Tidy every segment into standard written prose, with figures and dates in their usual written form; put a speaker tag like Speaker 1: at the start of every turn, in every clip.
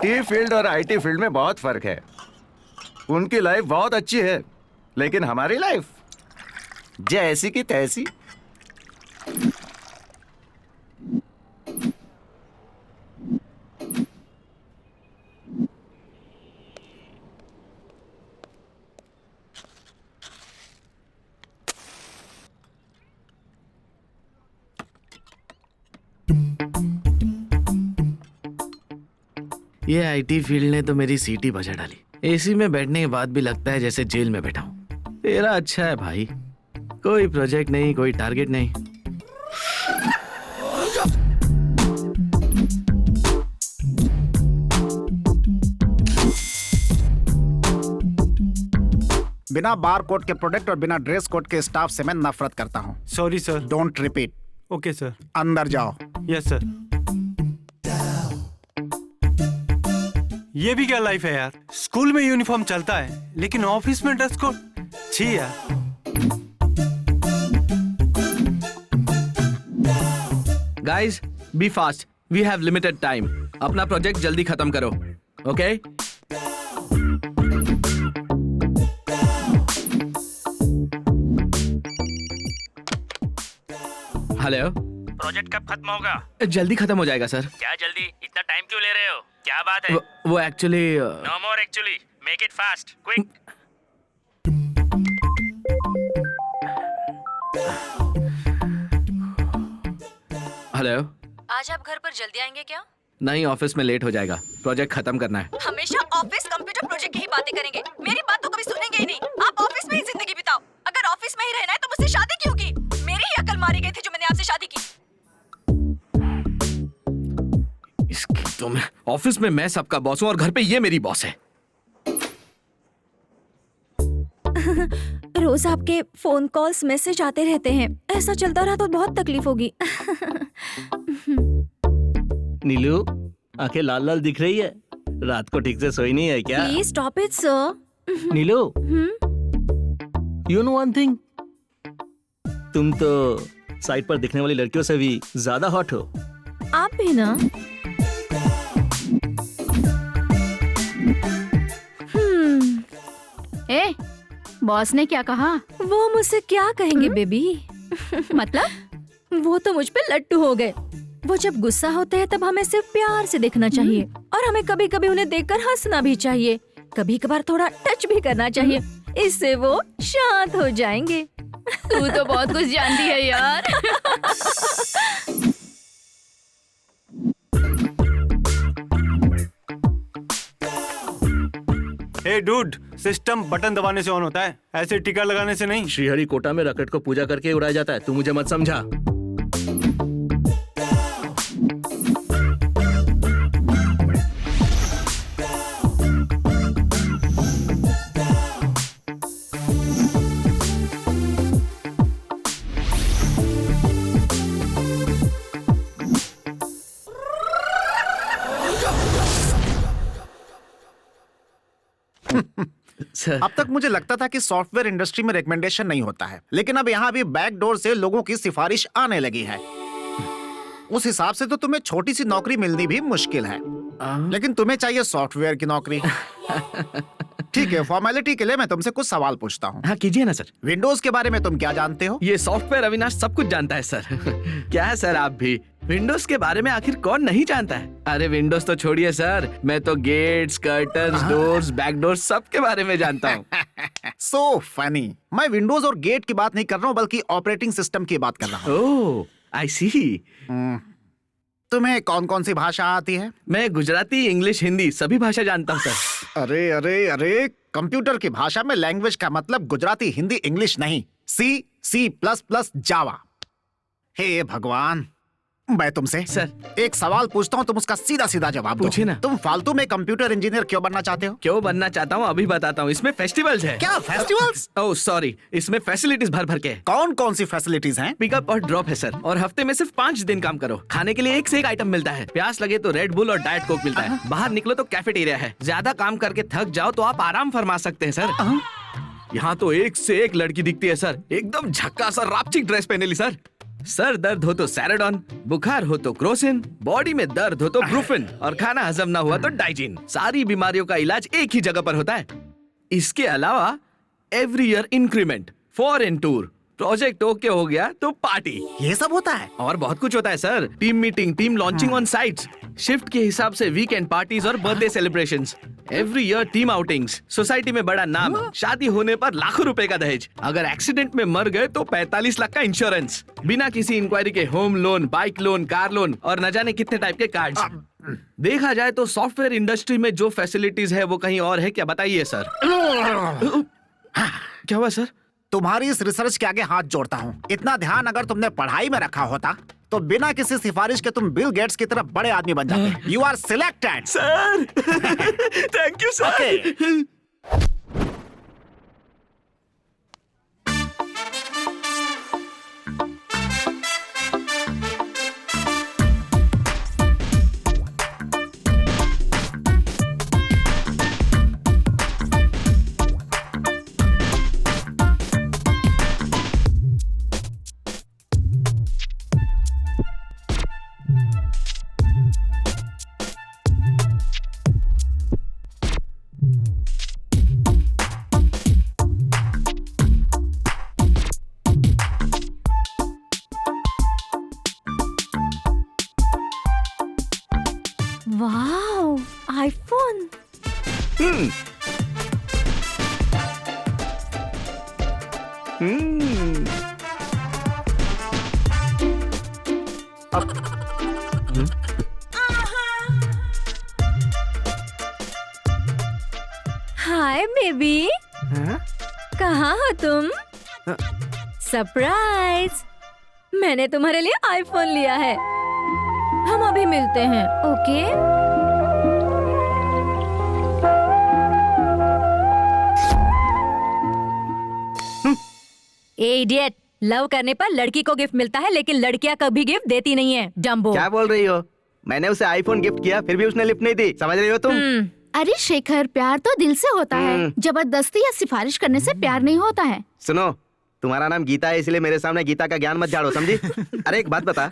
Speaker 1: T field और IT field में बहुत फर्क है। उनकी लाइफ बहुत अच्छी है, लेकिन हमारी लाइफ जैसी की तैसी।
Speaker 2: ये आईटी फील्ड ने तो मेरी सीटी बजा डाली। एसी में बैठने के बाद भी लगता है जैसे जेल में बैठा हूँ। तेरा अच्छा है भाई, कोई प्रोजेक्ट नहीं, कोई टारगेट नहीं।
Speaker 3: बिना बार कोड के प्रोडक्ट और बिना ड्रेस कोड के स्टाफ से मैं नफरत करता हूँ।
Speaker 4: Sorry sir.
Speaker 3: Don't repeat.
Speaker 4: Okay sir.
Speaker 3: अंदर जाओ।
Speaker 4: Yes sir. ये भी क्या लाइफ है यार। स्कूल में यूनिफॉर्म चलता है लेकिन ऑफिस में ड्रेस कोड, छी यार।
Speaker 2: Guys be fast, we have limited time. अपना प्रोजेक्ट जल्दी खत्म करो, ओके? हेलो,
Speaker 5: प्रोजेक्ट कब खत्म होगा?
Speaker 2: जल्दी खत्म हो जाएगा सर।
Speaker 5: क्या जल्दी? इतना टाइम क्यों ले रहे हो? क्या बात है?
Speaker 2: वो actually
Speaker 5: no more actually, make it fast, quick.
Speaker 2: Hello,
Speaker 6: आज आप घर पर जल्दी आएंगे क्या?
Speaker 2: नहीं, ऑफिस में लेट हो जाएगा। प्रोजेक्ट खत्म करना है।
Speaker 6: हमेशा ऑफिस कंप्यूटर प्रोजेक्ट की ही बातें करेंगे, मेरी बात तो कभी सुनेंगे ही नहीं। आप ऑफिस में ही जिंदगी बिताओ। अगर ऑफिस में ही रहना है तो मुझसे शादी क्यों की? मेरी ही अकल मारी गई थी जो मैंने आपसे शादी की।
Speaker 2: इसकी तो मैं ऑफिस में मैं सबका बॉस हूँ और घर पे ये मेरी बॉस है।
Speaker 6: रोज आपके फोन कॉल्स मैसेज आते रहते हैं, ऐसा चलता रहा तो बहुत तकलीफ होगी।
Speaker 7: नीलू, आंखें लाल लाल दिख रही है। रात को ठीक से सोई नहीं है क्या?
Speaker 6: Please stop it sir.
Speaker 7: Neelu, you know one thing, तुम तो साइट पर दिखने वाली लड़कियों से भी ज्यादा हॉट हो।
Speaker 6: आप भी ना।
Speaker 8: ए, बॉस ने क्या कहा?
Speaker 6: वो मुझसे क्या कहेंगे बेबी?
Speaker 8: मतलब?
Speaker 6: वो तो मुझ पे लट्टू हो गए। वो जब गुस्सा होते हैं तब हमें सिर्फ प्यार से देखना चाहिए और हमें कभी कभी उन्हें देखकर हंसना भी चाहिए। कभी कभार थोड़ा टच भी करना चाहिए, इससे वो शांत हो जाएंगे।
Speaker 8: तू तो बहुत कुछ जानती है यार।
Speaker 4: हे डूड, सिस्टम बटन दबाने से ऑन होता है, ऐसे टिका लगाने से नहीं।
Speaker 7: श्रीहरिकोटा में रॉकेट को पूजा करके उड़ाया जाता है, तू मुझे मत समझा।
Speaker 3: अब तक मुझे लगता था कि सॉफ्टवेयर इंडस्ट्री में रिकमेंडेशन नहीं होता है, लेकिन अब यहाँ भी बैकडोर से लोगों की सिफारिश आने लगी है। उस हिसाब से तो तुम्हें छोटी सी नौकरी मिलनी भी मुश्किल है, लेकिन तुम्हें चाहिए सॉफ्टवेयर की नौकरी। ठीक है, फॉर्मेलिटी के लिए मैं तुमसे कुछ सवाल पूछता हूँ।
Speaker 2: हाँ कीजिए ना सर।
Speaker 3: विंडोज के बारे में तुम क्या जानते हो?
Speaker 2: ये सॉफ्टवेयर अविनाश सब कुछ जानता है सर। क्या है सर, आप भी विंडोज के बारे में आखिर कौन नहीं जानता है? अरे विंडोज तो छोड़िए सर, मैं तो गेट्स, कर्टन्स, डोर्स, बैकडोर्स सब के बारे में जानता हूँ।
Speaker 3: So funny. मैं विंडोज और गेट की बात नहीं कर रहा हूँ, बल्कि ऑपरेटिंग सिस्टम की बात कर रहा हूँ।
Speaker 2: ओह, आई सी।
Speaker 3: तुम्हें कौन कौन सी भाषा आती है?
Speaker 2: मैं गुजराती, इंग्लिश, हिंदी सभी भाषा जानता हूँ सर।
Speaker 3: अरे अरे अरे, कंप्यूटर की भाषा में लैंग्वेज का मतलब गुजराती, हिंदी, इंग्लिश नहीं, सी, C++, जावा। हे भगवान, मैं तुमसे
Speaker 2: सर
Speaker 3: एक सवाल पूछता हूँ, तुम उसका सीधा सीधा जवाब दो।
Speaker 2: पूछिए ना।
Speaker 3: तुम फालतू में कंप्यूटर इंजीनियर क्यों बनना चाहते हो?
Speaker 2: क्यों बनना चाहता हूँ अभी बताता हूँ। इसमें फेस्टिवल्स है।
Speaker 3: क्या फेस्टिवल्स?
Speaker 2: ओह सॉरी, इसमें फैसिलिटीज भर भर के।
Speaker 3: कौन कौन सी फैसिलिटीज हैं?
Speaker 2: पिकअप और ड्रॉप है सर, और हफ्ते में सिर्फ 5 दिन काम करो। खाने के लिए एक से एक आइटम मिलता है। प्यास लगे तो रेड बुल और डाइट कोक मिलता है। बाहर निकलो तो कैफेटेरिया है। ज्यादा काम करके थक जाओ तो आप आराम फरमा सकते हैं सर। यहाँ तो एक से एक लड़की दिखती है सर, एकदम झक्कास और रापचिक ड्रेस पहने ली सर। सर दर्द हो तो सैराडॉन, बुखार हो तो क्रोसिन, बॉडी में दर्द हो तो ब्रूफिन और खाना हजम ना हुआ तो डाइजिन। सारी बीमारियों का इलाज एक ही जगह पर होता है। इसके अलावा every year increment, foreign tour, project okay हो गया तो पार्टी,
Speaker 3: ये सब होता है।
Speaker 2: और बहुत कुछ होता है sir. Team meeting, team launching on sites, shift के हिसाब से वीकेंड पार्टीज और birthday celebrations, every year team outings, society में बड़ा नाम, शादी होने पर लाखों रुपए का दहेज, अगर एक्सीडेंट में मर गए तो 45 लाख का इंश्योरेंस, बिना किसी इंक्वायरी के home loan, bike loan, car loan और न जाने कितने टाइप के कार्ड्स। देखा जाए तो सॉफ्टवेयर इंडस्ट्री में जो फैसिलिटीज है वो कहीं और है क्या, बताइए सर। क्या हुआ सर?
Speaker 3: तुम्हारी इस रिसर्च के आगे हाथ जोड़ता हूँ। इतना ध्यान अगर तुमने पढ़ाई में रखा होता तो बिना किसी सिफारिश के तुम बिल गेट्स की तरह बड़े आदमी बन जाते। You are selected
Speaker 2: sir. Thank you sir.
Speaker 6: Wow, iPhone. Hi baby, कहाँ हो तुम? सरप्राइज, मैंने तुम्हारे लिए आईफोन लिया है। हम अभी मिलते हैं, ओके? इडियट, लव करने पर लड़की को गिफ्ट मिलता है लेकिन लड़कियां कभी गिफ्ट देती नहीं है। जंबो।
Speaker 9: क्या बोल रही हो? मैंने उसे आईफोन गिफ्ट किया फिर भी उसने लिफ्ट नहीं दी, समझ रही हो तुम?
Speaker 8: अरे शेखर, प्यार तो दिल से होता है, जबरदस्ती या सिफारिश करने से प्यार नहीं होता है।
Speaker 9: सुनो, तुम्हारा नाम गीता है इसलिए मेरे सामने गीता का ज्ञान मत झाड़ो, समझी? अरे एक बात बता,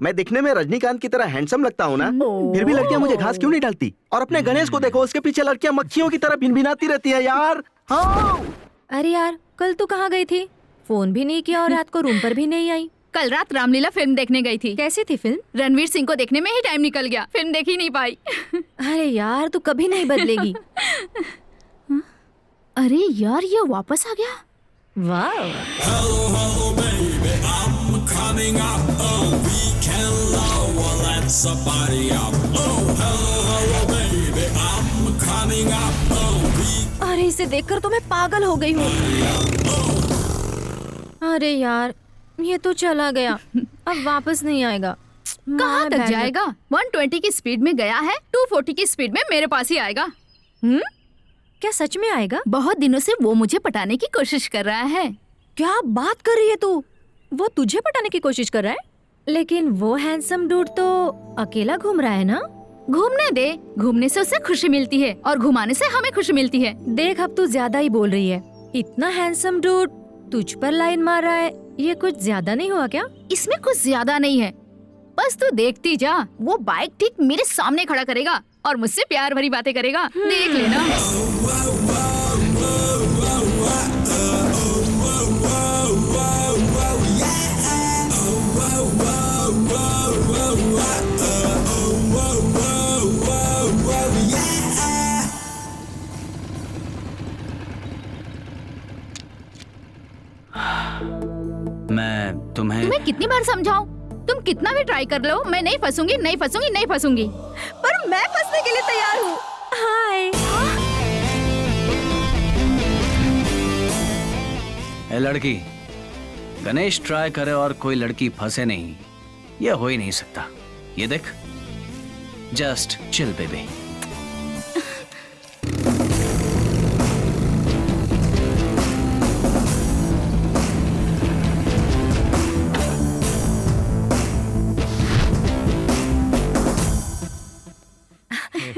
Speaker 9: मैं दिखने में रजनीकांत की तरह हैंडसम लगता हूँ ना, फिर भी लड़कियाँ मुझे घास क्यों नहीं डालती? और अपने गणेश को देखो, उसके पीछे लड़कियाँ मक्खियों की तरह भिनभिनाती रहती है यार। हाँ।
Speaker 6: अरे यार, कल तू कहाँ गई थी? फोन भी नहीं किया और रात को रूम पर भी नहीं आई।
Speaker 8: कल रात रामलीला फिल्म देखने गई थी।
Speaker 6: कैसी थी फिल्म?
Speaker 8: रणवीर सिंह को देखने में ही टाइम निकल गया, फिल्म देख ही नहीं पाई।
Speaker 6: अरे यार, तू कभी नहीं बदलेगी।
Speaker 8: अरे यार, ये वापस आ गया।
Speaker 6: वाह। अरे इसे देखकर तो मैं पागल हो गई हूँ। अरे यार, ये तो चला गया, अब वापस नहीं आएगा।
Speaker 8: कहाँ तक जाएगा? 120 की स्पीड में गया है, 240 की स्पीड में मेरे पास ही आएगा।
Speaker 6: क्या सच में आएगा?
Speaker 8: बहुत दिनों से वो मुझे पटाने की कोशिश कर रहा है।
Speaker 6: क्या बात कर रही है तू? वो तुझे पटाने की कोशिश कर रहा है? लेकिन वो हैंडसम डूड तो अकेला घूम रहा है ना?
Speaker 8: घूमने दे, घूमने से उसे खुशी मिलती है और घुमाने से हमें खुशी मिलती है।
Speaker 6: देख, अब तू ज्यादा ही बोल रही है। इतना हैंडसम डूड तुझ पर लाइन मार रहा है, ये कुछ ज्यादा नहीं हुआ क्या?
Speaker 8: इसमें कुछ ज्यादा नहीं है, बस तू देखती जा। वो बाइक ठीक मेरे सामने खड़ा करेगा और मुझसे प्यार भरी बातें करेगा, देख लेना।
Speaker 10: मैं तुम्हें
Speaker 8: कितनी बार समझाऊं? तुम कितना भी ट्राई कर लो, मैं नहीं फंसूंगी, नहीं फंसूंगी, नहीं फंसूंगी।
Speaker 6: पर मैं फंसने के लिए तैयार हूँ। हाय।
Speaker 10: ए लड़की, गणेश ट्राई करे और कोई लड़की फंसे नहीं, ये हो ही नहीं सकता। ये देख, जस्ट चिल बेबी।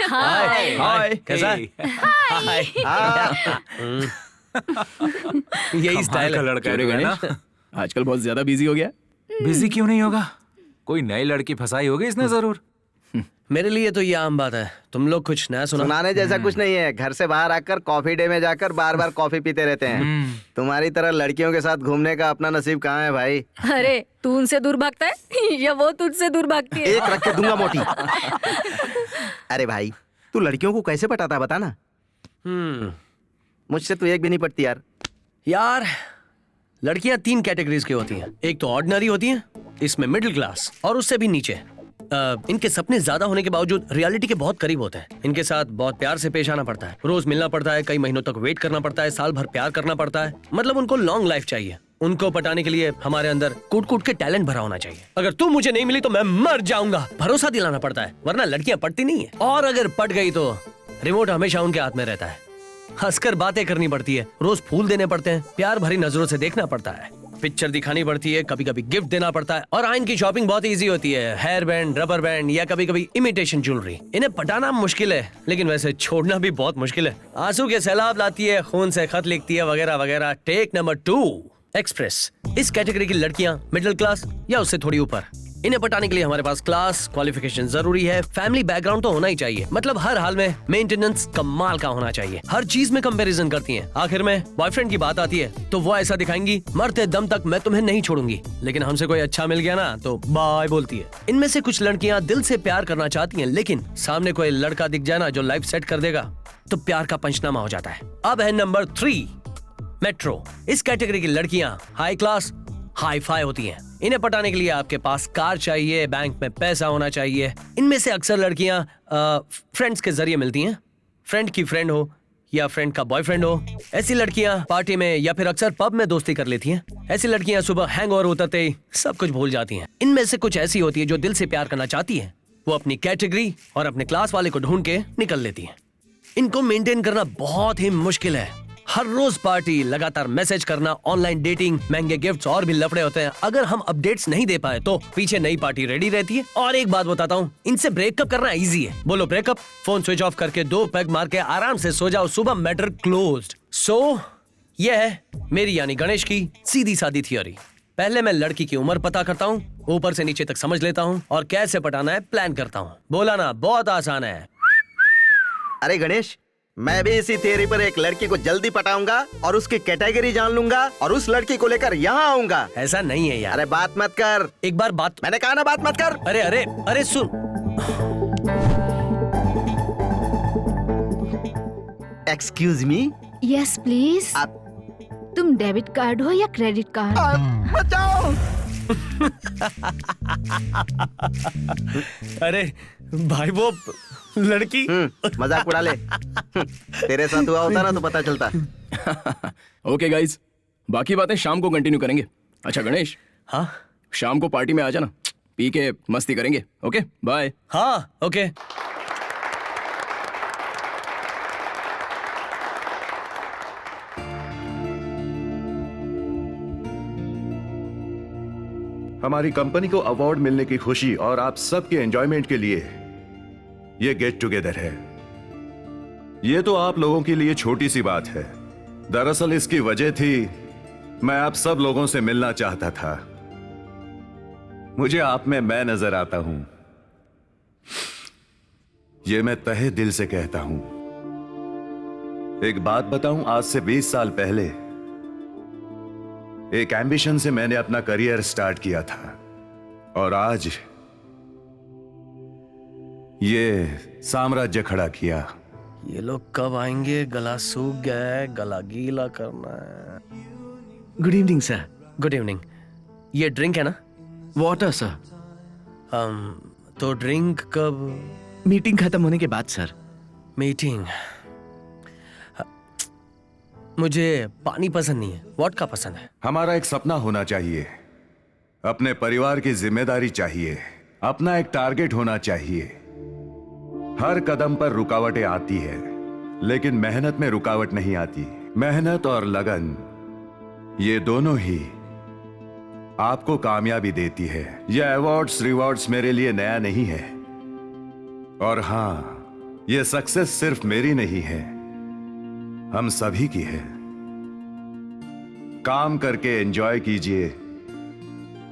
Speaker 6: हाय।
Speaker 10: हाय, कैसा है? हाय।
Speaker 2: यही स्टाइल है
Speaker 4: लड़का है
Speaker 2: गणेश। आजकल बहुत ज्यादा बिजी हो गया।
Speaker 11: बिजी क्यों नहीं होगा? कोई नई लड़की फंसाई होगी इसने जरूर।
Speaker 10: मेरे लिए तो ये आम बात है। तुम लोग कुछ नया
Speaker 9: सुनाने जैसा कुछ नहीं है। घर से बाहर आकर कॉफी डे में जाकर बार बार कॉफी पीते रहते हैं। तुम्हारी तरह लड़कियों के साथ घूमने का अपना नसीब कहाँ है भाई?
Speaker 6: अरे तू उनसे दूर भागता है या वो तुझसे दूर भागती है?
Speaker 9: एक रख के दूंगा मोटी। अरे भाई तू लड़कियों को कैसे पटाता है बता ना। मुझसे तो एक भी नहीं पटती
Speaker 10: यार लड़कियां 3 कैटेगरीज की होती हैं। एक तो ऑर्डिनरी होती हैं, इसमें मिडिल क्लास और उससे भी नीचे। इनके सपने ज्यादा होने के बावजूद रियलिटी के बहुत करीब होते हैं। इनके साथ बहुत प्यार से पेश आना पड़ता है, रोज मिलना पड़ता है, कई महीनों तक वेट करना पड़ता है, साल भर प्यार करना पड़ता है। मतलब उनको लॉन्ग लाइफ चाहिए। उनको पटाने के लिए हमारे अंदर कूट कूट के टैलेंट भरा होना चाहिए। अगर तू मुझे नहीं मिली तो मैं मर जाऊंगा, भरोसा दिलाना पड़ता है, वरना लड़कियां पटती नहीं है। और अगर पट गई तो रिमोट हमेशा उनके हाथ में रहता है। हंसकर बातें करनी पड़ती है, रोज फूल देने पड़ते हैं, प्यार भरी नजरों से देखना पड़ता है, पिक्चर दिखानी पड़ती है, कभी कभी गिफ्ट देना पड़ता है। और आइन की शॉपिंग बहुत इजी होती है, हेयर बैंड, रबर बैंड या कभी कभी इमिटेशन ज्वेलरी। इन्हें पटाना मुश्किल है, लेकिन वैसे छोड़ना भी बहुत मुश्किल है। आंसू के सैलाब लाती है, खून से खत लिखती है, वगैरह वगैरह। Take number 2 express. इस कैटेगरी की लड़कियां मिडिल क्लास या उससे थोड़ी ऊपर। इन्हें पटाने के लिए हमारे पास क्लास क्वालिफिकेशन जरूरी है, फैमिली बैकग्राउंड तो होना ही चाहिए। मतलब हर हाल में मेंटेनेंस कमाल का होना चाहिए। हर चीज में कंपैरिजन करती हैं। आखिर में बॉयफ्रेंड की बात आती है तो वो ऐसा दिखाएंगी, मरते दम तक मैं तुम्हें नहीं छोड़ूंगी। लेकिन हमसे कोई अच्छा मिल गया ना तो बाय बोलती है। इनमें से कुछ लड़कियां दिल से प्यार करना चाहती हैं, लेकिन सामने कोई लड़का दिख जाए ना जो लाइफ सेट कर देगा तो प्यार का पंचनामा हो जाता है। अब है नंबर 3 मेट्रो। इस कैटेगरी की लड़कियां हाई क्लास हाई फाई होती हैं। इन्हें पटाने के लिए आपके पास कार चाहिए, बैंक में पैसा होना चाहिए। इनमें से अक्सर लड़कियां फ्रेंड्स के जरिए मिलती हैं। फ्रेंड की फ्रेंड हो या फ्रेंड का बॉयफ्रेंड हो। ऐसी लड़कियां पार्टी में या फिर अक्सर पब में दोस्ती कर लेती हैं। ऐसी लड़कियां सुबह हैंगओवर उतरते ही सब कुछ भूल जाती हैं। इनमें से कुछ ऐसी होती है जो दिल से प्यार करना चाहती है। वो अपनी कैटेगरी और अपने क्लास वाले को ढूंढ के निकल लेती हैं। इनको मेंटेन करना बहुत ही मुश्किल है। हर रोज पार्टी, लगातार मैसेज करना, ऑनलाइन डेटिंग, महंगे गिफ्ट्स और भी लफड़े होते हैं। अगर हम अपडेट्स नहीं दे पाए तो पीछे नई पार्टी रेडी रहती है। और एक बात बताता हूँ, इनसे ब्रेकअप करना इजी है। बोलो ब्रेकअप, फोन स्विच ऑफ करके 2 पैग मार के आराम से सो जाओ, सुबह मैटर क्लोज्ड। सो यह है मेरी यानी गणेश की सीधी सादी थियोरी। पहले मैं लड़की की उम्र पता करता हूँ, ऊपर से नीचे तक समझ लेता हूँ और कैसे पटाना है प्लान करता हूँ। बोला ना, बहुत आसान है।
Speaker 9: अरे गणेश, मैं भी इसी थियरी पर एक लड़की को जल्दी पटाऊंगा और उसकी कैटेगरी जान लूंगा और उस लड़की को लेकर यहाँ आऊंगा।
Speaker 10: ऐसा नहीं है यार।
Speaker 9: अरे बात मत कर।
Speaker 10: एक बार बात,
Speaker 9: मैंने कहा ना बात मत कर।
Speaker 10: अरे अरे अरे सुन।
Speaker 9: Excuse me.
Speaker 8: Yes please. तुम डेबिट कार्ड हो या क्रेडिट कार्ड?
Speaker 9: बचाओ।
Speaker 10: अरे भाई वो लड़की
Speaker 9: मजाक उड़ा ले। तेरे साथ हुआ होता ना तो पता चलता।
Speaker 12: ओके गाइस, बाकी बातें शाम को कंटिन्यू करेंगे। अच्छा गणेश,
Speaker 10: हाँ
Speaker 12: शाम को पार्टी में आ जाना, पी के मस्ती करेंगे। Okay bye.
Speaker 10: हाँ ओके।
Speaker 1: हमारी कंपनी को अवार्ड मिलने की खुशी और आप सबके एंजॉयमेंट के लिए ये गेट टुगेदर है। ये तो आप लोगों के लिए छोटी सी बात है। दरअसल इसकी वजह थी मैं आप सब लोगों से मिलना चाहता था। मुझे आप में मैं नजर आता हूं, ये मैं तहे दिल से कहता हूं। एक बात बताऊं, आज से 20 साल पहले एक एम्बिशन से मैंने अपना करियर स्टार्ट किया था और आज ये साम्राज्य खड़ा किया।
Speaker 10: ये लोग कब आएंगे? गला सूख गया है, गला गीला करना है।
Speaker 2: Good evening sir.
Speaker 10: Good evening. ये ड्रिंक है ना?
Speaker 2: Water sir.
Speaker 10: तो ड्रिंक कब?
Speaker 2: मीटिंग खत्म होने के बाद सर।
Speaker 10: मीटिंग? मुझे पानी पसंद नहीं है, वोडका पसंद है।
Speaker 1: हमारा एक सपना होना चाहिए, अपने परिवार की जिम्मेदारी चाहिए, अपना एक टारगेट होना चाहिए। हर कदम पर रुकावटें आती है, लेकिन मेहनत में रुकावट नहीं आती। मेहनत और लगन, ये दोनों ही आपको कामयाबी देती है। ये अवार्ड्स रिवॉर्ड्स मेरे लिए नया नहीं है। और हां, ये सक्सेस सिर्फ मेरी नहीं है, हम सभी की है। काम करके एंजॉय कीजिए,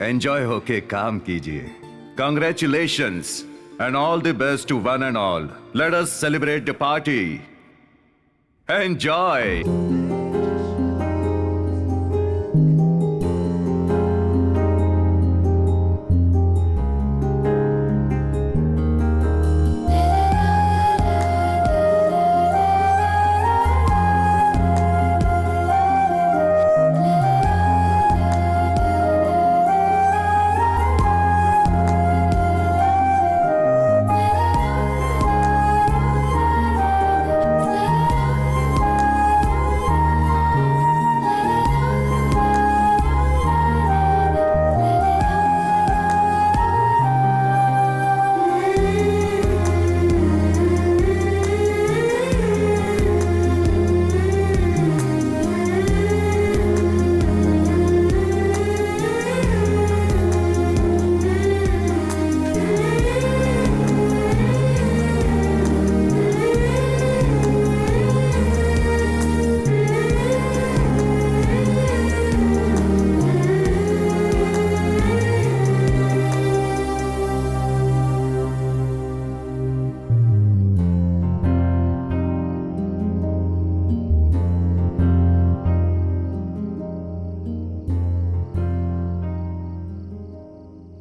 Speaker 1: एंजॉय होके काम कीजिए। Congratulations and all the best to one and all. Let us celebrate the party. Enjoy.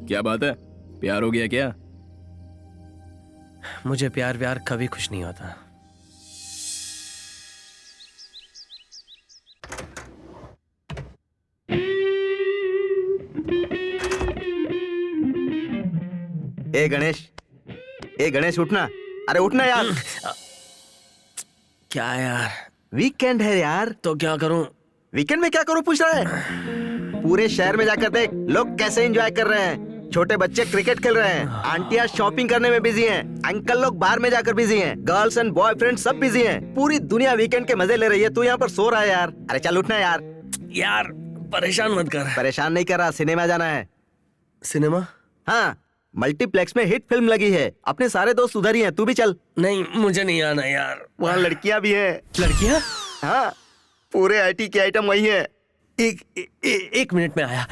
Speaker 12: क्या बात है, प्यार हो गया क्या?
Speaker 10: मुझे प्यार व्यार कभी खुश नहीं होता।
Speaker 9: ए गणेश उठना, अरे उठना यार।
Speaker 10: क्या यार?
Speaker 9: वीकेंड है यार।
Speaker 10: तो क्या करूं?
Speaker 9: वीकेंड में क्या करूं पूछ रहा है? पूरे शहर में जाकर देख लोग कैसे एंजॉय कर रहे हैं। छोटे बच्चे क्रिकेट खेल रहे हैं, आंटियां शॉपिंग करने में बिजी हैं, अंकल लोग बाहर में जाकर बिजी हैं, गर्ल्स एंड बॉयफ्रेंड सब बिजी हैं। पूरी दुनिया वीकेंड के मजे ले रही है, तू यहाँ पर सो रहा है यार। अरे चल उठना यार।
Speaker 10: यार परेशान मत कर।
Speaker 9: परेशान नहीं कर रहा, सिनेमा जाना है।
Speaker 10: सिनेमा?
Speaker 9: हाँ, मल्टीप्लेक्स में हिट फिल्म लगी है, अपने सारे दोस्त उधर ही हैं, तू भी चल।
Speaker 10: नहीं मुझे नहीं आना यार।
Speaker 9: वहाँ लड़कियां भी हैं।
Speaker 10: लड़कियां?
Speaker 9: हाँ, पूरे आईटी के आइटम वही है।
Speaker 10: एक मिनट में आया।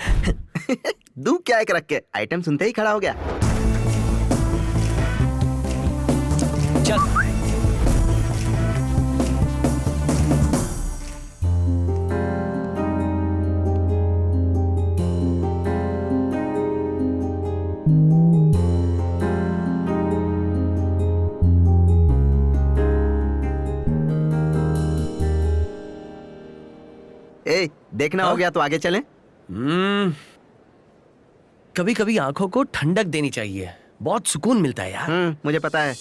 Speaker 9: दू क्या एक रख के, आइटम सुनते ही खड़ा हो गया।
Speaker 10: चल।
Speaker 9: ए, देखना हो गया तो आगे चलें?
Speaker 10: कभी कभी आंखों को ठंडक देनी चाहिए, बहुत सुकून मिलता है यार।
Speaker 9: मुझे पता है।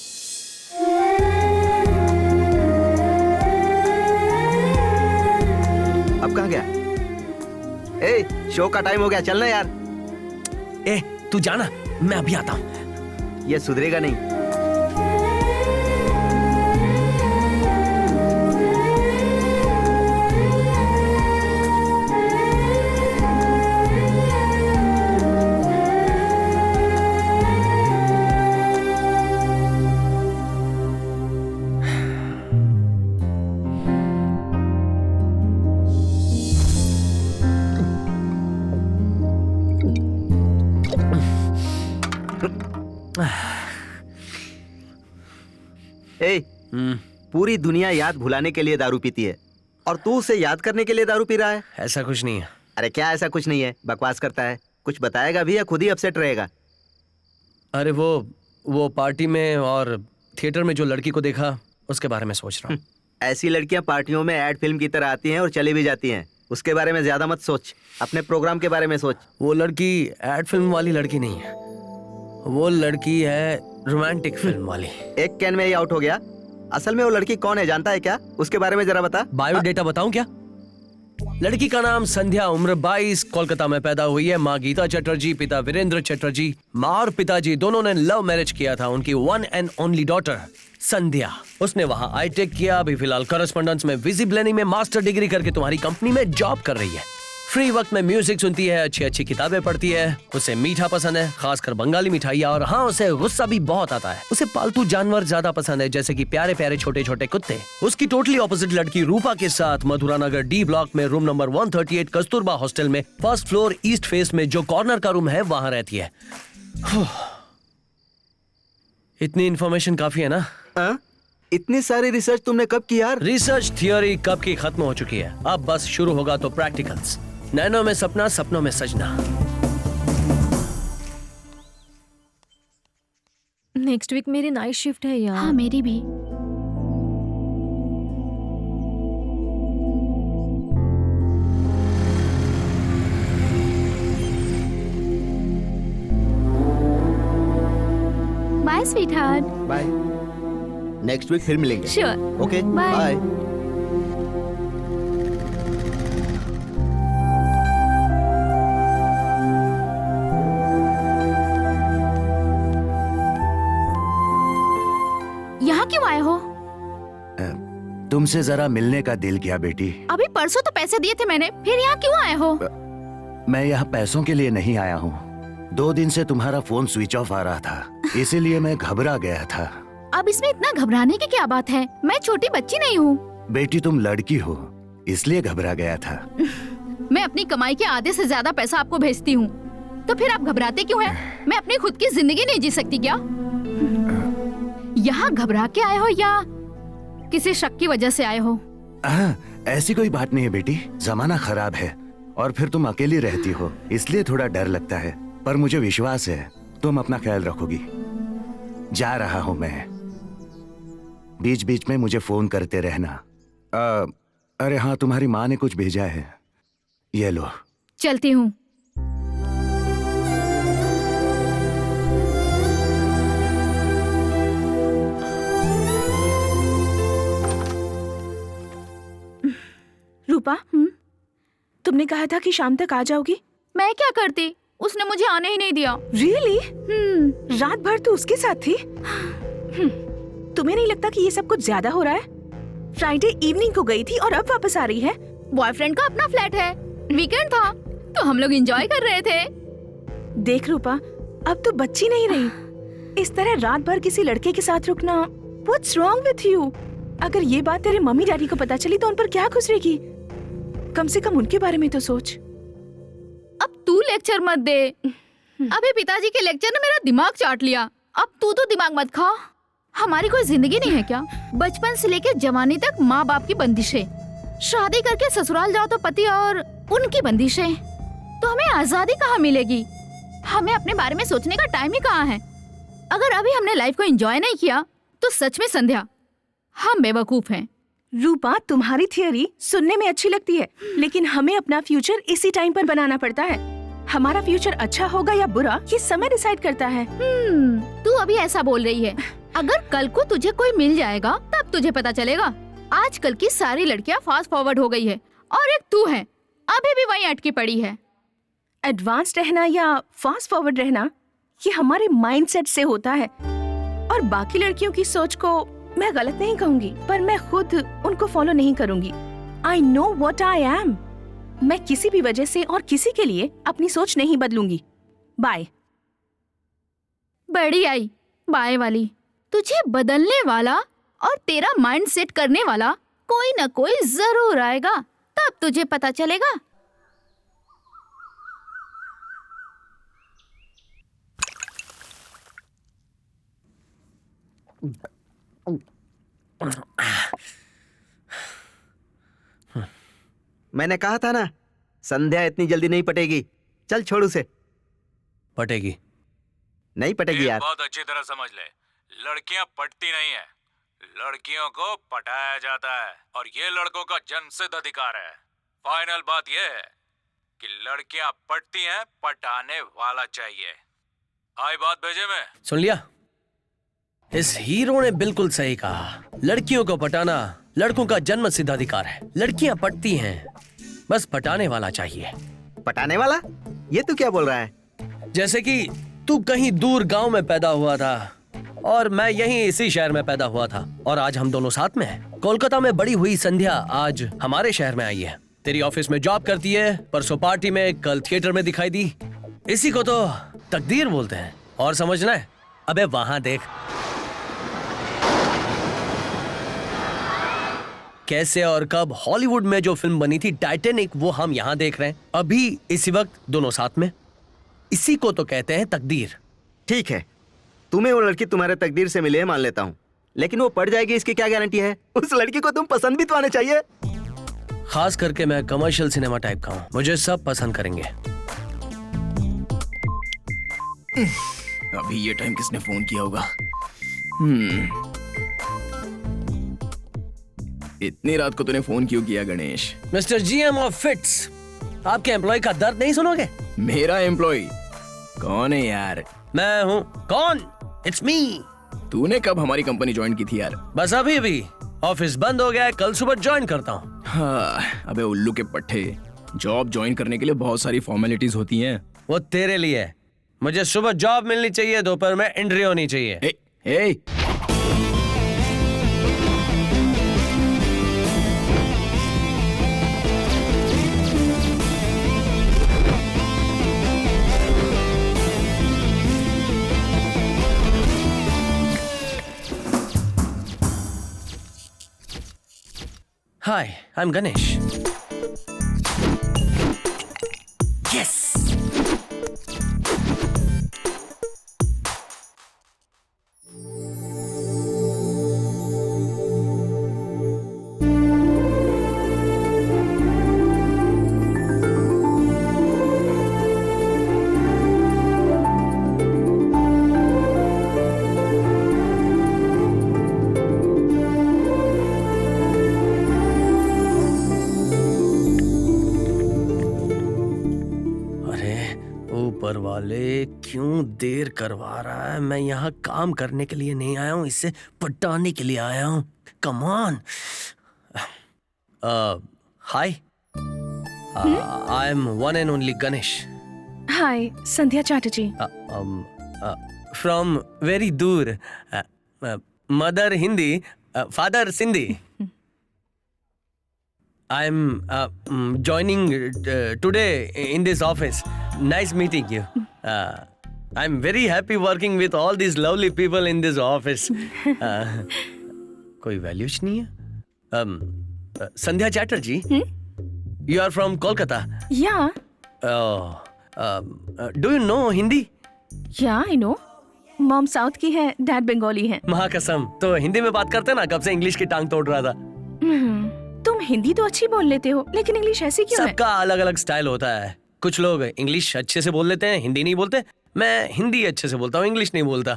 Speaker 9: अब कहाँ गया? ए, शो का टाइम हो गया, चलना यार।
Speaker 10: ए, तू जाना, मैं अभी आता हूँ।
Speaker 9: ये सुधरेगा नहीं। पूरी दुनिया याद भुलाने के लिए दारू पीती है और तू उसे याद करने के लिए दारू पी रहा है।
Speaker 10: ऐसा कुछ नहीं है।
Speaker 9: अरे क्या ऐसा कुछ नहीं है, बकवास करता है। कुछ बताएगा भी या खुद ही अपसेट रहेगा?
Speaker 10: अरे वो पार्टी में और थिएटर में जो लड़की को देखा उसके बारे में सोच रहा हूँ।
Speaker 9: ऐसी लड़कियां पार्टियों में एड फिल्म की तरह आती हैं और चली भी जाती हैं। उसके बारे में ज्यादा मत सोच, अपने प्रोग्राम के बारे में सोच।
Speaker 10: वो लड़की एड फिल्म वाली लड़की नहीं है, वो लड़की है रोमांटिक फिल्म वाली।
Speaker 9: एक कैन में ही आउट हो गया। असल में वो लड़की कौन है जानता है क्या? उसके बारे में जरा बता।
Speaker 10: बायोडेटा बताऊं क्या? लड़की का नाम संध्या, उम्र 22, कोलकाता में पैदा हुई है। माँ गीता चटर्जी, पिता वीरेंद्र चटर्जी। माँ और पिताजी दोनों ने लव मैरिज किया था। उनकी वन एंड ओनली डॉटर संध्या, उसने वहाँ आईटेक किया। अभी फिलहाल करस्पॉन्डेंस में विजिब्लेनी में मास्टर डिग्री करके तुम्हारी कंपनी में जॉब कर रही है। फ्री वक्त में म्यूजिक सुनती है, अच्छी अच्छी किताबें पढ़ती है, उसे मीठा पसंद है, खासकर बंगाली मिठाइयाँ, और हाँ उसे गुस्सा भी बहुत आता है। उसे पालतू जानवर ज्यादा पसंद है, जैसे कि प्यारे प्यारे छोटे छोटे कुत्ते। उसकी टोटली ऑपोजिट लड़की रूपा के साथ मथुरा नगर डी ब्लॉक में रूम नंबर 138 कस्तूरबा हॉस्टल में फर्स्ट फ्लोर ईस्ट फेस में जो कॉर्नर का रूम है वहाँ रहती है। इतनी इन्फॉर्मेशन काफी है ना?
Speaker 9: इतनी सारी रिसर्च तुमने कब की यार?
Speaker 10: रिसर्च थियोरी कब की खत्म हो चुकी है, अब बस शुरू होगा तो प्रैक्टिकल्स। नैनो में सपना, सपनों में सजना।
Speaker 6: नेक्स्ट वीक मेरी नाइट शिफ्ट है यार।
Speaker 8: हाँ मेरी भी। Bye sweetheart.
Speaker 9: Bye. Next week फिर मिलेंगे।
Speaker 8: श्योर।
Speaker 9: Okay
Speaker 8: Bye.
Speaker 9: बाय।
Speaker 8: यहाँ क्यों आए हो?
Speaker 1: तुमसे जरा मिलने का दिल किया बेटी।
Speaker 8: अभी परसों तो पैसे दिए थे मैंने, फिर यहाँ क्यों आए हो?
Speaker 1: मैं यहाँ पैसों के लिए नहीं आया हूँ। 2 दिन से तुम्हारा फोन स्विच ऑफ आ रहा था, इसीलिए मैं घबरा गया था।
Speaker 8: अब इसमें इतना घबराने की क्या बात है? मैं छोटी बच्ची नहीं हूँ।
Speaker 1: बेटी तुम लड़की हो, इसलिए घबरा गया था।
Speaker 8: मैं अपनी कमाई के आधे से ज्यादा पैसा आपको भेजती हूँ, तो फिर आप घबराते क्यों हैं? मैं अपनी खुद की जिंदगी नहीं जी सकती क्या? यहाँ घबरा के आए हो या किसी शक की वजह से आए हो?
Speaker 1: ऐसी कोई बात नहीं है बेटी, जमाना खराब है और फिर तुम अकेली रहती हो, इसलिए थोड़ा डर लगता है, पर मुझे विश्वास है तुम अपना ख्याल रखोगी। जा रहा हूँ मैं, बीच बीच में मुझे फोन करते रहना। अरे हाँ, तुम्हारी माँ ने कुछ भेजा है, ये लो।
Speaker 8: चलती हूँ।
Speaker 13: रूपा, तुमने कहा था कि शाम तक आ जाओगी।
Speaker 8: मैं क्या करती, उसने मुझे आने ही नहीं दिया।
Speaker 13: रियली? रात भर तो उसके साथ थी। तुम्हें नहीं लगता कि ये सब कुछ ज्यादा हो रहा है? फ्राइडे इवनिंग को गई थी और अब वापस आ रही है।
Speaker 8: बॉयफ्रेंड का अपना फ्लैट है, वीकेंड था तो हम लोग एंजॉय कर रहे थे।
Speaker 13: देख रूपा, अब तो बच्ची नहीं रही, इस तरह रात भर किसी लड़के के साथ रुकना। What's wrong with you? अगर ये बात तेरे मम्मी डैडी को पता चली तो उन पर क्या गुजरेगी? कम से कम उनके बारे में तो सोच।
Speaker 8: अब तू लेक्चर मत दे। अभी पिताजी के लेक्चर ने मेरा दिमाग चाट लिया। अब तू तो दिमाग मत खा। हमारी कोई जिंदगी नहीं है क्या? बचपन से लेकर जवानी तक माँ बाप की बंदिशें, शादी करके ससुराल जाओ तो पति और उनकी बंदिशें, तो हमें आजादी कहाँ मिलेगी? हमें अपने बारे में सोचने का टाइम ही कहाँ है? अगर अभी हमने लाइफ को एंजॉय नहीं किया तो सच में संध्या हम बेवकूफ हैं।
Speaker 13: रूपा, तुम्हारी थियरी सुनने में अच्छी लगती है, लेकिन हमें अपना फ्यूचर इसी टाइम पर बनाना पड़ता है। हमारा फ्यूचर अच्छा होगा या बुरा ये समय डिसाइड करता है।
Speaker 8: तू अभी ऐसा बोल रही है। अगर कल को तुझे कोई मिल जाएगा तब तुझे पता चलेगा। आजकल की सारी लड़कियां फास्ट फॉरवर्ड हो गई है और एक तू है अभी भी वहीं अटकी पड़ी है।
Speaker 13: एडवांस रहना या फास्ट फॉरवर्ड रहना ये हमारे माइंडसेट से होता है, और बाकी लड़कियों की सोच को मैं गलत नहीं कहूंगी, पर मैं खुद उनको फॉलो नहीं करूंगी। I know what I am. मैं किसी भी वजह से और किसी के लिए अपनी सोच नहीं बदलूंगी। बाय।
Speaker 8: बड़ी आई बाय वाली। तुझे बदलने वाला और तेरा माइंड सेट करने वाला कोई न कोई जरूर आएगा, तब तुझे पता चलेगा।
Speaker 9: मैंने कहा था ना, संध्या इतनी जल्दी नहीं पटेगी। चल छोड़ उसे।
Speaker 10: पटेगी
Speaker 9: नहीं पटेगी यार।
Speaker 11: बहुत अच्छी तरह समझ ले, लड़कियां पटती नहीं है, लड़कियों को पटाया जाता है, और ये लड़कों का जन्मसिद्ध अधिकार है। फाइनल बात ये है कि लड़कियां पटती हैं, पटाने वाला चाहिए। आई बात भेजे में?
Speaker 10: सुन लिया? इस हीरो ने बिल्कुल सही कहा। लड़कियों को पटाना लड़कों का जन्म सिद्ध अधिकार है। लड़कियां पटती हैं, बस पटाने वाला चाहिए।
Speaker 9: पटाने वाला? ये तू क्या बोल रहा है?
Speaker 10: जैसे कि तू कहीं दूर गांव में पैदा हुआ था और मैं यहीं इसी शहर में पैदा हुआ था, और आज हम दोनों साथ में हैं। कोलकाता में बड़ी हुई संध्या आज हमारे शहर में आई है। तेरी ऑफिस में जॉब करती है, परसों पार्टी में, कल थिएटर में दिखाई दी। इसी को तो तकदीर बोलते हैं। और समझना है, अबे वहां देख कैसे और कब हॉलीवुड में जो फिल्म बनी थी टाइटैनिक, वो हम यहाँ देख रहे हैं अभी इसी वक्त, दोनों साथ में। इसी को तो कहते हैं तकदीर।
Speaker 9: ठीक है, तुम्हें वो लड़की तुम्हारे तकदीर से मिली है मान लेता हूँ, लेकिन वो पड़ जाएगी इसकी क्या गारंटी है? उस लड़की को तुम पसंद भी तो आने चाहिए।
Speaker 10: खास करके मैं कमर्शियल सिनेमा टाइप का हूँ, मुझे सब पसंद करेंगे।
Speaker 12: अभी ये टाइम किसने फोन किया होगा? इतनी रात को तूने फोन क्यों किया Ganesh?
Speaker 10: Mister GM of fits, आपके एम्प्लॉय का दर्द नहीं सुनोगे?
Speaker 12: मेरा एम्प्लॉय कौन है यार?
Speaker 10: मैं हूँ। कौन? It's me.
Speaker 12: तूने कब हमारी कंपनी ज्वाइन की थी यार?
Speaker 10: बस अभी अभी। ऑफिस बंद हो गया है, कल सुबह ज्वाइन करता हूँ।
Speaker 12: हाँ, अबे उल्लू के पट्टे, जॉब ज्वाइन करने के लिए बहुत सारी फॉर्मेलिटीज होती हैं।
Speaker 10: वो तेरे लिए है। मुझे सुबह जॉब मिलनी चाहिए, दोपहर में एंट्री होनी चाहिए।
Speaker 12: ए,
Speaker 10: Hi, I'm Ganesh. Yes! ऊपर वाले क्यों देर करवा रहा है? मैं यहाँ काम करने के लिए नहीं आया हूँ, इससे पटाने के लिए आया हूँ। Come on. Hi, I am one and only Ganesh.
Speaker 13: Hi, Sandhya Chatterjee.
Speaker 10: From very दूर। Mother Hindi, father Sindhi. I am joining today in this office. Nice meeting you. I'm very happy working with all these lovely people in this office. कोई values नहीं है? संध्या Chatterjee, you are from Kolkata.
Speaker 13: Yeah.
Speaker 10: Do you know Hindi?
Speaker 13: Yeah, I know. Mom south की है, dad Bengali है।
Speaker 10: महाकसम। तो हिंदी में बात करते ना, कब से इंग्लिश की टांग तोड़ रहा था।
Speaker 13: तुम हिंदी तो अच्छी बोल लेते हो, लेकिन इंग्लिश ऐसी क्यों है?
Speaker 10: सबका अलग अलग स्टाइल होता है। कुछ लोग इंग्लिश अच्छे से बोल लेते हैं, हिंदी नहीं बोलते। मैं हिंदी अच्छे से बोलता हूँ, इंग्लिश नहीं बोलता।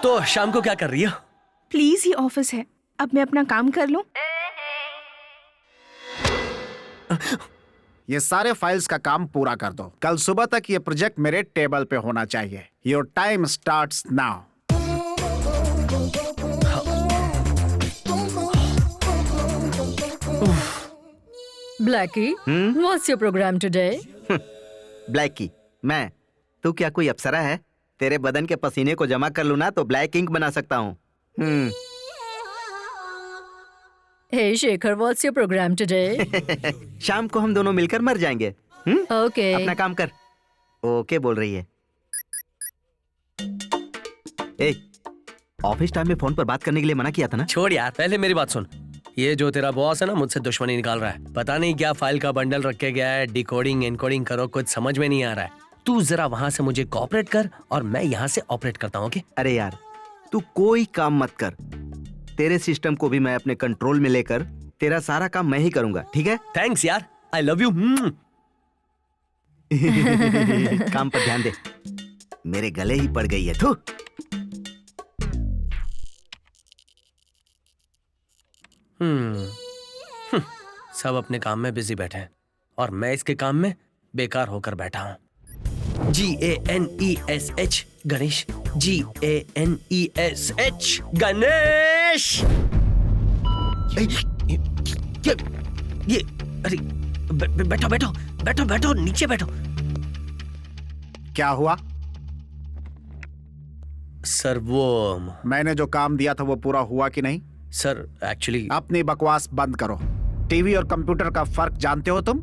Speaker 10: तो शाम को क्या कर रही हो?
Speaker 13: प्लीज, ये ऑफिस है, अब मैं अपना काम कर लूं।
Speaker 3: ये सारे फाइल्स का काम पूरा कर दो। कल सुबह तक ये प्रोजेक्ट मेरे टेबल पे होना चाहिए। Your time starts now.
Speaker 6: Blackie, what's your program today?
Speaker 9: Blackie, मैं? तू क्या कोई अप्सरा है? तेरे बदन के पसीने को जमा कर लूं ना तो ब्लैक इंक बना सकता हूँ।
Speaker 6: Hey Shekhar, what's your program today?
Speaker 9: शाम को हम दोनों मिलकर मर जाएंगे।
Speaker 6: Okay.
Speaker 9: अपना काम कर। ओके बोल रही है। ए, ऑफिस टाइम में फोन पर बात करने के लिए मना किया था ना?
Speaker 10: छोड़ यार, पहले मेरी बात सुन। ये जो तेरा बॉस है ना, मुझसे दुश्मनी निकाल रहा है। पता नहीं क्या फाइल का बंडल रख के गया है। डिकोडिंग एनकोडिंग करो, कुछ समझ में नहीं आ रहा है। तू जरा वहां से मुझे कोऑपरेट कर और मैं यहाँ से ऑपरेट करता हूँ। ओके?
Speaker 9: अरे यार, तू कोई काम मत कर। तेरे सिस्टम को भी मैं अपने कंट्रोल में लेकर तेरा सारा काम मैं ही करूंगा, ठीक है?
Speaker 10: थैंक्स यार, आई लव यू।
Speaker 9: काम पर ध्यान दे। मेरे गले ही पड़ गई है। थू।
Speaker 10: सब अपने काम में बिजी बैठे हैं और मैं इसके काम में बेकार होकर बैठा हूँ। GANESH Ganesh, GANESH Ganesh. ये अरे बैठो बैठो बैठो बैठो, नीचे बैठो।
Speaker 3: क्या हुआ?
Speaker 10: सर वो
Speaker 3: मैंने जो काम दिया था वो पूरा हुआ कि नहीं?
Speaker 10: सर एक्चुअली
Speaker 3: अपनी बकवास बंद करो। टीवी और कंप्यूटर का फर्क जानते हो तुम?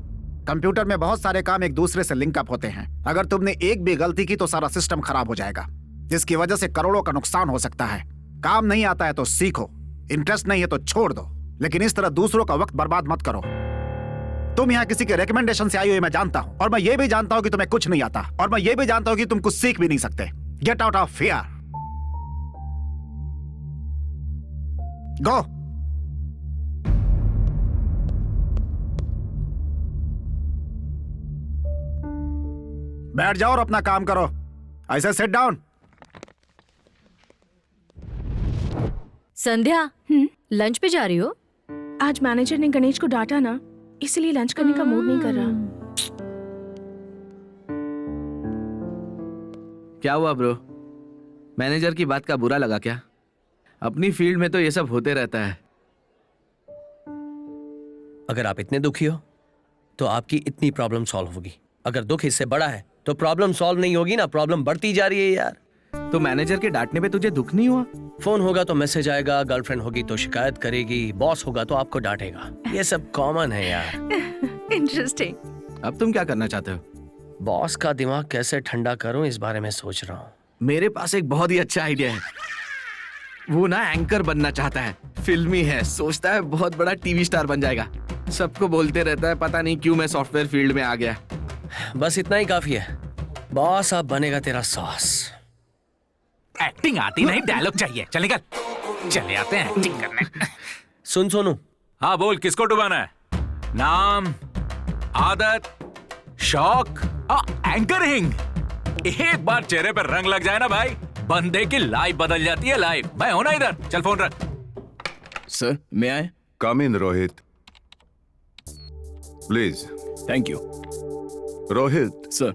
Speaker 3: कंप्यूटर में बहुत सारे काम एक दूसरे से लिंक अप होते हैं। अगर तुमने एक भी गलती की तो सारा सिस्टम खराब हो जाएगा, जिसकी वजह से करोड़ों का नुकसान हो सकता है। काम नहीं आता है तो सीखो, इंटरेस्ट नहीं है तो छोड़ दो, लेकिन इस तरह दूसरों का वक्त बर्बाद मत करो। तुम यहाँ किसी के रिकमेंडेशन से आई हो मैं जानता हूँ, और मैं ये भी जानता हूँ कि तुम्हें कुछ नहीं आता, और मैं ये भी जानता हूँ कि तुम कुछ सीख भी नहीं सकते। गेट आउट ऑफ फियर, गो। बैठ जाओ और अपना काम करो। ऐसे सिट डाउन।
Speaker 6: संध्या, लंच पे जा रही हो?
Speaker 13: आज मैनेजर ने गणेश को डांटा ना, इसलिए लंच करने का मूड नहीं कर रहा।
Speaker 2: क्या हुआ ब्रो? मैनेजर की बात का बुरा लगा क्या? अपनी फील्ड में तो ये सब होते रहता है।
Speaker 10: अगर आप इतने दुखी हो तो आपकी इतनी प्रॉब्लम सॉल्व होगी। अगर दुख इससे बड़ा है तो प्रॉब्लम सॉल्व नहीं होगी ना, प्रॉब्लम बढ़ती जा रही है यार।
Speaker 2: तो मैनेजर के डांटने पे तुझे दुख नहीं हुआ?
Speaker 10: फोन होगा तो मैसेज आएगा, गर्लफ्रेंड होगी तो शिकायत करेगी, बॉस होगा तो आपको डांटेगा। ये सब कॉमन है यार।
Speaker 13: इंटरेस्टिंग।
Speaker 2: अब तुम क्या करना चाहते हो?
Speaker 10: बॉस का दिमाग कैसे ठंडा करूं इस बारे में सोच रहा हूँ।
Speaker 2: मेरे पास एक बहुत ही अच्छा आइडिया है। वो ना एंकर बनना चाहता है, फिल्मी है, सोचता है बहुत बड़ा टीवी स्टार बन जाएगा। सबको बोलते रहता है पता नहीं क्यों मैं सॉफ्टवेयर फील्ड में आ गया।
Speaker 10: बस इतना ही काफी है। बॉस अब बनेगा तेरा सॉस।
Speaker 11: एक्टिंग आती नहीं, डायलॉग चाहिए। चल निकल, चले आते हैं एक्टिंग करने।
Speaker 10: सुन सोनू।
Speaker 11: हाँ बोल, किसको डुबाना है? नाम, आदत, शौक, एंकरिंग। एक बार चेहरे पर रंग लग जाए ना भाई, बंदे की लाइफ बदल जाती है। लाइफ। मैं हूं ना इधर, चल फोन रख।
Speaker 12: सर मैं आए?
Speaker 1: Come in Rohit, please.
Speaker 12: Thank you.
Speaker 1: Rohit
Speaker 12: sir,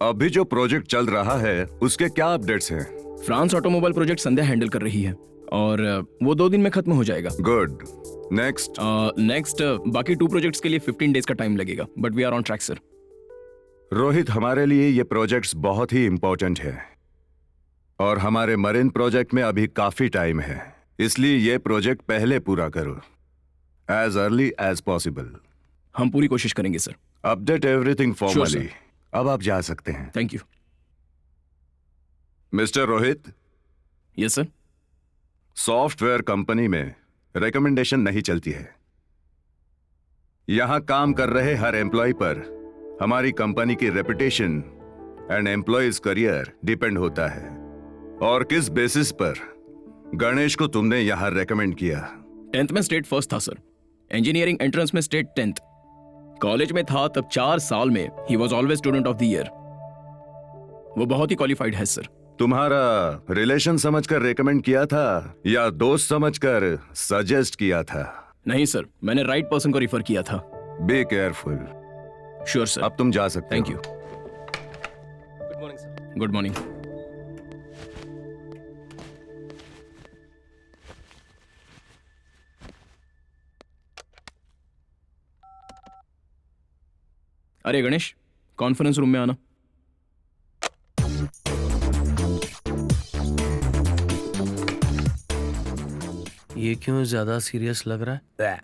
Speaker 1: अभी जो प्रोजेक्ट चल रहा है उसके क्या अपडेट्स हैं?
Speaker 12: फ्रांस ऑटोमोबाइल प्रोजेक्ट संध्या हैंडल कर रही है और वो 2 दिन में खत्म हो जाएगा।
Speaker 1: गुड। नेक्स्ट?
Speaker 12: नेक्स्ट बाकी 2 प्रोजेक्ट्स के लिए 15 डेज का टाइम लगेगा, but we are on track sir.
Speaker 1: Rohit, हमारे लिए ये प्रोजेक्ट्स बहुत ही इंपॉर्टेंट है और हमारे मरीन प्रोजेक्ट में अभी काफी टाइम है, इसलिए ये प्रोजेक्ट पहले पूरा करो, एज अर्ली एज पॉसिबल।
Speaker 12: हम पूरी कोशिश करेंगे sir.
Speaker 1: Update everything
Speaker 12: Sure,
Speaker 1: formally.
Speaker 12: sir.
Speaker 1: अब आप जा सकते हैं।
Speaker 12: Thank you.
Speaker 1: Mister Rohit.
Speaker 12: Yes sir.
Speaker 1: Software company में रिकमेंडेशन नहीं चलती है। यहां काम कर रहे हर एम्प्लॉय पर हमारी कंपनी की reputation and employees career depend होता है। और किस बेसिस पर गणेश को तुमने यहां रेकमेंड किया?
Speaker 12: 10th में स्टेट फर्स्ट था सर। इंजीनियरिंग एंट्रेंस में स्टेट 10th। कॉलेज में था तब 4 साल में he was always student of the year. वो बहुत ही क्वालिफाइड है सर।
Speaker 1: तुम्हारा रिलेशन समझकर रेकमेंड किया था या दोस्त समझकर सजेस्ट किया था?
Speaker 12: नहीं सर, मैंने राइट पर्सन को रिफर किया था।
Speaker 1: Be careful.
Speaker 12: Sure sir.
Speaker 1: अब तुम जा सकते हो।
Speaker 12: Thank you.
Speaker 10: Good morning sir.
Speaker 12: Good morning. अरे गणेश, कॉन्फ्रेंस रूम में आना।
Speaker 10: ये क्यों ज्यादा सीरियस लग रहा है?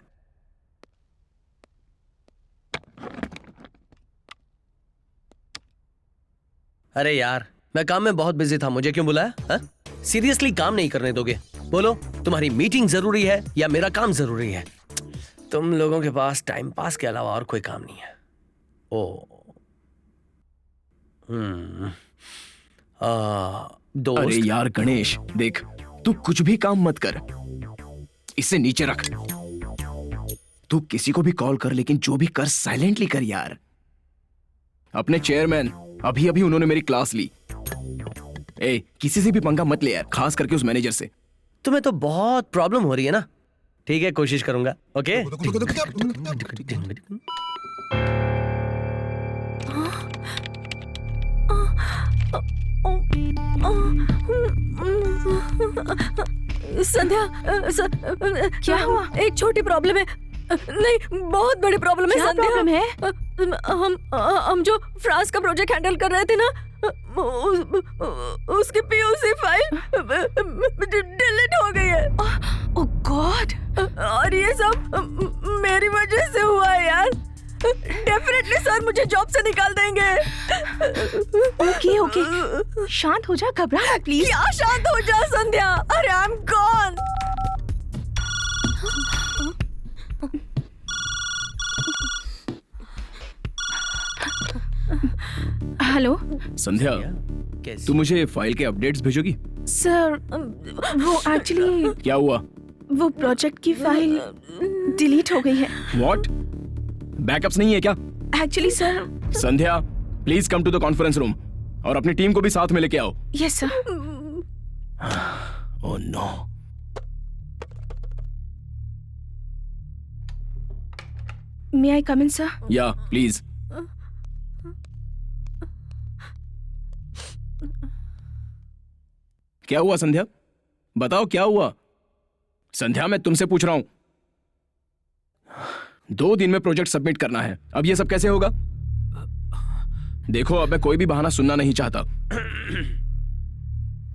Speaker 10: अरे यार, मैं काम में बहुत बिजी था, मुझे क्यों बुलाया? सीरियसली काम नहीं करने दोगे? बोलो, तुम्हारी मीटिंग जरूरी है या मेरा काम जरूरी है? तुम लोगों के पास टाइम पास के अलावा और कोई काम नहीं है। दोस्त।
Speaker 12: अरे यार गणेश, देख, तू कुछ भी काम मत कर, इसे नीचे रख। तू किसी को भी कॉल कर, लेकिन जो भी कर साइलेंटली कर यार। अपने चेयरमैन, अभी अभी उन्होंने मेरी क्लास ली। किसी से भी पंगा मत ले यार, खास करके उस मैनेजर से।
Speaker 10: तुम्हें तो बहुत प्रॉब्लम हो रही है ना? ठीक है, कोशिश करूंगा। ओके।
Speaker 6: संध्या,
Speaker 13: क्या हुआ?
Speaker 6: एक छोटी प्रॉब्लम है। नहीं, बहुत बड़ी प्रॉब्लम है।
Speaker 13: क्या प्रॉब्लम है?
Speaker 6: हम जो फ्रांस का प्रोजेक्ट हैंडल कर रहे थे ना, उसकी पीयूसी फाइल डिलीट हो गई है।
Speaker 13: ओह गॉड।
Speaker 6: और ये सब मेरी डेफिनेटली सर मुझे जॉब से निकाल देंगे।
Speaker 13: ओके ओके, शांत हो जा, घबरा मत प्लीज।
Speaker 6: क्या शांत हो जा संध्या? अरे आई एम गॉन।
Speaker 13: हेलो
Speaker 12: संध्या, तू मुझे फाइल के अपडेट्स भेजोगी?
Speaker 13: सर, वो एक्चुअली
Speaker 12: क्या हुआ?
Speaker 13: वो प्रोजेक्ट की फाइल डिलीट हो गई है।
Speaker 12: व्हाट? बैकअप्स नहीं है क्या?
Speaker 13: Actually sir.
Speaker 12: Sandhya, please come to the conference room और अपनी टीम को भी साथ में लेके आओ।
Speaker 13: Yes sir.
Speaker 12: Oh no.
Speaker 13: May I come in sir?
Speaker 12: Yeah please. क्या हुआ संध्या? बताओ क्या हुआ? संध्या, मैं तुमसे पूछ रहा हूं। 2 दिन में प्रोजेक्ट सबमिट करना है, अब ये सब कैसे होगा? देखो, अब मैं कोई भी बहाना सुनना नहीं चाहता।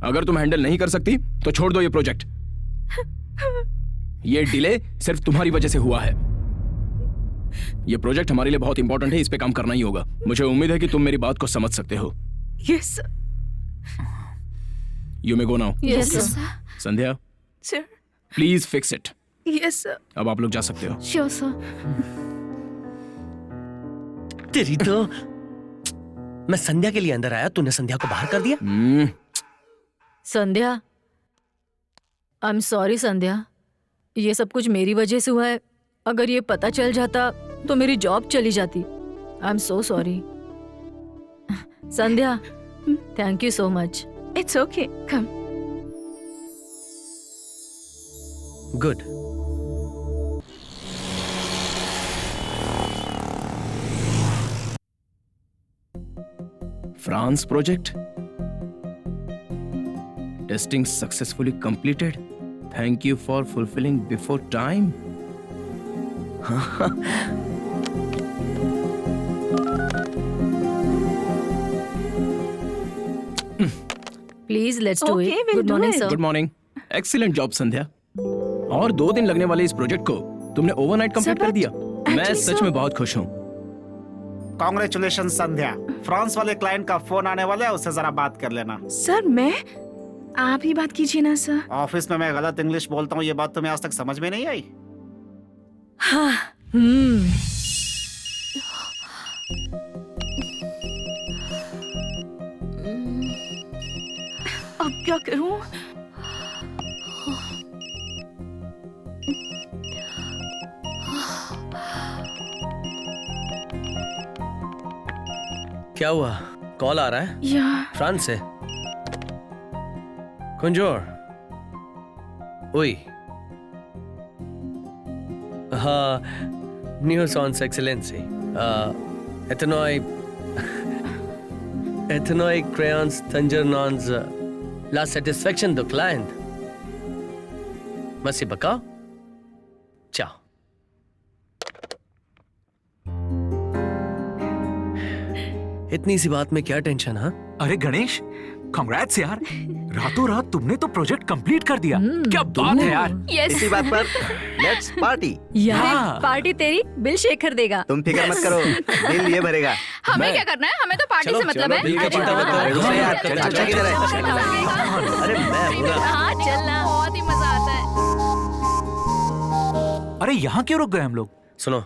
Speaker 12: अगर तुम हैंडल नहीं कर सकती तो छोड़ दो ये प्रोजेक्ट। ये डिले सिर्फ तुम्हारी वजह से हुआ है। ये प्रोजेक्ट हमारे लिए बहुत इंपॉर्टेंट है, इस पे काम करना ही होगा। मुझे उम्मीद है कि तुम मेरी बात को समझ सकते हो।
Speaker 13: Yes sir.
Speaker 12: You may go now.
Speaker 6: Yes sir.
Speaker 12: Sandhya,
Speaker 13: sir.
Speaker 12: Please fix it.
Speaker 13: Yes sir.
Speaker 12: अब आप लोग जा सकते हो।
Speaker 8: Sure sir.
Speaker 10: तेरी तो, मैं संध्या के लिए अंदर आया, तूने संध्या को बाहर कर दिया।
Speaker 6: संध्या, आई एम सॉरी संध्या, ये सब कुछ मेरी वजह से हुआ है। अगर ये पता चल जाता तो मेरी जॉब चली जाती। I am so sorry. Sandhya, thank you so much.
Speaker 13: It's okay, come.
Speaker 10: Good.
Speaker 12: France project testing successfully completed. Thank you for fulfilling before time.
Speaker 6: Please let's do
Speaker 13: Okay,
Speaker 6: it.
Speaker 13: we'll
Speaker 6: good
Speaker 13: do
Speaker 6: morning
Speaker 13: it.
Speaker 6: Sir.
Speaker 12: Good morning. Excellent job Sandhya. और 2 दिन लगने वाले इस project को तुमने overnight complete
Speaker 13: Sir,
Speaker 12: कर
Speaker 13: but
Speaker 12: दिया। मैं
Speaker 13: actually,
Speaker 12: सच
Speaker 13: sir-
Speaker 12: में बहुत खुश हूँ।
Speaker 3: कॉन्ग्रेचुलेशन संध्या। फ्रांस वाले क्लाइंट का फोन आने वाला है, उससे जरा बात कर लेना।
Speaker 13: सर, मैं, आप ही बात कीजिए ना सर।
Speaker 3: ऑफिस में मैं गलत इंग्लिश बोलता हूँ, ये बात तुम्हें आज तक समझ में नहीं आई?
Speaker 6: हाँ,
Speaker 13: अब क्या करूं?
Speaker 10: क्या हुआ? कॉल आ रहा है?
Speaker 13: या
Speaker 10: फ्रांस से? कुंजोर? ओई? हाँ, New Sons Excellency. Ethanol crayons Tangerons la satisfaction do client. Masi baka? Ciao. इतनी सी बात में क्या टेंशन? हाँ,
Speaker 11: अरे गणेश, कांग्रेट्स यार, रातों रात तुमने तो प्रोजेक्ट कंप्लीट कर दिया। क्या बात है यार।
Speaker 9: इसी बात पर लेट्स पार्टी।
Speaker 6: यार पार्टी तेरी बिल शेखर देगा।
Speaker 9: तुम फिक्र मत करो, बिल ये भरेगा।
Speaker 8: हमें क्या करना है? हमें तो पार्टी से मतलब है।
Speaker 10: बिल का चिंता मत करो।
Speaker 9: अरे यार, चाचा किधर है? अरे मैं बोला।
Speaker 6: हाँ चलना।
Speaker 8: बहुत ही मजा आता है।
Speaker 11: अरे यहाँ क्यों रुक गए हम लोग?
Speaker 10: सुनो,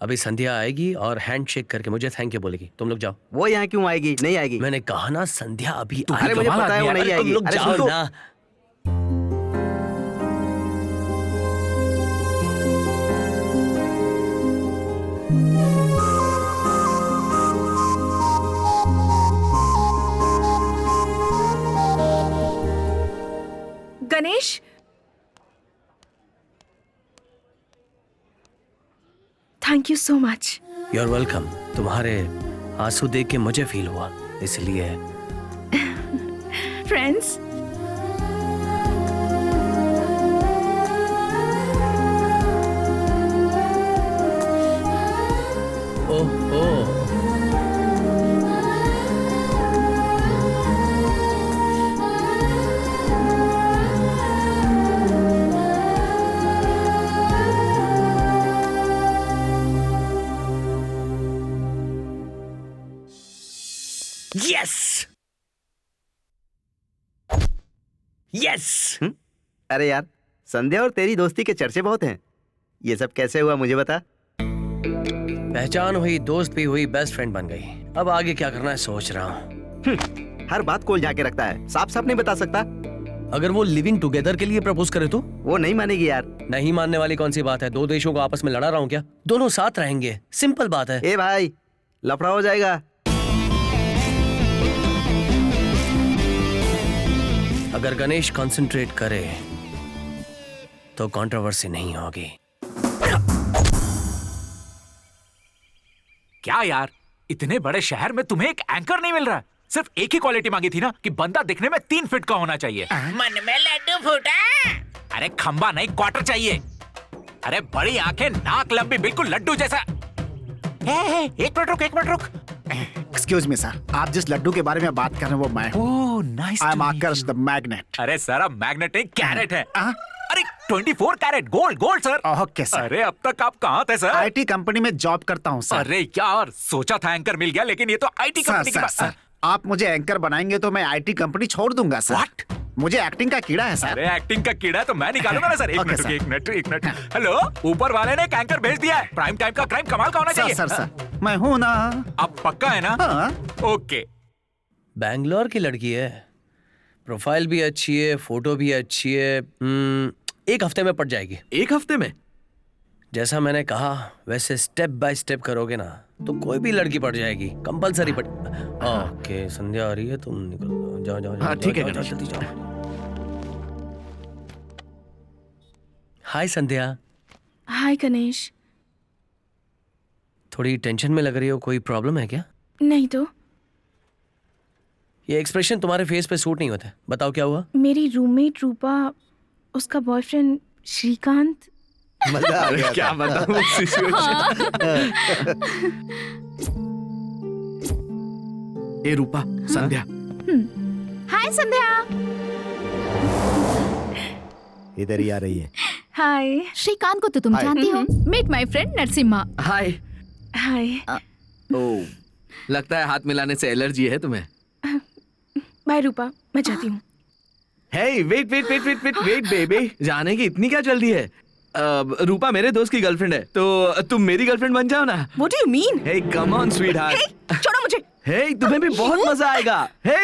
Speaker 10: अभी संध्या आएगी और हैंड शेक करके मुझे थैंक यू बोलेगी। तुम लोग जाओ।
Speaker 9: वो यहाँ क्यों आएगी? नहीं आएगी।
Speaker 10: मैंने कहा ना, संध्या अभी
Speaker 9: अरे मुझे पता है वो नहीं
Speaker 10: तुम
Speaker 9: आएगी।
Speaker 10: लोग
Speaker 9: अरे
Speaker 10: जाओ
Speaker 9: सुन तो।
Speaker 10: ना।
Speaker 13: Ganesh, thank you so much.
Speaker 10: You are welcome. तुम्हारे आंसू देख के मुझे फील हुआ, इसलिए।
Speaker 13: Friends,
Speaker 10: oh oh, yes.
Speaker 9: अरे यार, संध्या और तेरी दोस्ती के चर्चे बहुत हैं। ये सब कैसे हुआ मुझे बता।
Speaker 10: पहचान हुई, दोस्त भी हुई, बेस्ट फ्रेंड बन गई। अब आगे क्या करना है सोच रहा हूँ।
Speaker 9: हर बात कोल जाके रखता है, साफ साफ नहीं बता सकता।
Speaker 10: अगर वो लिविंग टुगेदर के लिए प्रपोज करे तो?
Speaker 9: वो नहीं मानेगी यार।
Speaker 10: नहीं मानने वाली कौन सी बात है? दो देशों को आपस में लड़ा रहा हूँ क्या? दोनों साथ रहेंगे, सिंपल बात है।
Speaker 9: ए भाई, लफड़ा हो जाएगा।
Speaker 10: अगर गणेश कंसंट्रेट करे तो कंट्रोवर्सी नहीं होगी।
Speaker 11: क्या यार, इतने बड़े शहर में तुम्हें एक एंकर नहीं मिल रहा? सिर्फ एक ही क्वालिटी मांगी थी ना कि बंदा दिखने में 3 फीट का होना चाहिए।
Speaker 5: मन में लड्डू फूटा।
Speaker 11: अरे खंबा नहीं, क्वार्टर चाहिए। अरे बड़ी आंखें, नाक लंबी, बिल्कुल लड्डू जैसा। एक मिनट रुक।
Speaker 3: एक्सक्यूज मी सर, आप जिस लड्डू के बारे में बात कर रहे हैं वो मैं हूँ।
Speaker 11: Oh nice.
Speaker 3: I am Aakarsh the magnet.
Speaker 11: अरे सर, अब मैग्नेट नहीं, कैरेट है। अरे 24 carat gold sir.
Speaker 3: Okay sir.
Speaker 11: अरे अब तक आप कहाँ थे सर?
Speaker 3: आईटी कंपनी में जॉब करता हूँ सर।
Speaker 11: अरे यार, सोचा था एंकर मिल गया, लेकिन ये तो आईटी कंपनी की बात।
Speaker 3: सर, आप मुझे एंकर बनाएंगे तो मैं आईटी कंपनी छोड़ दूंगा सर।
Speaker 11: What?
Speaker 3: मुझे एक्टिंग का कीड़ा है सर।
Speaker 11: अरे एक्टिंग का कीड़ा है तो मैं निकालूंगा ना सर। एक
Speaker 3: Okay,
Speaker 11: मिनट,
Speaker 3: sir.
Speaker 11: एक मिनट। हेलो, ऊपर वाले ने एक एंकर भेज दिया है। प्राइम टाइम का क्राइम कमाल का होना चाहिए।
Speaker 3: सर, मैं हूँ ना।
Speaker 11: अब पक्का है ना?
Speaker 3: हाँ।
Speaker 11: ओके।
Speaker 10: बैंगलोर की लड़की है, प्रोफाइल भी अच्छी है, फोटो भी अच्छी है। 1 हफ्ते में पट जाएगी।
Speaker 2: 1 हफ्ते में?
Speaker 10: जैसा मैंने कहा वैसे स्टेप बाय स्टेप करोगे ना तो कोई भी लड़की पड़ जाएगी, कंपलसरी पट। ओके, संध्या आ रही है, तुम निकल जाओ।
Speaker 2: हाँ ठीक है,
Speaker 10: जल्दी जाओ। हाय संध्या।
Speaker 13: हाय गणेश।
Speaker 10: थोड़ी टेंशन में लग रही हो, कोई प्रॉब्लम है क्या?
Speaker 13: नहीं तो।
Speaker 10: ये एक्सप्रेशन तुम्हारे फेस पे सूट नहीं होता। बताओ क्या हुआ?
Speaker 13: मेरी रूममेट रूपा, उसका बॉयफ्रेंड श्रीकांत।
Speaker 9: मजा आ गया।
Speaker 2: क्या बताऊं ए रूपा, संध्या।
Speaker 8: हाय संध्या।
Speaker 9: इधर ही आ रही है।
Speaker 13: हाय।
Speaker 8: श्रीकांत को तो तुम जानती हो। Meet my friend Narasimha.
Speaker 2: Hi.
Speaker 13: Hi.
Speaker 2: Oh, लगता है हाथ मिलाने से एलर्जी है तुम्हें।
Speaker 13: बाय रूपा, मैं जाती हूँ।
Speaker 2: हे वेट बेबी, जाने की इतनी क्या जल्दी है? रूपा मेरे दोस्त की गर्लफ्रेंड है, तो तुम मेरी गर्लफ्रेंड बन जाओ ना।
Speaker 13: What do you mean?
Speaker 2: Hey come on sweetheart.
Speaker 13: Hey, छोड़ो मुझे।
Speaker 2: हे तुम्हें भी बहुत मजा आएगा। हे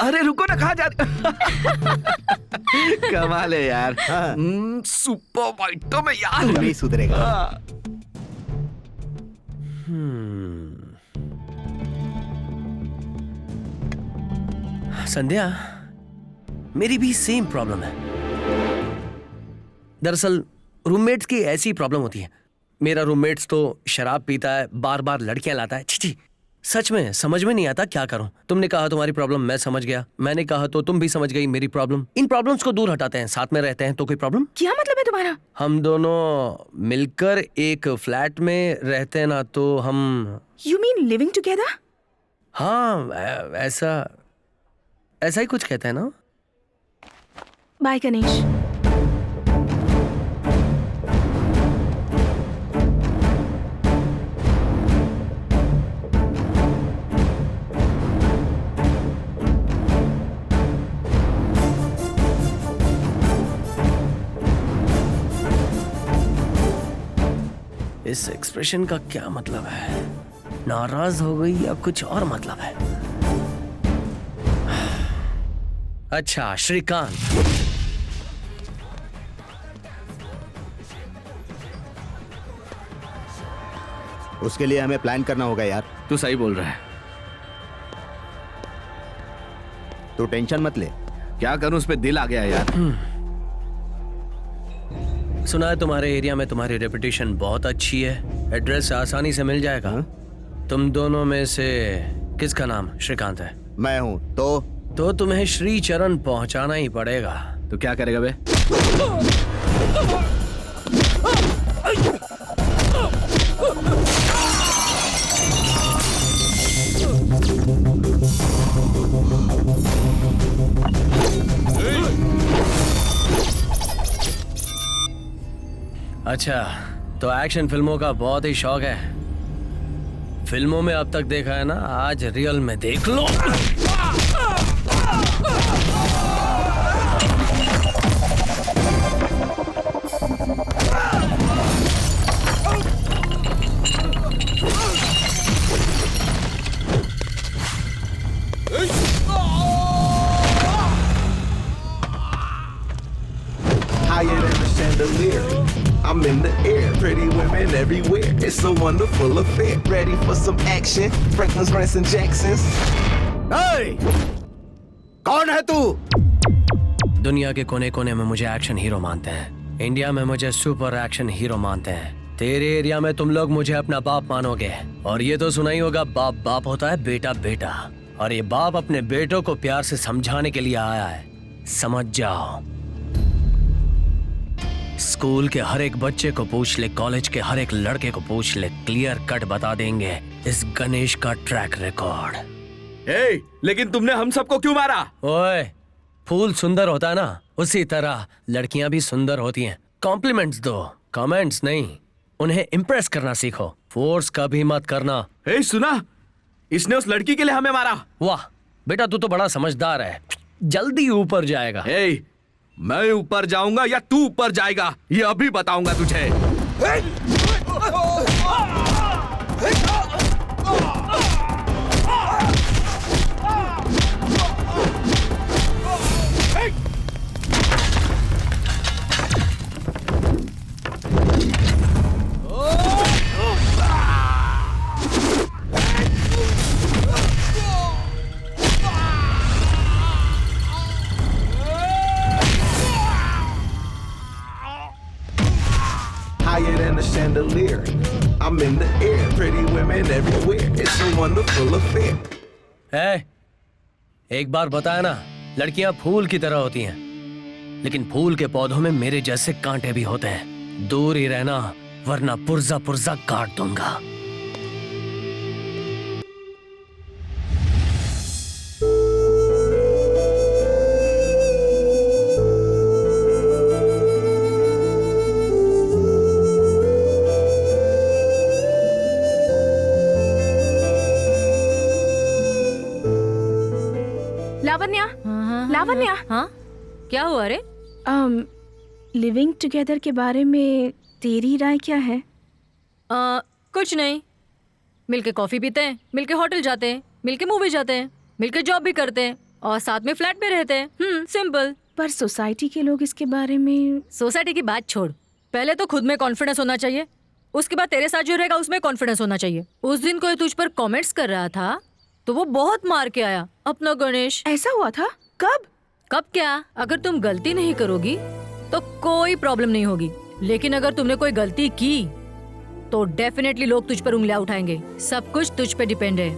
Speaker 2: अरे रुको ना, कहाँ जा कमाल है यार। सुपर बाइट तो मैं यार
Speaker 9: नहीं सुधरेगा।
Speaker 10: संध्या, मेरी भी सेम प्रॉब्लम है। दरअसल रूममेट्स की ऐसी प्रॉब्लम होती है। मेरा रूममेट्स तो शराब पीता है, बार बार लड़कियां लाता है। छी, सच में समझ में नहीं आता क्या करूं। तुमने कहा तुम्हारी प्रॉब्लम, मैं समझ गया। मैंने कहा तो तुम भी समझ गई मेरी प्रॉब्लम। इन प्रॉब्लम्स को दूर हटाते हैं, साथ में रहते हैं तो कोई प्रॉब्लम।
Speaker 13: क्या मतलब है तुम्हारा?
Speaker 10: हम दोनों मिलकर एक फ्लैट में रहते हैं ना, तो हम।
Speaker 13: You mean living together?
Speaker 10: हाँ, ऐसा ही कुछ कहते हैं ना।
Speaker 13: बाय गणेश।
Speaker 10: इस एक्सप्रेशन का क्या मतलब है? नाराज हो गई या कुछ और मतलब है? अच्छा, श्रीकांत।
Speaker 9: उसके लिए हमें प्लान करना होगा यार।
Speaker 2: तू सही बोल रहा है।
Speaker 9: तू टेंशन मत ले।
Speaker 2: क्या करूं, उस पे दिल आ गया यार।
Speaker 10: सुना है तुम्हारे एरिया में तुम्हारी रेपुटेशन बहुत अच्छी है, एड्रेस आसानी से मिल जाएगा। तुम दोनों में से किसका नाम श्रीकांत है?
Speaker 9: मैं हूँ। तो
Speaker 10: तुम्हें श्री चरण पहुंचाना ही पड़ेगा।
Speaker 2: तो क्या करेगा बे?
Speaker 10: अच्छा, तो एक्शन फिल्मों का बहुत ही शौक है। फिल्मों में अब तक देखा है ना, आज रियल में देख लो।
Speaker 14: higher than a chandelier. I'm in the air, pretty women everywhere. It's a wonderful affair. Ready for some action? Franklin's, Branson, Jackson's.
Speaker 3: Hey! कौन है तू?
Speaker 10: दुनिया के कोने कोने में मुझे एक्शन हीरो मानते हैं। इंडिया में मुझे सुपर एक्शन हीरो मानते हैं। तेरे एरिया में तुम लोग मुझे अपना बाप मानोगे। और ये तो सुना ही होगा, बाप बाप होता है, बेटा बेटा। और ये बाप अपने बेटों को प्यार से समझाने के लिए आया है। समझ जाओ। स्कूल के हर एक बच्चे को पूछ ले, कॉलेज के हर एक लड़के को पूछ ले, क्लियर कट बता देंगे इस गणेश का ट्रैक रिकॉर्ड।
Speaker 2: लेकिन तुमने हम सबको क्यों मारा?
Speaker 10: ओए, फूल सुंदर होता है ना, उसी तरह लड़कियां भी सुंदर होती हैं। कॉम्प्लीमेंट्स दो, कमेंट्स नहीं। उन्हें इम्प्रेस करना सीखो, फोर्स कभी मत करना।
Speaker 2: सुना, इसने उस लड़की के लिए हमें मारा।
Speaker 10: वाह बेटा, तू तो बड़ा समझदार है, जल्दी ऊपर जाएगा।
Speaker 2: मैं ऊपर जाऊंगा या तू ऊपर जाएगा, ये अभी बताऊंगा तुझे।
Speaker 14: Higher than a chandelier. I'm in the air, pretty women everywhere. It's a wonderful affair.
Speaker 10: एक बार बताया ना, लड़कियां फूल की तरह होती हैं, लेकिन फूल के पौधों में मेरे जैसे कांटे भी होते हैं। दूर ही रहना, वरना पुर्जा पुर्जा काट दूंगा।
Speaker 13: लावण्या, लावण्या।
Speaker 6: हाँ, क्या हुआ रे?
Speaker 13: लिविंग टुगेदर के बारे में तेरी राय क्या है?
Speaker 6: कुछ नहीं। मिलके कॉफी पीते हैं, मिलके होटल जाते हैं, मिलके मूवी जाते हैं, मिलके जॉब भी करते हैं और साथ में फ्लैट में रहते हैं। सिंपल।
Speaker 13: पर सोसाइटी के लोग इसके बारे में।
Speaker 6: सोसाइटी की बात छोड़, पहले तो खुद में कॉन्फिडेंस होना चाहिए, उसके बाद तेरे साथ जो रहेगा उसमें कॉन्फिडेंस होना चाहिए। उस दिन कोई तुझ पर कमेंट्स कर रहा था तो वो बहुत मार के आया, अपना गणेश।
Speaker 13: ऐसा हुआ था? कब?
Speaker 6: कब क्या? अगर तुम गलती नहीं करोगी तो कोई प्रॉब्लम नहीं होगी, लेकिन अगर तुमने कोई गलती की तो डेफिनेटली लोग तुझ पर उंगलियां उठाएंगे। सब कुछ तुझ पे डिपेंड है।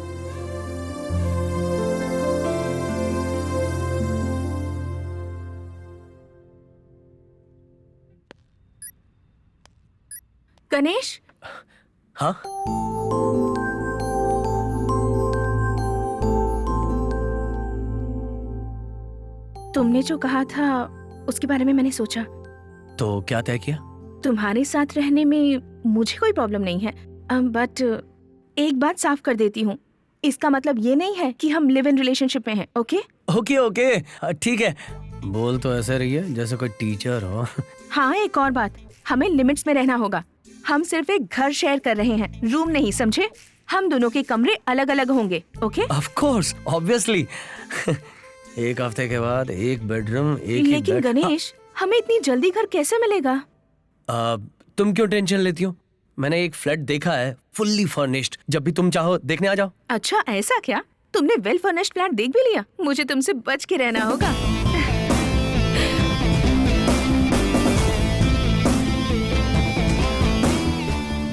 Speaker 13: गणेश।
Speaker 10: हाँ?
Speaker 13: तुमने जो कहा था उसके बारे में मैंने सोचा।
Speaker 10: तो क्या तय किया?
Speaker 13: तुम्हारे साथ रहने में मुझे कोई प्रॉब्लम नहीं है, बट एक बात साफ कर देती हूँ, इसका मतलब ये नहीं है कि हम लिव इन रिलेशनशिप में हैं। ओके
Speaker 10: ओके ओके, ठीक है। बोल तो ऐसे रही है जैसे कोई टीचर हो।
Speaker 13: हाँ, एक और बात, हमें लिमिट्स में रहना होगा। हम सिर्फ एक घर शेयर कर रहे हैं, रूम नहीं, समझे? हम दोनों के कमरे अलग अलग होंगे। ओके?
Speaker 10: Of course, obviously. एक हफ्ते के बाद एक बेडरूम, एक
Speaker 13: लेकिन गणेश, हमें इतनी जल्दी घर कैसे मिलेगा?
Speaker 10: तुम क्यों टेंशन लेती हो? मैंने एक फ्लैट देखा है, फुल्ली फर्निश्ड। जब भी तुम चाहो देखने आ जाओ।
Speaker 13: अच्छा, ऐसा क्या? तुमने वेल फर्निश्ड फ्लैट देख भी लिया? मुझे तुमसे बच के रहना होगा।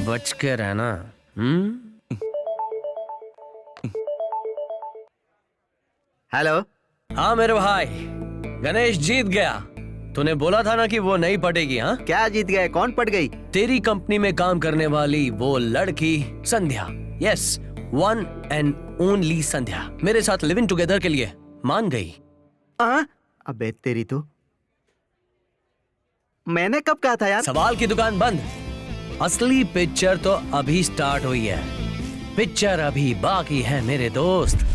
Speaker 10: बच के रहना।
Speaker 9: हेलो।
Speaker 10: हाँ मेरे भाई, गणेश जीत गया। तूने बोला था ना कि वो नहीं पटेगी। हाँ,
Speaker 9: क्या जीत गए? कौन पट गई?
Speaker 10: तेरी कंपनी में काम करने वाली वो लड़की संध्या। यस, वन एंड ओनली संध्या मेरे साथ लिविंग टुगेदर के लिए मान गई।
Speaker 9: अबे तेरी तो, मैंने कब कहा था यार?
Speaker 10: सवाल की दुकान बंद। असली पिक्चर तो अभी स्टार्ट हुई है। पिक्चर अभी बाकी है मेरे दोस्त।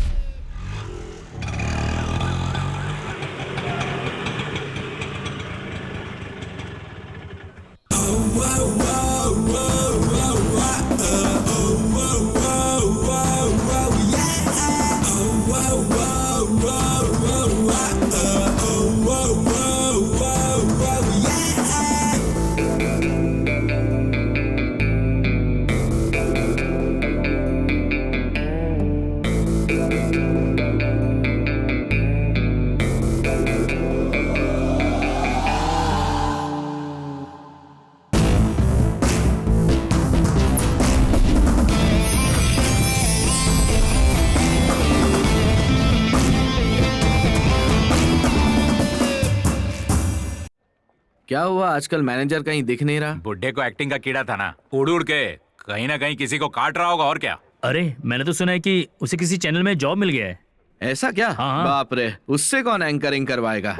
Speaker 2: क्या हुआ, आजकल मैनेजर कहीं दिख नहीं रहा?
Speaker 11: बुड्ढे को एक्टिंग का कीड़ा था ना, उड़ उड़ के कहीं ना कहीं किसी को काट रहा होगा और क्या।
Speaker 7: अरे मैंने तो सुना है कि उसे किसी चैनल में जॉब मिल गया है।
Speaker 2: ऐसा क्या?
Speaker 7: हाँ।
Speaker 2: बाप रे, उससे कौन एंकरिंग करवाएगा?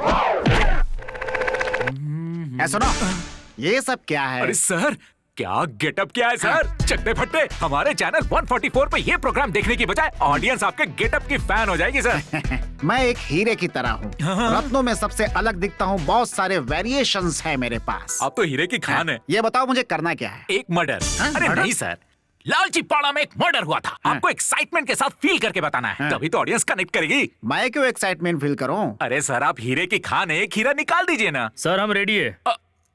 Speaker 3: सुनो, ये सब क्या है?
Speaker 11: अरे सर, क्या गेटअप क्या है सर? चकते फट्टे, हमारे चैनल 144 पे ये प्रोग्राम देखने की बजाय ऑडियंस आपके गेटअप की फैन हो जाएगी सर।
Speaker 3: मैं एक हीरे की तरह हूँ, रत्नों में सबसे अलग दिखता हूँ, बहुत सारे वेरिएशंस हैं मेरे पास।
Speaker 11: आप तो हीरे की खान है।
Speaker 3: ये बताओ मुझे करना क्या है?
Speaker 11: एक मर्डर। अरे
Speaker 3: मर्डर?
Speaker 11: नहीं सर, लालची पाड़ा में एक मर्डर हुआ था, आपको एक्साइटमेंट के साथ फील करके बताना है, तभी तो ऑडियंस कनेक्ट करेगी।
Speaker 3: मैं क्यों एक्साइटमेंट फील करूं?
Speaker 11: अरे सर, आप हीरे की खान है, एक हीरा निकाल दीजिए ना।
Speaker 7: सर हम रेडी है।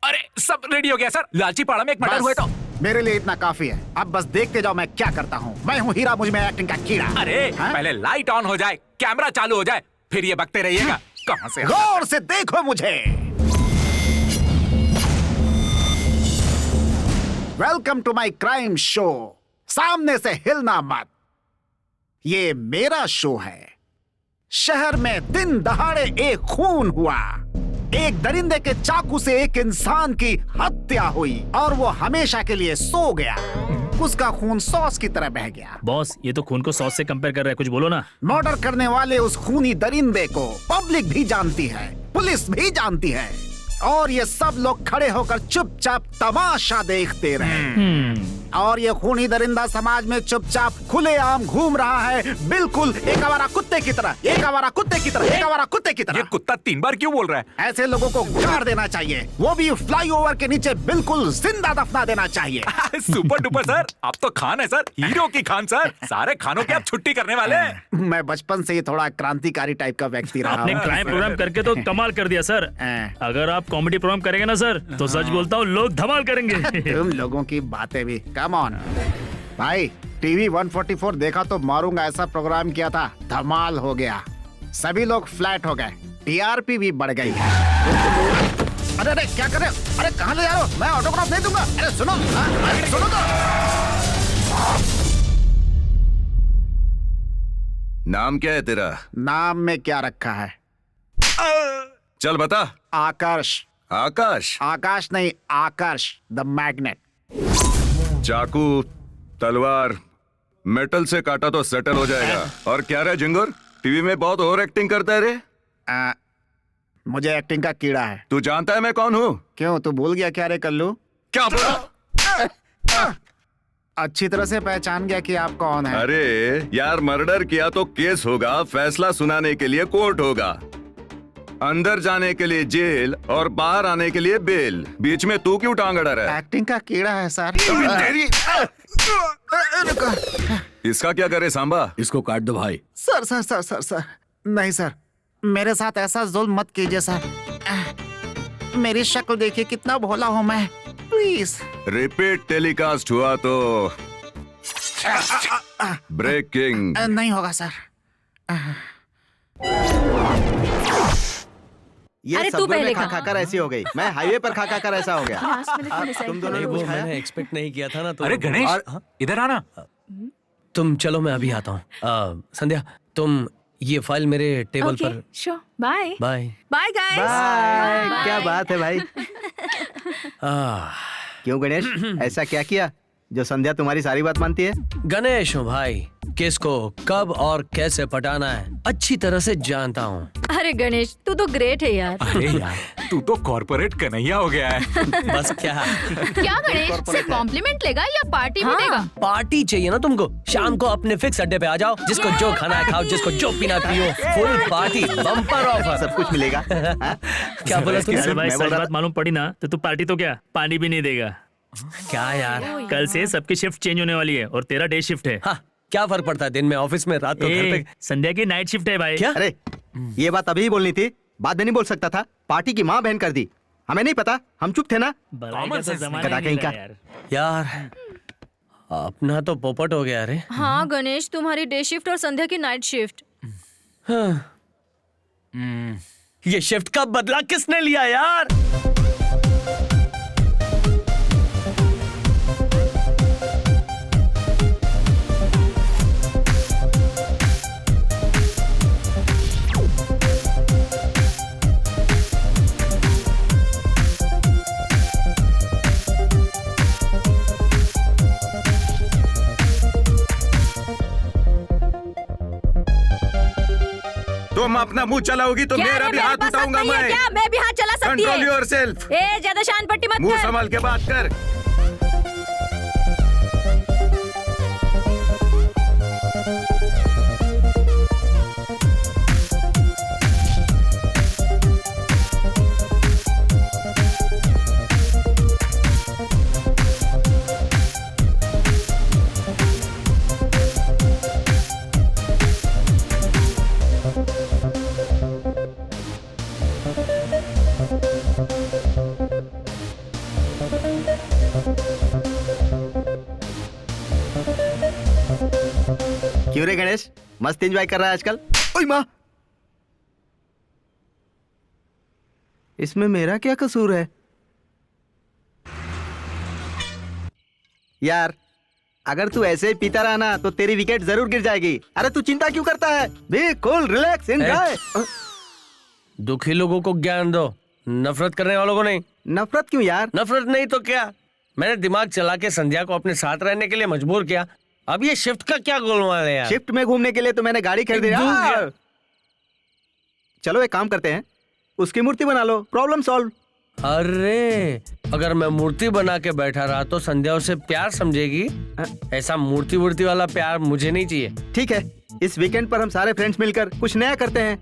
Speaker 11: अरे सब रेडी हो गया सर, लालची पाड़ा में एक मर्डर हुआ तो।
Speaker 3: मेरे लिए इतना काफी है, अब बस देखते जाओ मैं क्या करता हूँ। मैं हूँ हीरा, मुझ में एक्टिंग का कीड़ा।
Speaker 11: अरे पहले लाइट ऑन हो जाए, कैमरा चालू हो जाए, फिर ये बकते रहिएगा। कहां से?
Speaker 3: गौर से देखो मुझे। Welcome to my crime show. सामने से हिलना मत, ये मेरा शो है। शहर में दिन दहाड़े एक खून हुआ, एक दरिंदे के चाकू से एक इंसान की हत्या हुई और वो हमेशा के लिए सो गया। उसका खून सॉस की तरह बह गया।
Speaker 7: बॉस ये तो खून को सॉस से कंपेयर कर रहा है, कुछ बोलो ना।
Speaker 3: मर्डर करने वाले उस खूनी दरिंदे को पब्लिक भी जानती है, पुलिस भी जानती है, और ये सब लोग खड़े होकर चुपचाप तमाशा देखते रहे। और ये खूनी दरिंदा समाज में चुपचाप खुलेआम घूम रहा है, बिल्कुल एक आवारा कुत्ते की तरह, एक आवारा कुत्ते की तरह, एक आवारा कुत्ते की तरह।
Speaker 11: ये कुत्ता 3 बार क्यों बोल रहा है?
Speaker 3: ऐसे लोगों को गाड़ देना चाहिए, वो भी फ्लाईओवर के नीचे बिल्कुल जिंदा दफना देना चाहिए।
Speaker 11: सुपर डुपर सर, आप तो खान है सर, हीरो की खान सर, सारे खानों की आप छुट्टी करने वाले हैं।
Speaker 3: मैं बचपन से ही थोड़ा क्रांतिकारी टाइप का व्यक्ति रहा
Speaker 7: आपने
Speaker 3: हूं।
Speaker 7: क्राइम प्रोग्राम करके तो कमाल कर दिया सर। अगर आप कॉमेडी प्रोग्राम करेंगे ना सर, तो सच बोलता हूँ लोग धमाल करेंगे।
Speaker 3: तुम लोगों की बातें भी। कम ऑन भाई, टीवी 144 देखा तो मारूंगा ऐसा प्रोग्राम किया था, धमाल हो गया, सभी लोग फ्लैट हो गए, टीआरपी भी बढ़ गई। अरे अरे क्या कर रहे हो? अरे कहाँ ले जा रहे हो? मैं ऑटोग्राफ नहीं दूंगा। अरे सुनो, अरे सुनो तो।
Speaker 1: नाम क्या है तेरा?
Speaker 3: नाम में क्या रखा है?
Speaker 1: चल बता।
Speaker 3: आकर्ष।
Speaker 1: आकाश?
Speaker 3: आकाश नहीं, आकर्ष द मैग्नेट।
Speaker 1: चाकू, तलवार, मेटल से काटा तो सेटल हो जाएगा। और क्या रे जिंगुर, टीवी में बहुत ओवर एक्टिंग करता है रे।
Speaker 3: मुझे एक्टिंग का कीड़ा है।
Speaker 1: तू जानता है मैं कौन हूँ?
Speaker 3: क्यों, तू भूल गया क्या रे कल्लू?
Speaker 1: क्या बोला?
Speaker 3: अच्छी तरह से पहचान गया कि आप कौन है।
Speaker 1: अरे यार, मर्डर किया तो केस होगा, फैसला सुनाने के लिए कोर्ट होगा, अंदर जाने के लिए जेल और बाहर आने के लिए बेल। बीच में तू क्यों टांग अड़ा रहा है?
Speaker 3: एक्टिंग का कीड़ा है सर।
Speaker 1: इसका क्या करे सांबा?
Speaker 12: इसको काट दो भाई।
Speaker 3: Sir sir sir sir sir नहीं सर, मेरे साथ ऐसा जुल्म मत कीजिए सर। मेरी शक्ल देखिए कितना भोला हूँ मैं, प्लीज।
Speaker 1: रिपीट टेलीकास्ट हुआ तो ब्रेकिंग
Speaker 3: नहीं होगा सर।
Speaker 9: ये
Speaker 6: अरे तू
Speaker 9: सबवे
Speaker 6: पहले
Speaker 9: में खा खाकर ऐसी हो गई, मैं हाईवे पर खा खाकर ऐसा हो गया। तुम दोनों ने
Speaker 10: वो
Speaker 9: कुछ खाया?
Speaker 10: मैंने एक्सपेक्ट नहीं किया था ना। तो
Speaker 11: अरे गणेश, इधर आना।
Speaker 10: तुम चलो, मैं अभी आता हूँ। संध्या, तुम ये फाइल मेरे टेबल
Speaker 13: ओके,
Speaker 10: पर।
Speaker 13: Sure, bye
Speaker 10: bye.
Speaker 13: Bye guys.
Speaker 9: Bye. क्या बात है भाई? क्यों गणेश, ऐसा क्या किया जो संध्या तुम्हारी सारी बात मानती है?
Speaker 10: गणेश हूँ भाई, किस को कब और कैसे पटाना है अच्छी तरह से जानता हूँ।
Speaker 6: अरे गणेश, तू तो ग्रेट है यार।
Speaker 11: अरे यार, तू तो कॉर्पोरेट कन्हैया हो गया है।
Speaker 10: बस क्या
Speaker 8: क्या गणेश, सिर्फ कॉम्प्लीमेंट लेगा या पार्टी भी देगा?
Speaker 10: पार्टी चाहिए ना तुमको? शाम को अपने फिक्स अड्डे पे आ जाओ, जिसको जो खाना है खाओ, जिसको जो पीना पियो, फुल पार्टी, बम्पर ऑफर,
Speaker 9: सब कुछ मिलेगा।
Speaker 10: क्या बोला
Speaker 7: अरे
Speaker 10: तुमने?
Speaker 7: भाई, सच बात मालूम पड़ी ना तो तू पार्टी तो क्या, पानी भी नहीं देगा।
Speaker 10: क्या यार,
Speaker 7: कल से सबकी शिफ्ट चेंज होने वाली है और तेरा डे शिफ्ट है।
Speaker 10: हाँ, क्या फर्क पड़ता है, दिन में ऑफिस में, रात को घर पे।
Speaker 7: संध्या की नाइट शिफ्ट है भाई।
Speaker 10: क्या?
Speaker 9: अरे ये बात अभी ही बोलनी थी, बाद में नहीं बोल सकता था। पार्टी की माँ बहन कर दी, हमें नहीं पता, हम चुप थे ना।
Speaker 7: जमाना
Speaker 9: कहीं का
Speaker 10: यार, अपना तो पोपट हो गया। रे
Speaker 6: हाँ गणेश, तुम्हारी डे शिफ्ट और संध्या की नाइट शिफ्ट।
Speaker 10: ये शिफ्ट का बदला किसने लिया यार?
Speaker 1: तुम अपना मुंह चलाओगी तो
Speaker 6: क्या
Speaker 1: मेरा
Speaker 6: ये
Speaker 1: भी
Speaker 6: मेरे
Speaker 1: हाथ
Speaker 6: पास
Speaker 1: उठाऊंगा
Speaker 6: नहीं है
Speaker 1: मैं।
Speaker 6: क्या? मैं भी हाथ चला सकती
Speaker 1: कंट्रोल
Speaker 6: है।
Speaker 1: योरसेल्फ।
Speaker 6: ए ज्यादा शान पट्टी मत
Speaker 1: मुंह
Speaker 6: कर।
Speaker 1: संभाल के बात कर।
Speaker 9: क्यों रे गणेश, मस्त एंजॉय कर रहा है आजकल? ओए माँ, इसमें मेरा क्या कसूर है? यार अगर तू ऐसे ही पीता रहा ना तो तेरी विकेट जरूर गिर जाएगी। अरे तू चिंता क्यों करता है? Be cool, relax, enjoy.
Speaker 10: दुखी लोगों को ज्ञान दो, नफरत करने वालों को नहीं।
Speaker 9: नफरत क्यों यार?
Speaker 10: नफरत नहीं तो क्या, मैंने दिमाग चला के संध्या को अपने साथ रहने के लिए मजबूर किया। अब ये शिफ्ट का क्या गोलमाल है यार?
Speaker 9: शिफ्ट में घूमने के लिए तो मैंने गाड़ी खरीदी यार। चलो एक काम करते हैं, उसकी मूर्ति बना लो, प्रॉब्लम सॉल्व।
Speaker 10: अरे अगर मैं मूर्ति बना के बैठा रहा तो संध्या उसे प्यार समझेगी। ऐसा मूर्ति वूर्ति वाला प्यार मुझे नहीं चाहिए।
Speaker 9: ठीक है, इस वीकेंड पर हम सारे फ्रेंड्स मिलकर कुछ नया करते हैं।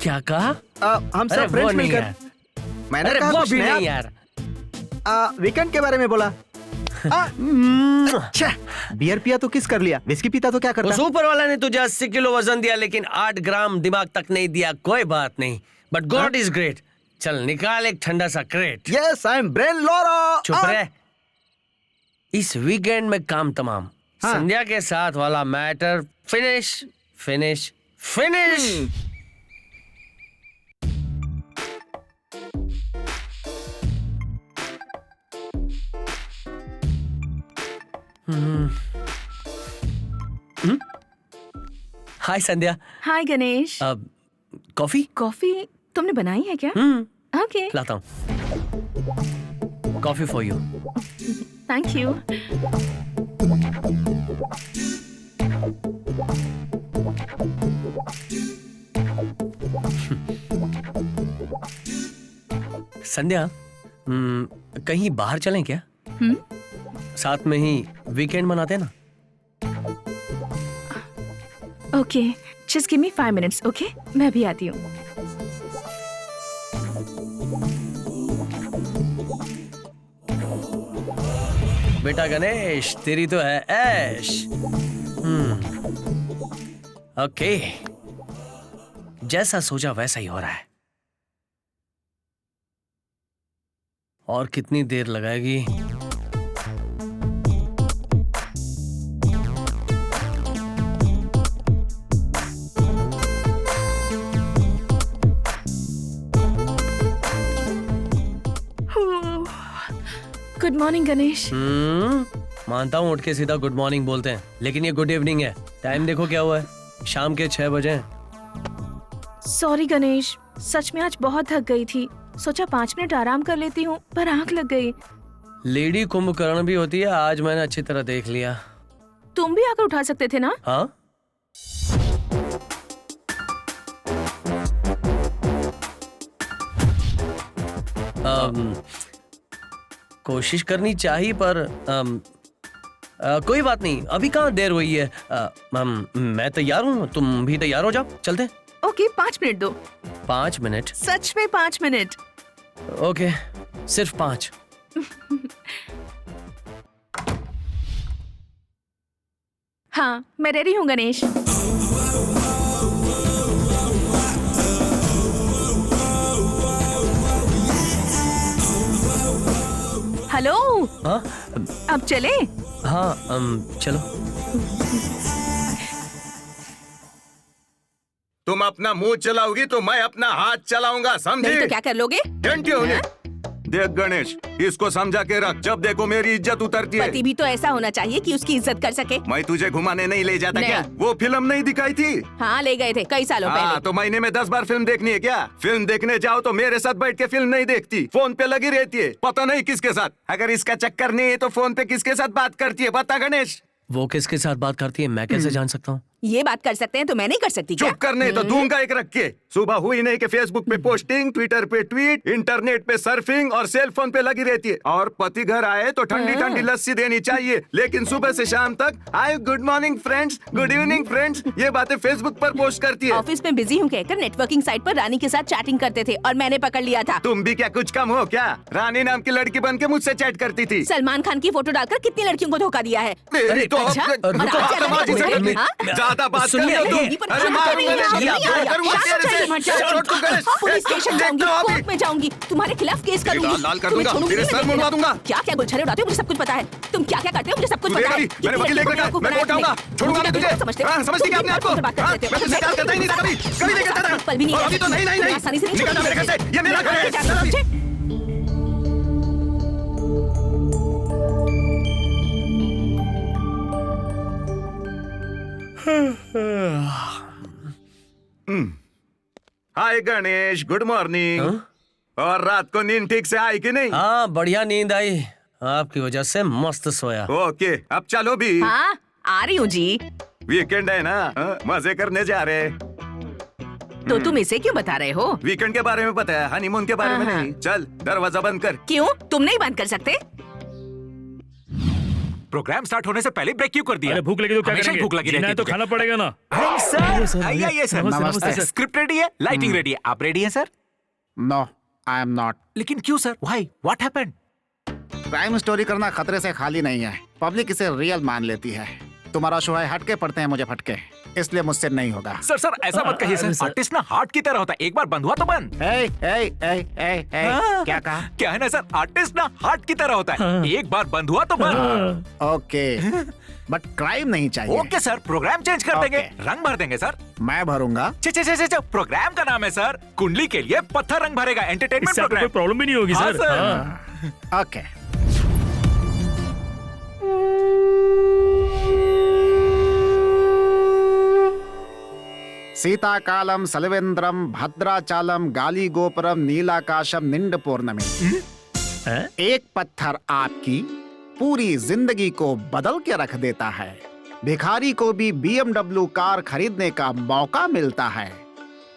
Speaker 10: क्या कहा?
Speaker 9: हम
Speaker 10: अरे
Speaker 9: सब फ्रेंड्स
Speaker 10: वो नहीं
Speaker 9: मिलकर।
Speaker 10: यार।
Speaker 9: मैंने
Speaker 10: अरे
Speaker 9: कहा
Speaker 10: वो
Speaker 9: कुछ
Speaker 10: भी
Speaker 9: नया
Speaker 10: नहीं यार।
Speaker 9: वीकेंड के बारे में बोला। अच्छा, बियर पिया तो किस कर लिया, विस्की पीता तो क्या करता?
Speaker 10: उस ऊपर वाला ने तुझे 80 किलो वजन दिया लेकिन 8 ग्राम दिमाग तक नहीं दिया। कोई बात नहीं, बट गॉड इज ग्रेट। चल निकाल एक ठंडा सा crate.
Speaker 9: Yes, I am brain Laura.
Speaker 10: चुप रह। इस वीकेंड में काम तमाम। संध्या के साथ वाला matter finish finish finish. Hi Sandhya.
Speaker 13: Hi Ganesh.
Speaker 10: Coffee?
Speaker 13: Coffee तुमने बनाई है क्या? ओके,
Speaker 10: लाता हूँ। Coffee for you.
Speaker 13: Thank you.
Speaker 10: Sandhya, कहीं बाहर चलें क्या? साथ में ही वीकेंड मनाते हैं ना।
Speaker 13: Okay, just give me 5 minutes. Okay, मैं भी आती हूँ।
Speaker 10: बेटा गणेश, तेरी तो है ऐश। ओके, जैसा सोचा वैसा ही हो रहा है। और कितनी देर लगाएगी?
Speaker 13: Good morning Ganesh.
Speaker 10: मानता हूँ उठ के सीधा गुड मॉर्निंग बोलते हैं, लेकिन ये गुड इवनिंग है। टाइम देखो क्या हुआ है, शाम के 6 बजे।
Speaker 13: सॉरी गणेश, सच में आज बहुत थक गई थी। सोचा 5 मिनट आराम कर लेती हूँ, पर आंख लग गई।
Speaker 10: लेडी कुंभकर्ण भी होती है, आज मैंने अच्छी तरह देख लिया।
Speaker 13: तुम भी आकर उठा सकते थे ना?
Speaker 10: हाँ, कोशिश करनी चाहिए पर कोई बात नहीं, अभी कहाँ देर हुई है। मैं तैयार हूँ, तुम भी तैयार हो जाओ, चलते हैं।
Speaker 13: ओके, 5 मिनट दो।
Speaker 10: 5 मिनट?
Speaker 13: सच में 5 मिनट?
Speaker 10: ओके, सिर्फ 5।
Speaker 13: हाँ, मैं रेडी हूँ गणेश। हेलो।
Speaker 10: हाँ,
Speaker 13: अब चले?
Speaker 10: हाँ, चलो।
Speaker 1: तुम अपना मुंह चलाओगी तो मैं अपना हाथ चलाऊंगा, समझी?
Speaker 8: नहीं तो क्या कर लोगे?
Speaker 1: घंटे होने। देख गणेश, इसको समझा के रख, जब देखो मेरी इज्जत उतरती है।
Speaker 8: पति भी तो ऐसा होना चाहिए कि उसकी इज्जत कर सके।
Speaker 1: मैं तुझे घुमाने नहीं ले जाता
Speaker 8: नहीं।
Speaker 1: क्या? वो फिल्म नहीं दिखाई थी?
Speaker 8: हाँ, ले गए थे कई सालों पहले।
Speaker 1: तो महीने में 10 बार फिल्म देखनी है क्या? फिल्म देखने जाओ तो मेरे साथ बैठ के फिल्म नहीं देखती, फोन पे लगी रहती है, पता नहीं किसके साथ। अगर इसका चक्कर नहीं है तो फोन पे किसके साथ बात करती है, बता गणेश?
Speaker 10: वो किसके साथ बात करती है मैं कैसे जान सकता हूँ?
Speaker 13: ये बात कर सकते हैं तो मैं नहीं कर सकती क्या?
Speaker 1: चुप करने तो दूंगा एक रख के। सुबह हुई नहीं कि फेसबुक पे पोस्टिंग, ट्विटर पे ट्वीट, इंटरनेट पे सर्फिंग और सेल फोन पे लगी रहती है। और पति घर आए तो ठंडी ठंडी लस्सी देनी चाहिए, लेकिन सुबह से शाम तक hi good morning friends, good evening friends, ये बातें फेसबुक पर पोस्ट करती है।
Speaker 13: ऑफिस में बिजी हूँ कहकर नेटवर्किंग साइट पर रानी के साथ चैटिंग करते थे और मैंने पकड़ लिया था।
Speaker 1: तुम भी क्या कुछ कम हो क्या? रानी नाम की लड़की बन के मुझसे चैट करती थी।
Speaker 13: सलमान खान की फोटो डालकर कितनी लड़कियों को धोखा दिया है?
Speaker 1: मेरी तो
Speaker 13: अच्छा? और
Speaker 1: रुको,
Speaker 13: आज
Speaker 1: बदतमीजी से
Speaker 13: क्या
Speaker 1: करनी।
Speaker 13: हाँ?
Speaker 1: ज्यादा बात कर रहे हो तुम। अरे मारूंगा
Speaker 13: पुलिस स्टेशन जाऊंगी, कोर्ट में जाऊंगी, तुम्हारे खिलाफ केस करूंगी,
Speaker 1: लाल कर दूंगा, तेरे सर मुड़वा दूंगा।
Speaker 13: क्या क्या गुलछरे उड़ाते हो मुझे सब कुछ पता है। तुम क्या क्या करते हो मुझे सब कुछ पता है।
Speaker 1: मैंने वकील लेकर रखा है, मैं कोर्ट जाऊंगा, छोड़ूंगा नहीं तुझे। समझती क्या अपने आप को? मैं तुझसे प्यार करता ही नहीं था कभी, कभी नहीं करता था।
Speaker 13: पल भी नहीं
Speaker 1: और अभी तो नहीं नहीं नहीं,
Speaker 13: आसानी से नहीं
Speaker 1: निकल जा मेरे घर से, ये मेरा घर है। हाय गणेश, गुड मॉर्निंग। और रात को नींद ठीक से आई कि नहीं?
Speaker 10: हाँ बढ़िया नींद आई, आपकी वजह से मस्त सोया।
Speaker 1: ओके, अब चलो भी।
Speaker 13: हाँ आ रही हूँ जी।
Speaker 1: वीकेंड है ना, मजे करने जा रहे।
Speaker 13: तो तुम इसे क्यों बता रहे हो?
Speaker 1: वीकेंड के बारे में पता है, हनीमून के बारे में नहीं। चल दरवाजा बंद कर।
Speaker 13: क्यों, तुम नहीं बंद कर सकते?
Speaker 11: प्रोग्राम स्टार्ट होने से पहले ब्रेक क्यों कर दिया?
Speaker 12: अरे भूख लगी तो क्या
Speaker 11: हमेशा ही
Speaker 12: करेंगे?
Speaker 11: भूख लगी
Speaker 12: जीना
Speaker 11: रहती
Speaker 12: है तो
Speaker 11: तुझे।
Speaker 12: खाना पड़ेगा ना।
Speaker 11: सर आइए सर।
Speaker 3: नमस्ते सर।
Speaker 11: स्क्रिप्ट रेडी है, लाइटिंग रेडी है, आप रेडी हैं sir?
Speaker 3: No, I am not.
Speaker 11: लेकिन क्यों sir? Why? What happened?
Speaker 3: Crime story करना खतरे से खाली नहीं है। पब्लिक इसे रियल मान लेती है। तुम्हारा शो है हटके पड़ते हैं मुझे फटके, इसलिए मुझसे नहीं होगा।
Speaker 11: सर ऐसा मत कहिए सर। आर्टिस्ट ना हार्ट की तरह होता है, एक बार बंद हुआ तो बंद।
Speaker 3: क्या कहा?
Speaker 11: क्या है ना सर, आर्टिस्ट ना हार्ट की तरह होता है, एक बार बंद हुआ तो बंद।
Speaker 3: ओके, बट क्राइम नहीं चाहिए।
Speaker 11: ओके सर, प्रोग्राम चेंज कर देंगे, रंग भर देंगे सर।
Speaker 3: मैं भरूंगा।
Speaker 11: प्रोग्राम का नाम है सर कुंडली के लिए पत्थर रंग भरेगा, एंटरटेनमेंट
Speaker 12: इससे आपको
Speaker 11: प्रोग्राम।
Speaker 12: कोई प्रॉब्लम भी नहीं होगी
Speaker 11: हाँ,
Speaker 12: सर।
Speaker 3: ओके। सीताकालम सलवेंद्रम भद्राचालम गाली गोपुरम नीलाकाशम निंड पौर्णमी। एक पत्थर आपकी पूरी जिंदगी को बदल के रख देता है। भिखारी को भी BMW कार खरीदने का मौका मिलता है।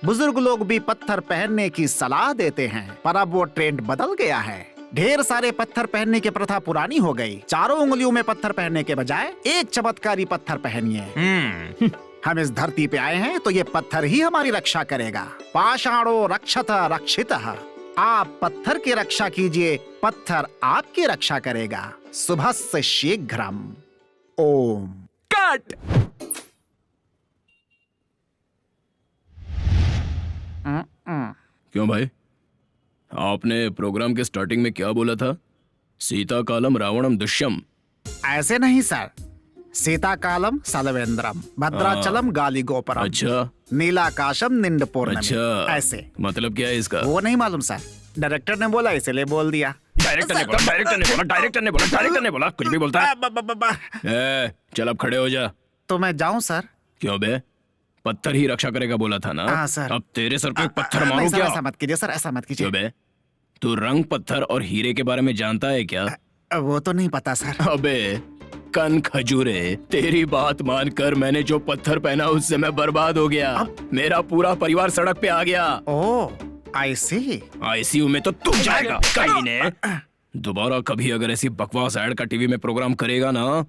Speaker 3: बुजुर्ग लोग भी पत्थर पहनने की सलाह देते हैं, पर अब वो ट्रेंड बदल गया है। ढेर सारे पत्थर पहनने की प्रथा पुरानी हो गई। चारों उंगलियों में पत्थर पहनने के बजाय एक चमत्कारी पत्थर पहनिए। हम इस धरती पे आए हैं तो ये पत्थर ही हमारी रक्षा करेगा। पाषाणो रक्षत रक्षितः। आप पत्थर की रक्षा कीजिए, पत्थर आपकी रक्षा करेगा। शुभस्य शीघ्रम। ओम।
Speaker 11: कट।
Speaker 12: क्यों भाई, आपने प्रोग्राम के स्टार्टिंग में क्या बोला था? सीता कालम रावणम दुष्यम।
Speaker 3: ऐसे नहीं सर, सीताकालम सलवेंद्रम भद्राचलम गाली गोपुरम।
Speaker 12: अच्छा।
Speaker 3: नीलाकाशम निंड पौर्णमी।
Speaker 12: अच्छा,
Speaker 3: ऐसे।
Speaker 12: मतलब क्या है इसका?
Speaker 3: वो नहीं मालूम सर, डायरेक्टर ने बोला इसलिए बोल दिया।
Speaker 12: डायरेक्टर ने बोला, कुछ भी बोलता है। चल अब खड़े हो जा।
Speaker 3: तो मैं जाऊं सर?
Speaker 12: क्यों बे, पत्थर ही रक्षा करेगा बोला था ना।
Speaker 3: हाँ सर।
Speaker 12: अब तेरे सर पे एक पत्थर
Speaker 3: नहीं
Speaker 12: मारूं
Speaker 3: सर,
Speaker 12: क्या?
Speaker 3: ऐसा मत कीजिए सर, ऐसा मत कीजिए।
Speaker 12: क्यों बे, तू रंग पत्थर और हीरे के बारे में जानता है क्या?
Speaker 3: वो तो नहीं पता सर।
Speaker 12: अबे कन खजूरे, तेरी बात मानकर मैंने जो पत्थर पहना उससे मैं बर्बाद हो गया। मेरा पूरा परिवार सड़क पे आ गया।
Speaker 3: ओह, आई
Speaker 12: आईसीयू में तो तू जाएगा कहीं ने। दोबारा कभी अगर ऐसी बकवास ऐड का टीवी में प्रोग्राम करेगा ना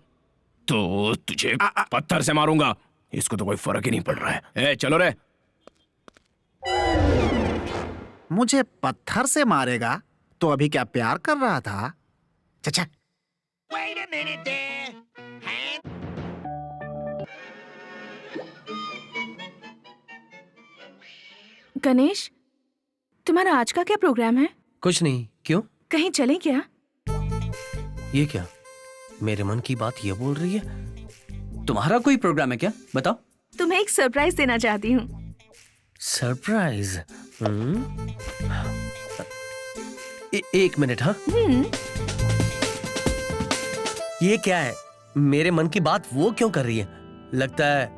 Speaker 12: तो तुझे पत्थर से मारूंगा। इसको तो कोई फर्क ही नहीं पड़ रहा है। चलो रे।
Speaker 3: मुझे पत्थर से मारेगा तो अभी क्या प्यार कर रहा था? चचा।
Speaker 13: गणेश, तुम्हारा आज का क्या प्रोग्राम है?
Speaker 10: कुछ नहीं, क्यों?
Speaker 13: कहीं चले क्या?
Speaker 10: ये क्या, मेरे मन की बात ये बोल रही है?
Speaker 2: तुम्हारा कोई प्रोग्राम है क्या? बताओ।
Speaker 13: तुम्हें एक सरप्राइज देना चाहती हूँ।
Speaker 10: सरप्राइज? एक मिनट। हाँ, ये क्या है? मेरे मन की बात वो क्यों कर रही है? लगता है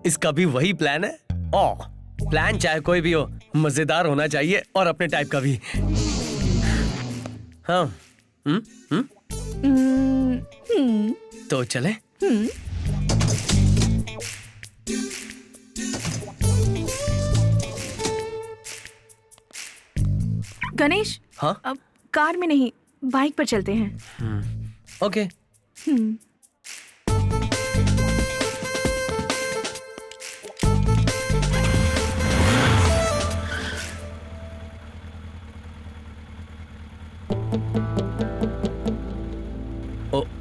Speaker 10: इसका भी वही प्लान है। प्लान चाहे कोई भी हो, मजेदार होना चाहिए और अपने टाइप का भी। हाँ। तो चले।
Speaker 13: गणेश,
Speaker 10: हाँ?
Speaker 13: अब कार में नहीं, बाइक पर चलते हैं।
Speaker 10: ओके।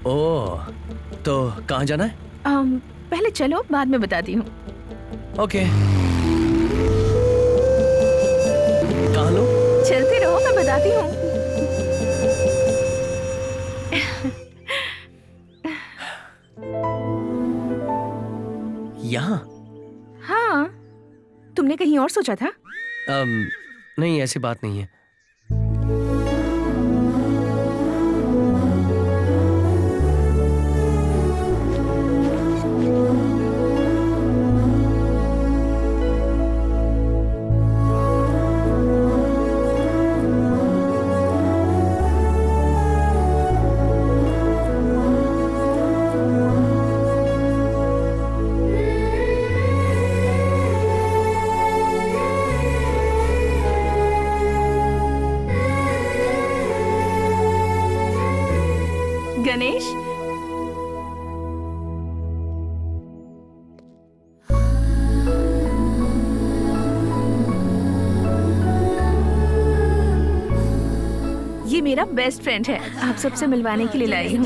Speaker 10: ओ, तो कहाँ जाना है?
Speaker 13: पहले चलो, बाद में बताती हूँ।
Speaker 10: ओके। कहाँ लो?
Speaker 13: चलते रहो, मैं बताती हूँ।
Speaker 10: यहाँ?
Speaker 13: हाँ, तुमने कहीं और सोचा था?
Speaker 10: नहीं, ऐसी बात नहीं है।
Speaker 13: गणेश, ये मेरा बेस्ट फ्रेंड है, आप सबसे मिलवाने के लिए लाई हूँ।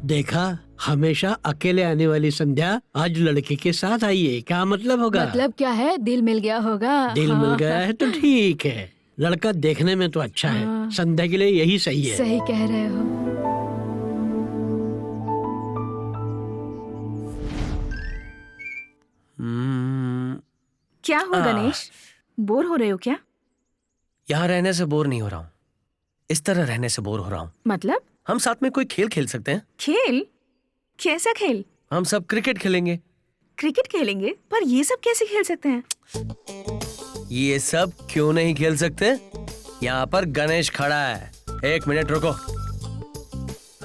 Speaker 15: देखा, हमेशा अकेले आने वाली संध्या आज लड़के के साथ आई है। क्या मतलब होगा?
Speaker 6: मतलब क्या है, दिल मिल गया होगा।
Speaker 15: दिल मिल गया है तो ठीक है। लड़का देखने में तो अच्छा है, संध्या के लिए यही सही है।
Speaker 6: सही कह रहे हो।
Speaker 13: क्या हुआ गणेश, बोर हो रहे हो क्या?
Speaker 10: यहाँ रहने से बोर नहीं हो रहा हूँ, इस तरह रहने से बोर हो रहा हूँ।
Speaker 13: मतलब?
Speaker 10: हम साथ में कोई खेल खेल सकते हैं।
Speaker 13: खेल? कैसा खेल?
Speaker 10: हम सब क्रिकेट खेलेंगे।
Speaker 13: क्रिकेट खेलेंगे? पर ये सब कैसे खेल सकते हैं?
Speaker 10: ये सब क्यों नहीं खेल सकते? यहाँ पर गणेश खड़ा है, 1 मिनट रुको।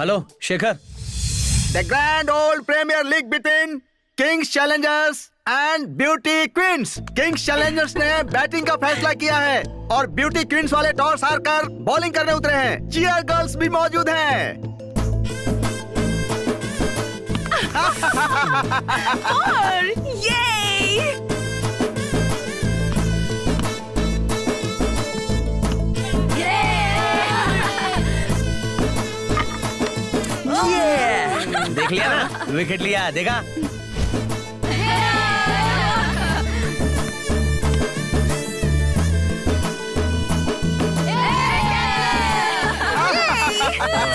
Speaker 10: Hello Shekhar.
Speaker 9: The grand old premier league between kings challengers and beauty queens. Kings challengers ने बैटिंग का फैसला किया है और ब्यूटी क्वींस वाले टॉस हारकर बॉलिंग करने उतरे हैं। चीयर गर्ल्स भी मौजूद हैं।
Speaker 13: और ये
Speaker 10: देख लिया ना, विकेट लिया, देखा?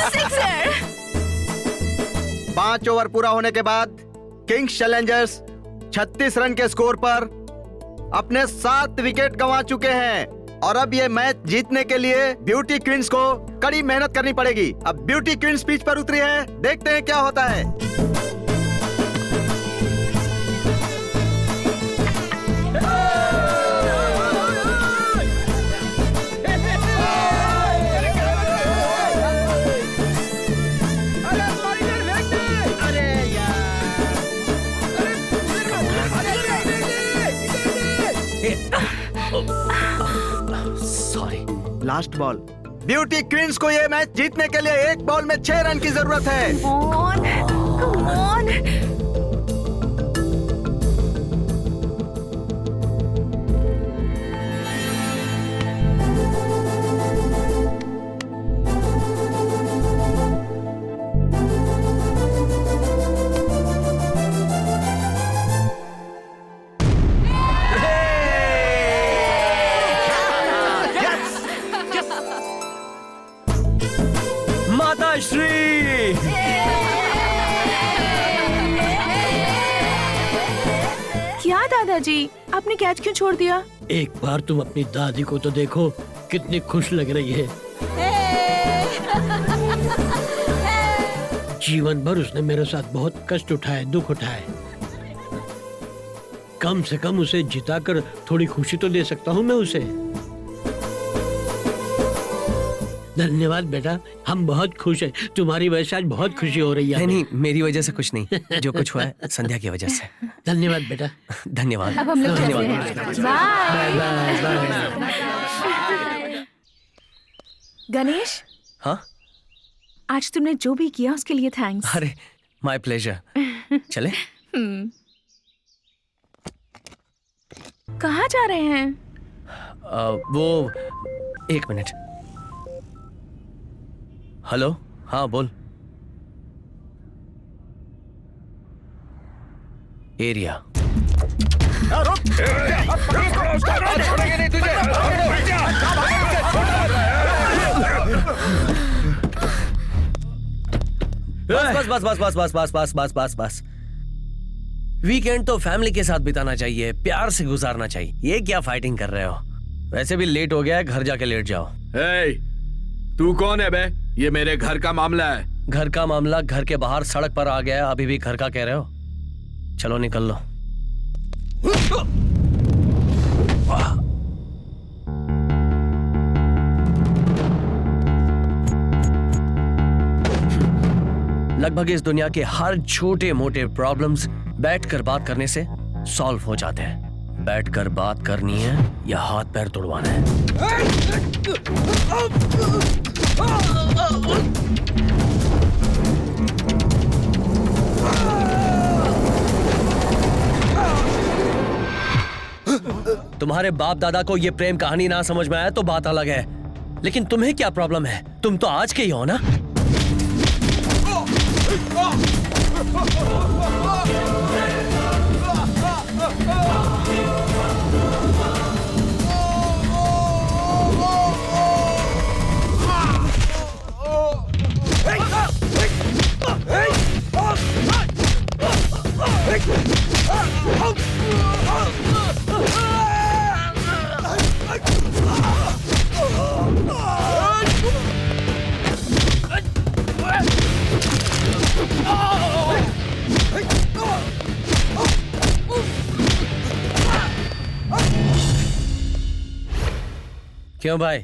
Speaker 13: सिक्सर।
Speaker 9: 5 ओवर पूरा होने के बाद किंग्स चैलेंजर्स 36 रन के स्कोर पर अपने 7 विकेट गंवा चुके हैं और अब ये मैच जीतने के लिए ब्यूटी क्वींस को कड़ी मेहनत करनी पड़ेगी। अब ब्यूटी क्वींस पिच पर उतरी है, देखते हैं क्या होता है।
Speaker 10: Sorry.
Speaker 9: Last ball. Beauty queens को ये मैच जीतने के लिए 1 बॉल में 6 रन की जरूरत है।
Speaker 13: Come on.
Speaker 10: माता श्री।
Speaker 13: क्या दादाजी, आपने कैच क्यों छोड़ दिया?
Speaker 15: एक बार तुम अपनी दादी को तो देखो, कितनी खुश लग रही है। जीवन भर उसने मेरे साथ बहुत कष्ट उठाए, दुख उठाए। कम से कम उसे जिताकर थोड़ी खुशी तो दे सकता हूँ मैं उसे। धन्यवाद बेटा, हम बहुत खुश हैं। तुम्हारी वजह से आज बहुत खुशी हो रही है।
Speaker 10: नहीं, मेरी वजह से कुछ नहीं, जो कुछ हुआ है संध्या की वजह से।
Speaker 15: धन्यवाद बेटा।
Speaker 10: धन्यवाद।
Speaker 8: अब हम लोग चलते
Speaker 10: धन्यवाद।
Speaker 8: हैं। बाय।
Speaker 13: गणेश,
Speaker 10: हाँ,
Speaker 13: आज तुमने जो भी किया उसके लिए थैंक्स।
Speaker 10: अरे माय प्लेजर। चले?
Speaker 13: कहाँ जा रहे हैं?
Speaker 10: वो 1 मिनट। हेलो, हाँ बोल। एरिया। बस बस बस बस बस बस बस बस बस बस। वीकेंड तो फैमिली के साथ बिताना चाहिए, प्यार से गुजारना चाहिए। ये क्या फाइटिंग कर रहे हो? वैसे भी लेट हो गया है, घर जाके लेट जाओ।
Speaker 2: तू कौन है बे? ये मेरे घर का मामला है।
Speaker 10: घर का मामला घर के बाहर सड़क पर आ गया है, अभी भी घर का कह रहे हो? चलो निकल लो। लगभग इस दुनिया के हर छोटे मोटे प्रॉब्लम्स बैठकर बात करने से सॉल्व हो जाते हैं। बैठकर बात करनी है या हाथ पैर तोड़वाना है? तुम्हारे बाप दादा को ये प्रेम कहानी ना समझ में आया तो बात अलग है, लेकिन तुम्हें क्या प्रॉब्लम है? तुम तो आज के ही हो ना। क्यों भाई,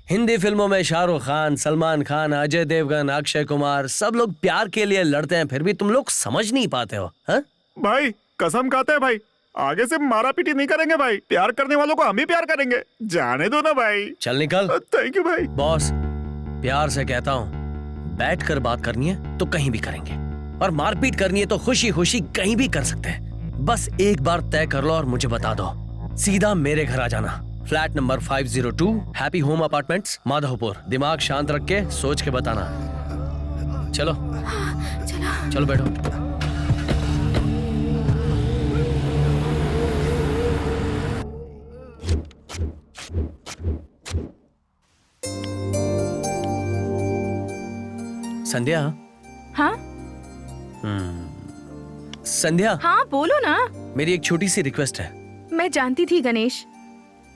Speaker 10: हिंदी फिल्मों में शाहरुख खान, सलमान खान, अजय देवगन, अक्षय कुमार सब लोग प्यार के लिए लड़ते हैं, फिर भी तुम लोग समझ नहीं पाते हो। हाँ
Speaker 3: भाई कसम खाते हैं भाई, आगे से मारा पीटी नहीं करेंगे भाई। प्यार करने वालों को हम ही प्यार करेंगे, जाने दो ना भाई।
Speaker 10: चल निकल।
Speaker 3: थैंक यू भाई।
Speaker 10: बॉस, प्यार से कहता हूँ, बैठकर बात करनी है तो कहीं भी करेंगे, और मारपीट करनी है तो खुशी खुशी कहीं भी कर सकते हैं। बस एक बार तय कर लो और मुझे बता दो। सीधा मेरे घर आ जाना, flat number 502, happy home apartments, Madhavpur. दिमाग शांत रख के सोच के बताना। चलो चलो बैठो। संध्या।
Speaker 13: हाँ
Speaker 10: संध्या।
Speaker 13: हाँ बोलो ना।
Speaker 10: मेरी एक छोटी सी रिक्वेस्ट है।
Speaker 13: मैं जानती थी गणेश,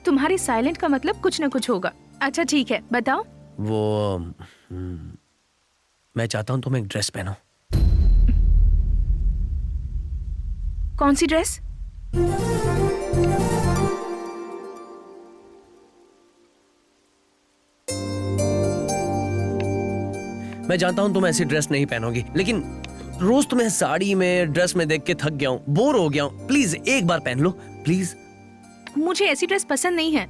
Speaker 13: तुम्हारी साइलेंट का मतलब कुछ न कुछ होगा। अच्छा ठीक है, बताओ।
Speaker 10: वो मैं चाहता हूं तुम एक ड्रेस पहनो।
Speaker 13: कौन सी ड्रेस?
Speaker 10: मैं जानता हूं तुम ऐसी ड्रेस नहीं पहनोगी, लेकिन रोज तुम्हें साड़ी में, ड्रेस में देख के थक गया हूं, बोर हो गया हूं। प्लीज एक बार पहन लो, प्लीज।
Speaker 13: मुझे ऐसी ड्रेस पसंद नहीं है,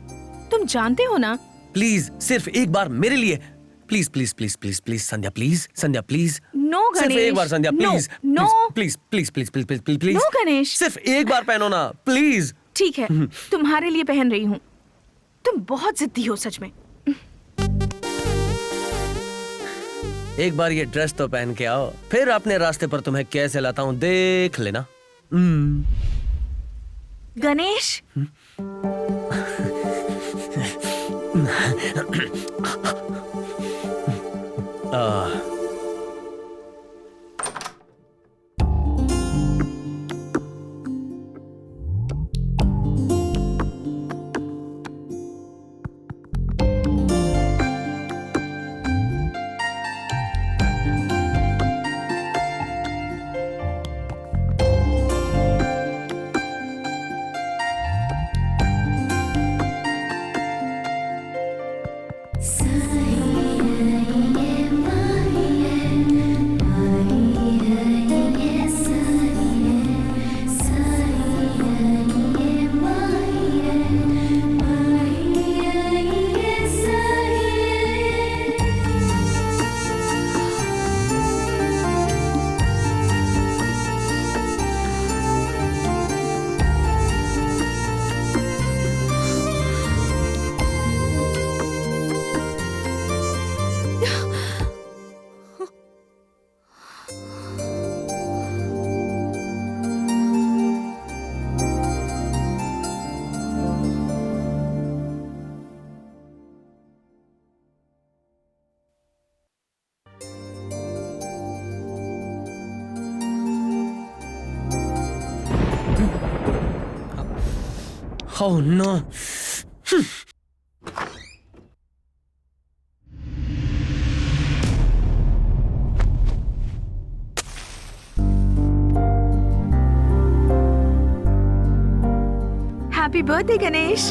Speaker 13: तुम जानते हो ना।
Speaker 10: प्लीज सिर्फ एक बार मेरे लिए, please please please please please Sandhya, please Sandhya, please.
Speaker 13: No Ganesh,
Speaker 10: सिर्फ एक बार Sandhya, please.
Speaker 13: No
Speaker 10: please please please please please please please.
Speaker 13: No Ganesh,
Speaker 10: सिर्फ एक बार पहनो ना, प्लीज।
Speaker 13: ठीक है, तुम्हारे लिए पहन रही हूँ। तुम बहुत जिद्दी हो सच में।
Speaker 10: एक बार ये ड्रेस तो पहन के आओ, फिर अपने रास्ते पर तुम्हें कैसे लाता हूं देख लेना।
Speaker 13: Ganesh.
Speaker 10: Oh no.
Speaker 13: Happy birthday Ganesh.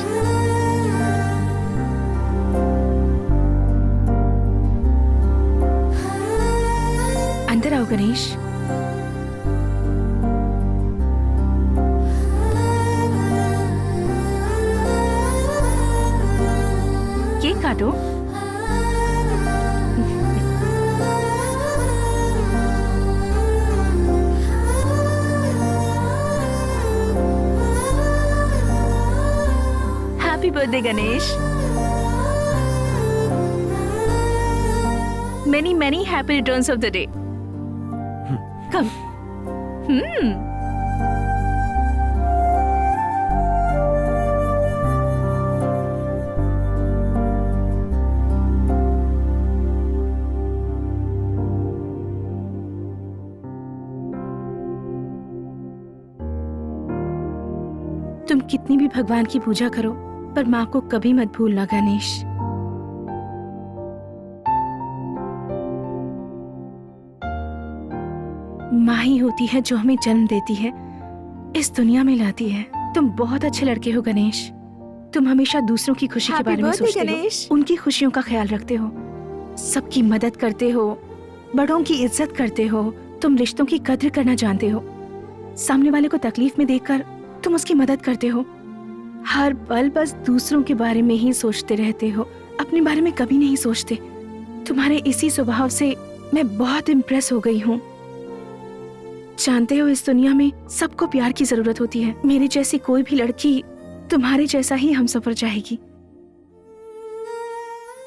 Speaker 13: अंदर आओ गणेश। केक काटो। Happy birthday Ganesh. Many, many happy returns of the day. Come. तुम कितनी भी भगवान की पूजा करो, पर माँ को कभी मत भूलना गणेश। माँ ही होती है जो हमें जन्म देती है, इस दुनिया में लाती है। तुम बहुत अच्छे लड़के हो गणेश। तुम हमेशा दूसरों की खुशी के बारे में सोचते हो, उनकी खुशियों का ख्याल रखते हो, सबकी मदद करते हो, बड़ों की इज्जत करते हो, तुम रिश्तों की कद्र करना जानते हो। सामने वाले को तकलीफ में देखकर तुम उसकी मदद करते हो। हर पल बस दूसरों के बारे में ही सोचते रहते हो, अपने बारे में कभी नहीं सोचते। तुम्हारे इसी स्वभाव से मैं बहुत इम्प्रेस हो गई हूँ। जानते हो, इस दुनिया में सबको प्यार की जरूरत होती है। मेरे जैसी कोई भी लड़की तुम्हारे जैसा ही हमसफर चाहेगी।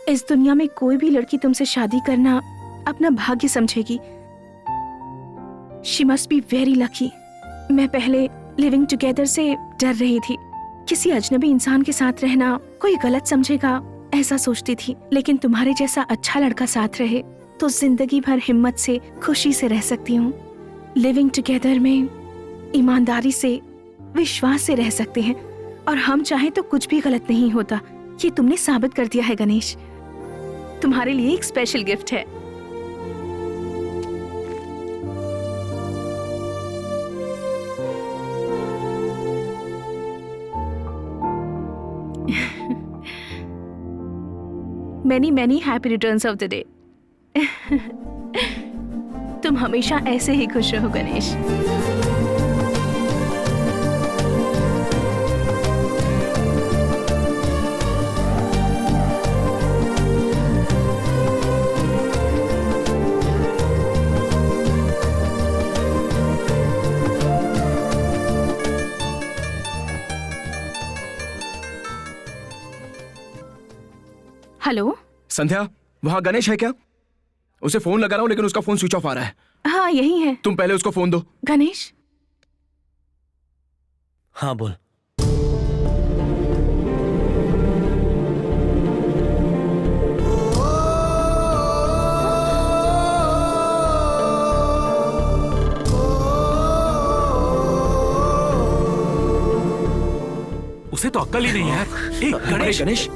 Speaker 13: इस दुनिया में कोई भी लड़की तुमसे शादी करना अपना भाग्य समझेगी। She must be very lucky. मैं पहले लिविंग टुगेदर से डर रही थी। किसी अजनबी इंसान के साथ रहना कोई गलत समझेगा ऐसा सोचती थी, लेकिन तुम्हारे जैसा अच्छा लड़का साथ रहे तो जिंदगी भर हिम्मत से खुशी से रह सकती हूँ। लिविंग टुगेदर में ईमानदारी से, विश्वास से रह सकते हैं, और हम चाहें तो कुछ भी गलत नहीं होता। ये तुमने साबित कर दिया है गणेश। तुम्हारे लिए एक स्पेशल गिफ्ट है। Many, many happy returns of the day. तुम हमेशा ऐसे ही खुश रहो गणेश। हेलो
Speaker 12: संध्या, वहाँ गणेश है क्या? उसे फोन लगा रहा हूँ लेकिन उसका फोन स्विच ऑफ आ रहा है।
Speaker 13: हाँ यही है।
Speaker 12: तुम पहले उसको फोन दो।
Speaker 13: गणेश।
Speaker 10: हाँ बोल।
Speaker 11: उसे तो अक्ल ही नहीं है यार। गणेश,
Speaker 12: गणेश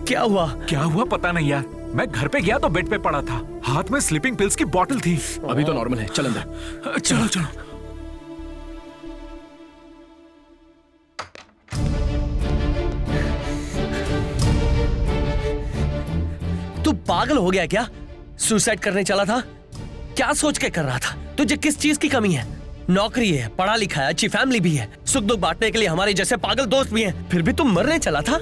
Speaker 10: क्या हुआ?
Speaker 11: क्या हुआ पता नहीं यार। मैं घर पे गया तो बेड पे पड़ा था, हाथ में स्लीपिंग पिल्स की बोतल थी।
Speaker 12: अभी तो नॉर्मल है, चल अंदर।
Speaker 11: चलो चलो।
Speaker 10: तू पागल हो गया क्या? सुसाइड करने चला था? क्या सोच के कर रहा था? तुझे किस चीज की कमी है? नौकरी है, पढ़ा लिखा है, अच्छी फैमिली भी है, सुख दुख बांटने के लिए हमारे जैसे पागल दोस्त भी हैं। फिर भी तुम मरने चला था?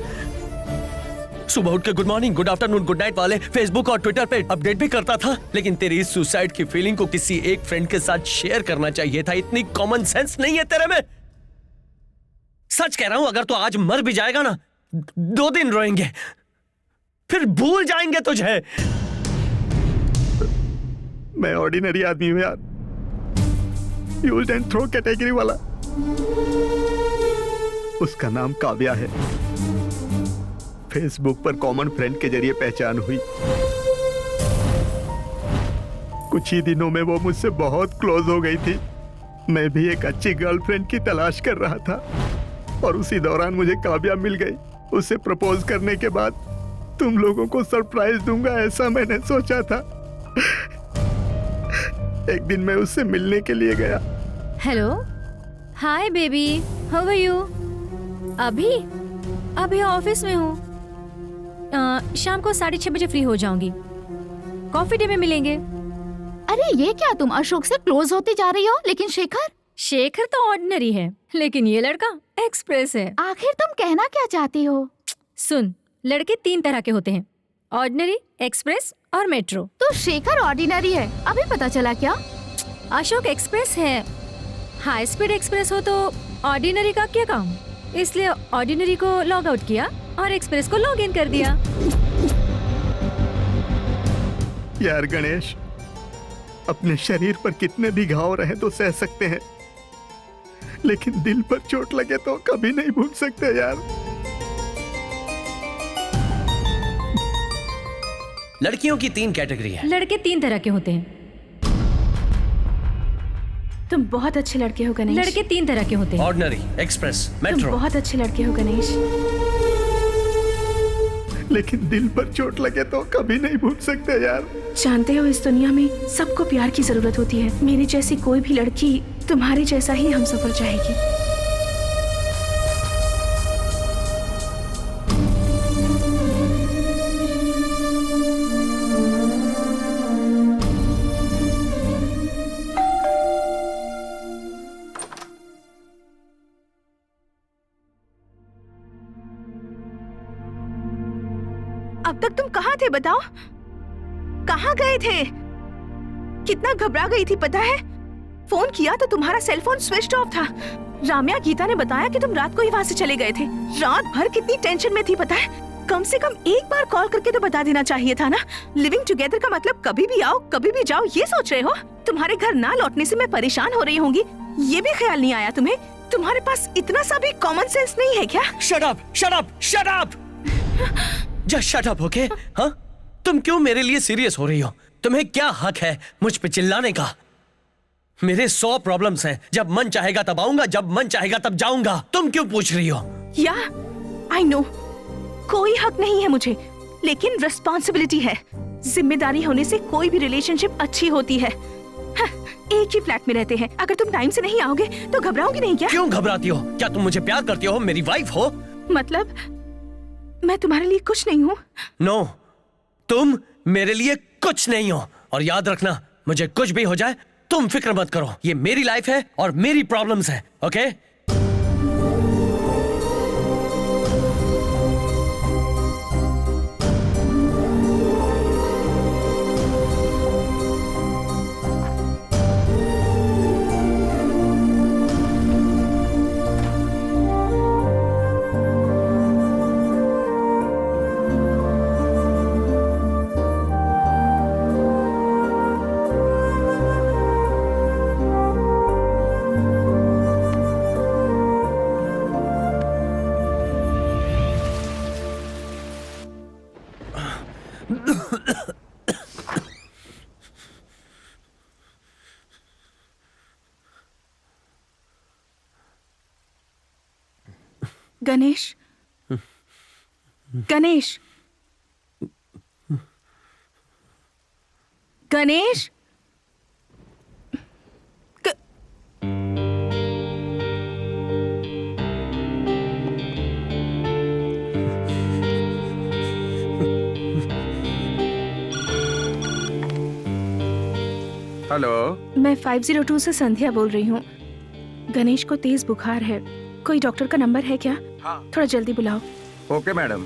Speaker 10: सुबह उठ के good morning, good afternoon, good night वाले फेसबुक और ट्विटर पे अपडेट भी करता था। लेकिन तेरी इस सुसाइड की फीलिंग को किसी एक फ्रेंड के साथ शेयर करना चाहिए था। इतनी कॉमन सेंस नहीं है तेरे में। सच कह रहा हूं, अगर तू आज मर भी जाएगा ना, 2 दिन रोएंगे, फिर भूल जाएंगे तुझे।
Speaker 3: मैं ऑर्डिनरी आदमी हूं यार, यूज्ड एंड थ्रो कैटेगरी वाला। उसका नाम काव्या है। फेसबुक पर कॉमन फ्रेंड के जरिए पहचान हुई। कुछ ही दिनों में वो मुझसे बहुत क्लोज हो गई थी। मैं भी एक अच्छी गर्लफ्रेंड की तलाश कर रहा था।
Speaker 16: और उसी दौरान मुझे काव्या मिल गई। उसे प्रपोज करने के बाद तुम लोगों को सरप्राइज दूंगा ऐसा मैंने सोचा था। एक दिन मैं उससे मिलने के लिए गया।
Speaker 6: Hello, hi baby, how are you? अभी ऑफिस में हूँ। शाम को 6:30 बजे फ्री हो जाऊंगी। कॉफी डे में मिलेंगे।
Speaker 8: अरे ये क्या, तुम अशोक से क्लोज होती जा रही हो? लेकिन शेखर तो ऑर्डिनरी है, लेकिन ये लड़का एक्सप्रेस है। आखिर तुम कहना क्या चाहती हो?
Speaker 6: सुन, लड़के 3 तरह के होते हैं, ऑर्डिनरी, एक्सप्रेस और मेट्रो।
Speaker 8: तो शेखर ऑर्डिनरी है, अभी पता चला क्या?
Speaker 6: अशोक एक्सप्रेस है। हाई स्पीड एक्सप्रेस हो तो ऑर्डिनरी का क्या काम, इसलिए ऑर्डिनरी को लॉग आउट किया और एक्सप्रेस को लॉग इन कर दिया।
Speaker 16: यार गणेश, अपने शरीर पर कितने भी घाव रहे तो सह सकते हैं, लेकिन दिल पर चोट लगे तो कभी नहीं भूल सकते यार।
Speaker 10: लड़कियों की 3 कैटेगरी है।
Speaker 6: लड़के 3 तरह के होते हैं।
Speaker 13: तुम बहुत अच्छे लड़के हो गणेश।
Speaker 6: लड़के 3 तरह के होते हैं,
Speaker 10: ऑर्डिनरी, एक्सप्रेस,
Speaker 13: तुम
Speaker 10: मेट्रो।
Speaker 13: बहुत अच्छे लड़के हो गणेश।
Speaker 16: लेकिन दिल पर चोट लगे तो कभी नहीं भूल सकते यार।
Speaker 13: जानते हो, इस दुनिया में सबको प्यार की जरूरत होती है। मेरी जैसी कोई भी लड़की तुम्हारे जैसा ही हमसफर चाहेगी। अब तक तुम कहाँ थे बताओ? कहाँ गए थे? कितना घबरा गई थी पता है? फोन किया तो तुम्हारा सेल फोन स्विच ऑफ था। राम्या गीता ने बताया कि तुम रात को ही वहाँ से चले गए थे। रात भर कितनी टेंशन में थी पता है? कम से कम एक बार कॉल करके तो बता देना चाहिए था ना। लिविंग टुगेदर का मतलब कभी भी आओ कभी भी जाओ ये सोच रहे हो? तुम्हारे घर ना लौटने से मैं परेशान हो रही होंगी, ये भी ख्याल नहीं आया तुम्हें? तुम्हारे पास इतना सा भी कॉमन सेंस नहीं है क्या?
Speaker 10: Shut up, shut up, shut up. Just shut up, okay? हाँ, तुम क्यों मेरे लिए सीरियस हो रही हो? तुम्हें क्या हक है मुझ पे चिल्लाने का? मेरे 100 प्रॉब्लम्स हैं। जब मन चाहेगा तब आऊंगा, जब मन चाहेगा तब जाऊंगा। तुम क्यों पूछ रही हो?
Speaker 13: या आई नो, कोई हक नहीं है मुझे, लेकिन रिस्पॉन्सिबिलिटी है। जिम्मेदारी होने से कोई भी रिलेशनशिप अच्छी होती है। हाँ, एक ही फ्लैट में रहते हैं, अगर तुम टाइम से नहीं आओगे तो घबराओगी नहीं क्या?
Speaker 10: क्यों घबराती हो? क्या तुम मुझे प्यार करती हो? मेरी वाइफ हो?
Speaker 13: मतलब मैं तुम्हारे लिए कुछ नहीं हूँ?
Speaker 10: नो, तुम मेरे लिए कुछ नहीं हो। और याद रखना, मुझे कुछ भी हो जाए तुम फिक्र मत करो। ये मेरी लाइफ है और मेरी प्रॉब्लम्स है, ओके?
Speaker 13: गणेश, गणेश, गणेश,
Speaker 17: हेलो,
Speaker 13: मैं 502 से संध्या बोल रही हूँ। गणेश को तेज बुखार है, कोई डॉक्टर का नंबर है क्या?
Speaker 17: हाँ।
Speaker 13: थोड़ा जल्दी बुलाओ।
Speaker 17: Okay madam.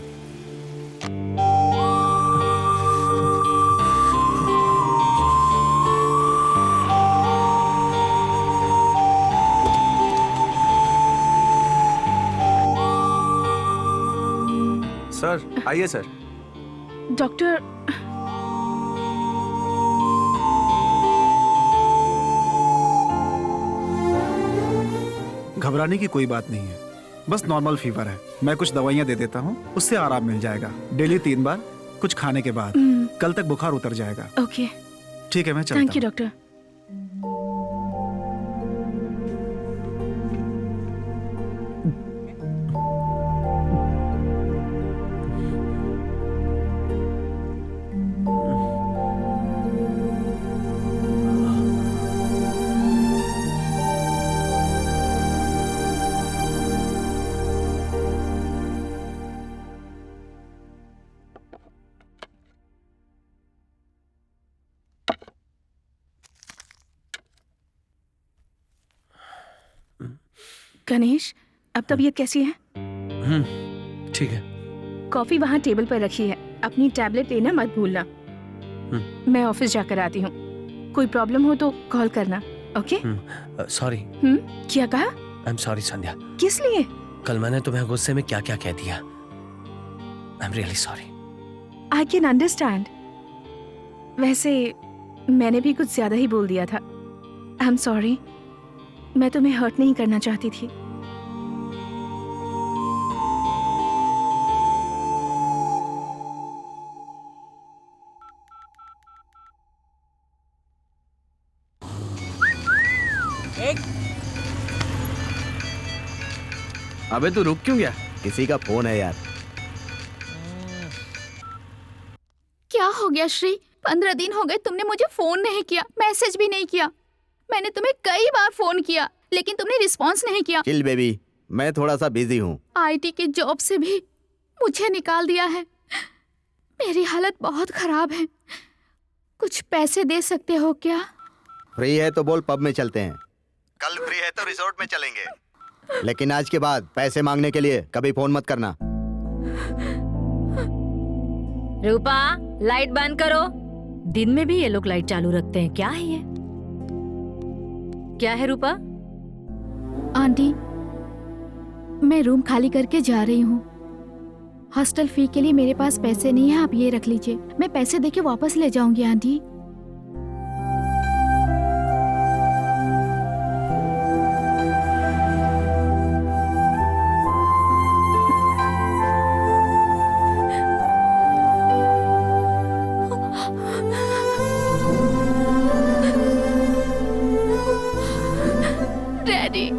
Speaker 17: सर आइए सर।
Speaker 13: डॉक्टर,
Speaker 3: घबराने की कोई बात नहीं है, बस नॉर्मल फीवर है। मैं कुछ दवाइयाँ दे देता हूँ, उससे आराम मिल जाएगा। डेली 3 बार, कुछ खाने के बाद। कल तक बुखार उतर जाएगा।
Speaker 13: ओके,
Speaker 3: ठीक है, मैं चलता
Speaker 13: थैंक यू डॉक्टर। गणेश, अब तबीयत कैसी है?
Speaker 10: ठीक है।
Speaker 13: कॉफी वहाँ टेबल पर रखी है, अपनी टैबलेट लेना मत भूलना। मैं ऑफिस जाकर आती हूँ, कोई प्रॉब्लम हो तो कॉल करना, ओके?
Speaker 10: सॉरी।
Speaker 13: क्या कहा?
Speaker 10: आई एम सॉरी संध्या।
Speaker 13: किस लिए?
Speaker 10: कल मैंने तुम्हें गुस्से में क्या क्या कह दिया। I am really sorry.
Speaker 13: I can understand. वैसे मैंने भी कुछ ज्यादा ही बोल दिया था। आई एम सॉरी, मैं तुम्हें हर्ट नहीं करना चाहती थी।
Speaker 2: अबे तू रुक क्यों गया?
Speaker 9: किसी का फोन है यार।
Speaker 8: क्या हो गया श्री? 15 दिन हो गए तुमने मुझे फोन नहीं किया, मैसेज भी नहीं किया। मैंने तुम्हें कई बार फोन किया लेकिन तुमने रिस्पॉन्स नहीं किया।
Speaker 9: चिल बेबी, मैं थोड़ा सा बिजी हूँ।
Speaker 8: आईटी की जॉब से भी मुझे निकाल दिया है। मेरी हालत बहुत खराब है, कुछ पैसे दे सकते हो क्या?
Speaker 9: फ्री है तो बोल, पब में चलते हैं। कल फ्री है तो रिसोर्ट में चलेंगे, लेकिन आज के बाद पैसे मांगने के लिए कभी फोन मत करना।
Speaker 6: रूपा, लाइट बंद करो। दिन में भी ये लोग लाइट चालू रखते हैं, क्या है ये? क्या है रूपा?
Speaker 8: आंटी, मैं रूम खाली करके जा रही हूँ। हॉस्टल फी के लिए मेरे पास पैसे नहीं है, आप ये रख लीजिए। मैं पैसे देके वापस ले जाऊंगी आंटी।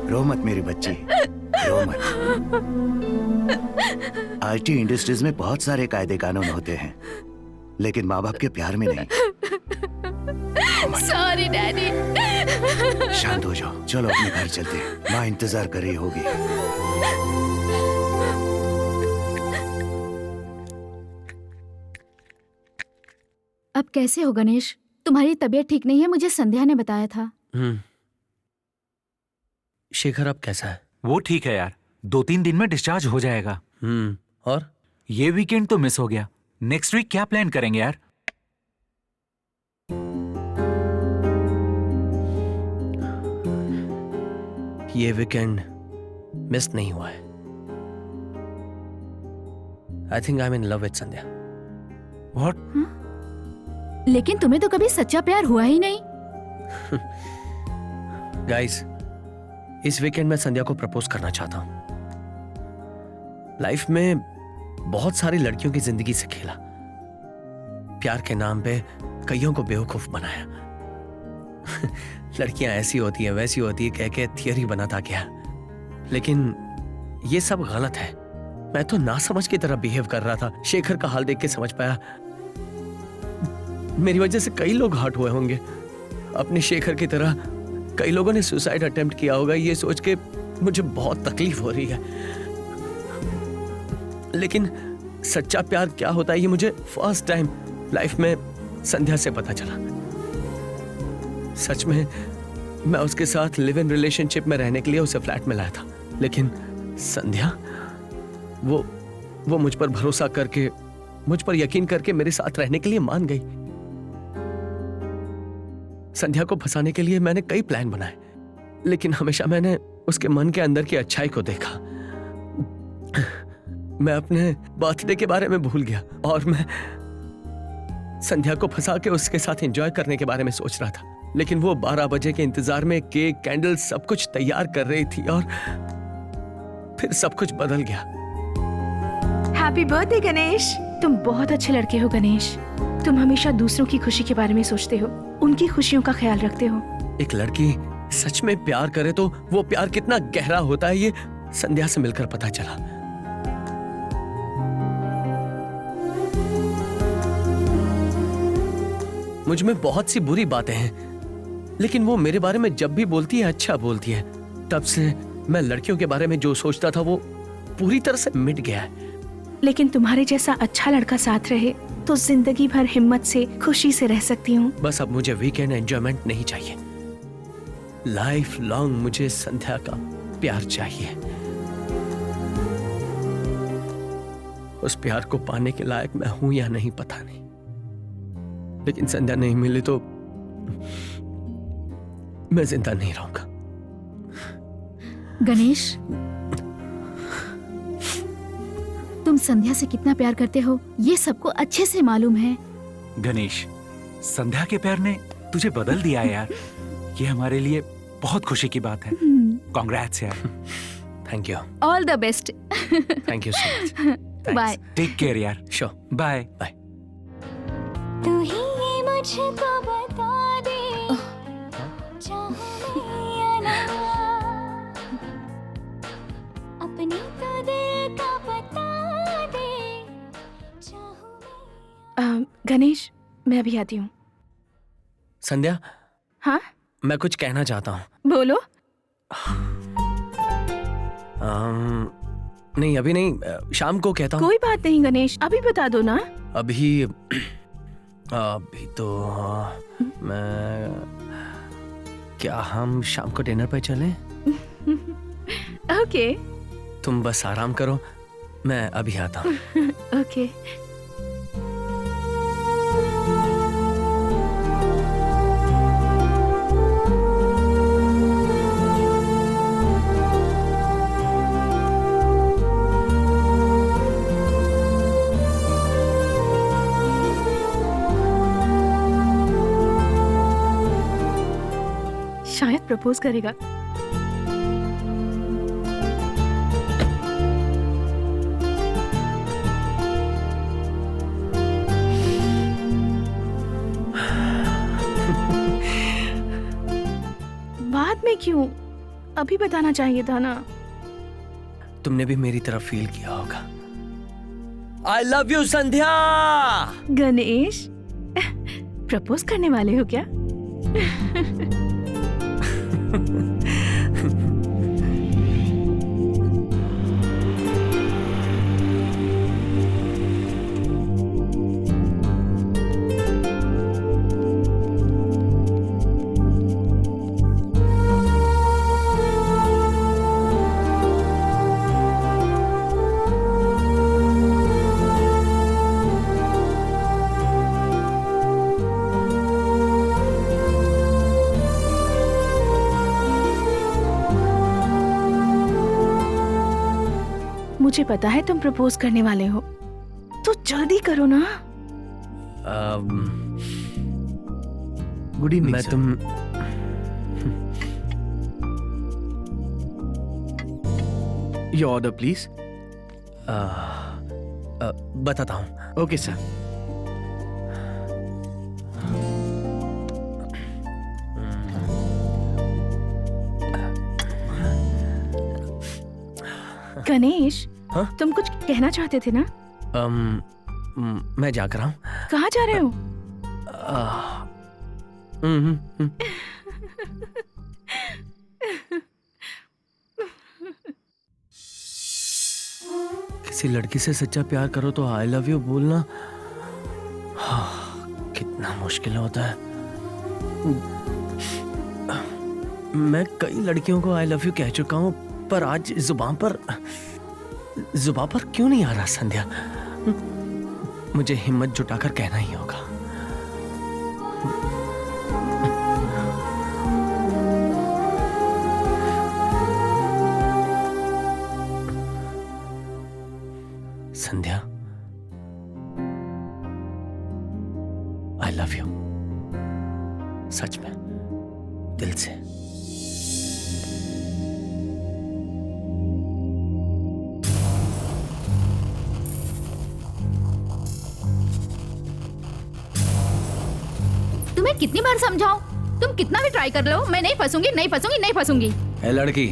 Speaker 1: रो मत मेरी बच्ची, रो मत। आईटी इंडस्ट्रीज में बहुत सारे कायदे कानून होते हैं, लेकिन माँ बाप के प्यार में नहीं।
Speaker 8: Sorry daddy.
Speaker 1: शांत हो जाओ, चलो अपने घर चलते हैं, माँ इंतजार कर रही होगी।
Speaker 8: अब कैसे हो गणेश? तुम्हारी तबीयत ठीक नहीं है, मुझे संध्या ने बताया था।
Speaker 10: शेखर अब कैसा है?
Speaker 11: वो ठीक है यार, 2-3 दिन में डिस्चार्ज हो जाएगा।
Speaker 10: और
Speaker 11: ये वीकेंड तो मिस हो गया। नेक्स्ट वीक क्या प्लान करेंगे यार?
Speaker 10: ये वीकेंड मिस नहीं हुआ है। I think I am in love with Sandhya.
Speaker 11: What?
Speaker 8: लेकिन तुम्हें तो कभी सच्चा प्यार हुआ ही नहीं।
Speaker 10: गाइस, इस वीकेंड मैं संध्या को प्रपोज करना चाहता हूं। लाइफ में बहुत सारी लड़कियों की जिंदगी से खेला, प्यार के नाम पे कईयों को बेवकूफ बनाया। लड़कियां ऐसी होती हैं, वैसी होती है कह के थियरी बनाता गया, लेकिन ये सब गलत है। मैं तो नासमझ की तरह बिहेव कर रहा था। शेखर का हाल देख के समझ पाया मेरी वजह से कई लोग हर्ट हुए होंगे। अपने शेखर की तरह कई लोगों ने सुसाइड अटेम्प्ट किया होगा, ये सोच के मुझे बहुत तकलीफ हो रही है। लेकिन सच्चा प्यार क्या होता है ये मुझे फर्स्ट टाइम लाइफ में संध्या से पता चला। सच में मैं उसके साथ लिव इन रिलेशनशिप में रहने के लिए उसे फ्लैट में लाया था, लेकिन संध्या वो मुझ पर भरोसा करके, मुझ पर यकीन करके मेरे साथ रहने के लिए मान गई। संध्या को फंसाने के लिए मैंने कई प्लान बनाए, लेकिन हमेशा मैंने उसके मन के अंदर की अच्छाई को देखा। मैं अपने बर्थडे के बारे में भूल गया और मैं संध्या को फंसा के उसके साथ एंजॉय करने के बारे में सोच रहा था। लेकिन वो 12 बजे के इंतजार में केक, कैंडल सब कुछ तैयार कर रही थी और फिर सब कुछ बदल गया।
Speaker 13: Happy birthday Ganesh. तुम बहुत अच्छे लड़के हो गणेश। तुम हमेशा दूसरों की खुशी के बारे में सोचते हो, उनकी खुशियों का ख्याल रखते हो।
Speaker 10: एक लड़की सच में प्यार करे तो वो प्यार कितना गहरा होता है, ये संध्या से मिलकर पता चला। मुझ में बहुत सी बुरी बातें हैं, लेकिन वो मेरे बारे में जब भी बोलती है अच्छा बोलती है। तब से मैं लड़कियों के बारे में जो सोचता था वो पूरी तरह से मिट गया है।
Speaker 13: लेकिन तुम्हारे जैसा अच्छा लड़का साथ रहे तो जिंदगी भर हिम्मत से, खुशी से रह सकती हूँ।
Speaker 10: बस अब मुझे वीकेंड एंजॉयमेंट नहीं चाहिए, लाइफ लॉन्ग मुझे संध्या का प्यार चाहिए। उस प्यार को पाने के लायक मैं हूं या नहीं पता नहीं, लेकिन संध्या नहीं मिली तो मैं जिंदा नहीं रहूंगा।
Speaker 8: गणेश, तुम संध्या से कितना प्यार करते हो ये सबको अच्छे से मालूम है।
Speaker 11: गणेश, संध्या के प्यार ने तुझे बदल दिया है यार। ये हमारे लिए बहुत खुशी की बात है। कांग्रेट्स यार।
Speaker 10: Thank you.
Speaker 8: All the best.
Speaker 10: Thank you so much.
Speaker 8: Bye.
Speaker 11: Take care यार।
Speaker 10: श्योर।
Speaker 11: Bye
Speaker 10: bye.
Speaker 18: तू ही ये मुझको बता दे, चाहूं या ना, अपनी तो दिल का बता दे,
Speaker 13: गणेश, मैं अभी आती हूँ।
Speaker 10: संध्या।
Speaker 13: हाँ?
Speaker 10: मैं कुछ कहना चाहता हूँ।
Speaker 13: बोलो।
Speaker 10: नहीं, अभी नहीं, शाम को कहता हूँ।
Speaker 13: कोई बात नहीं गणेश, अभी बता दो ना।
Speaker 10: अभी तो मैं, क्या हम शाम को डिनर पे चलें?
Speaker 13: ओके।
Speaker 10: तुम बस आराम करो, मैं अभी आता हूँ।
Speaker 13: ओके। शायद प्रपोज करेगा। बाद में क्यों? अभी बताना चाहिए था ना।
Speaker 10: तुमने भी मेरी तरफ फील किया होगा। I love you Sandhya.
Speaker 13: Ganesh, propose करने वाले हो क्या? मुझे पता है तुम प्रपोज करने वाले हो, तो जल्दी करो ना।
Speaker 12: Good evening.
Speaker 10: मैं तुम
Speaker 12: योर ऑर्डर प्लीज।
Speaker 10: बताता हूँ।
Speaker 12: Okay sir.
Speaker 13: गणेश,
Speaker 10: हाँ?
Speaker 13: तुम कुछ कहना चाहते थे ना?
Speaker 10: मैं जाकर हूँ।
Speaker 13: कहाँ जा रहे हो? किसी लड़की से सच्चा प्यार करो तो आई लव यू बोलना कितना मुश्किल होता है। मैं कई लड़कियों को आई लव यू कह चुका हूँ, पर आज जुबान पर क्यों नहीं आ रहा संध्या? मुझे हिम्मत जुटाकर कहना ही होगा। संध्या, आई लव यू, सच में, दिल से।
Speaker 8: तुम्हें कितनी बार समझाऊं? तुम कितना भी ट्राई कर लो, मैं नहीं फंसूंगी, नहीं फंसूंगी, नहीं फंसूंगी।
Speaker 2: ए लड़की,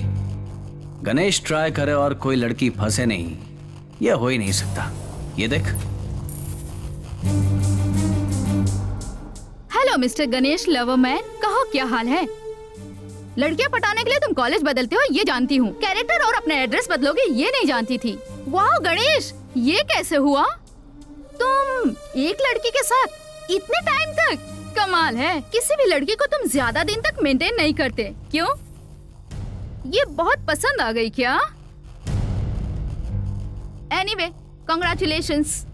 Speaker 2: गणेश ट्राई करे और कोई लड़की फंसे नहीं, यह हो ही नहीं सकता। ये देख।
Speaker 8: Hello mister Ganesh lover man, कहो क्या हाल है? लड़कियां पटाने के लिए तुम कॉलेज बदलते हो ये जानती हूँ, कैरेक्टर और अपने एड्रेस बदलोगे ये नहीं जानती थी। वाह गणेश, ये कैसे हुआ? तुम एक लड़की के साथ इतने टाइम तक? कमाल है, किसी भी लड़की को तुम ज्यादा दिन तक मेंटेन नहीं करते, क्यों? ये बहुत पसंद आ गई क्या? Anyway, congratulations.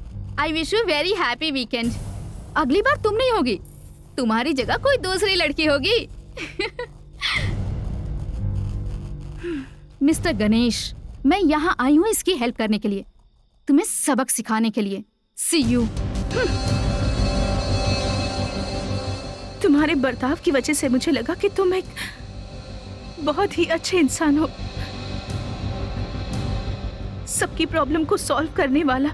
Speaker 8: I wish you very happy weekend. अगली बार तुम नहीं होगी, तुम्हारी जगह कोई दूसरी लड़की होगी। मिस्टर गणेश, मैं यहाँ आई हूँ इसकी हेल्प करने के लिए, तुम्हें सबक सिखाने के लिए। सी यू।
Speaker 13: तुम्हारे बर्ताव की वजह से मुझे लगा कि तुम एक बहुत ही अच्छे इंसान हो, सबकी प्रॉब्लम को सॉल्व करने वाला,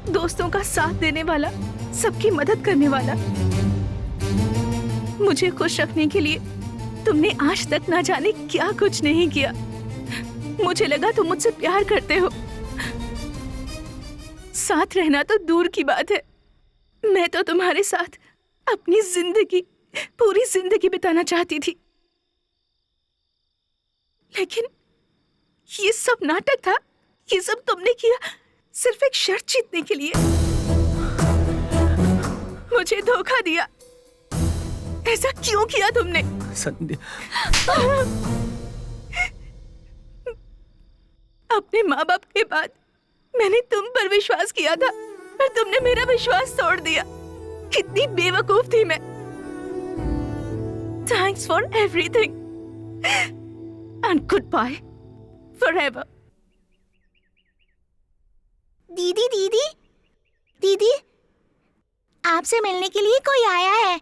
Speaker 13: दोस्तों का साथ देने वाला, सबकी मदद करने वाला। मुझे खुश रखने के लिए तुमने आज तक ना जाने क्या कुछ नहीं किया। मुझे लगा तुम मुझसे प्यार करते हो, साथ रहना तो दूर की बात है, मैं तो तुम्हारे साथ अपनी जिंदगी, पूरी जिंदगी बिताना चाहती थी। लेकिन ये सब नाटक था, ये सब तुमने किया सिर्फ एक शर्त जीतने के लिए। मुझे धोखा दिया। ऐसा क्यों किया तुमने?
Speaker 10: संध्या,
Speaker 13: अपने माँ बाप के बाद मैंने तुम पर विश्वास किया था, पर तुमने मेरा विश्वास तोड़ दिया। कितनी बेवकूफ थी मैं। Thanks for everything and goodbye forever.
Speaker 18: दीदी दीदी दीदी, आपसे मिलने के लिए कोई आया है।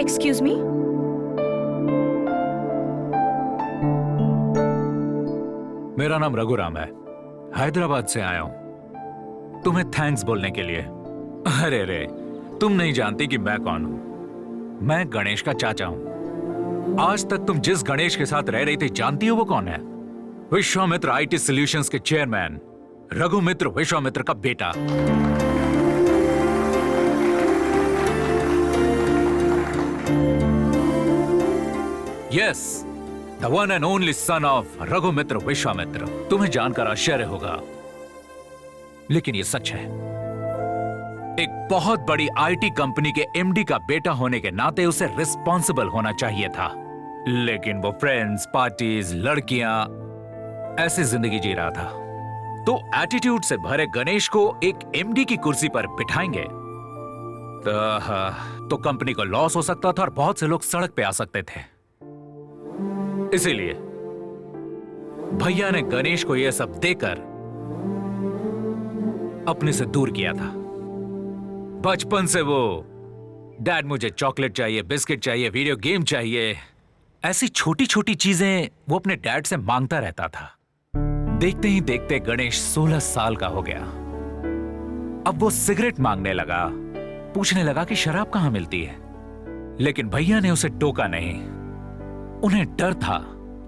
Speaker 13: Excuse me.
Speaker 11: मेरा नाम रघुराम है, हैदराबाद से आया हूं तुम्हें थैंक्स बोलने के लिए। अरे रे, तुम नहीं जानती कि मैं कौन हूं। मैं गणेश का चाचा हूं। आज तक तुम जिस गणेश के साथ रह रही थी, जानती हो वो कौन है? विश्वामित्र आईटी सॉल्यूशंस के चेयरमैन रघुमित्र विश्वामित्र का बेटा। Yes, the one and only son of Raghumitra Vishwamitra. तुम्हें जानकर आश्चर्य होगा, लेकिन ये सच है। एक बहुत बड़ी आईटी कंपनी के एमडी का बेटा होने के नाते उसे रिस्पॉन्सिबल होना चाहिए था, लेकिन वो फ्रेंड्स, पार्टीज, लड़कियां, ऐसी जिंदगी जी रहा था। तो एटीट्यूड से भरे गणेश को एक एमडी की कुर्सी पर बिठाएंगे तो कंपनी को लॉस हो सकता था और बहुत से लोग सड़क पे आ सकते थे। इसीलिए भैया ने गणेश को यह सब देकर अपने से दूर किया था। बचपन से वो डैड मुझे चॉकलेट चाहिए, बिस्किट चाहिए, वीडियो गेम चाहिए, ऐसी छोटी छोटी चीजें वो अपने डैड से मांगता रहता था। देखते ही देखते गणेश 16 साल का हो गया। अब वो सिगरेट मांगने लगा, पूछने लगा कि शराब कहां मिलती है, लेकिन भैया ने उसे टोका नहीं। उन्हें डर था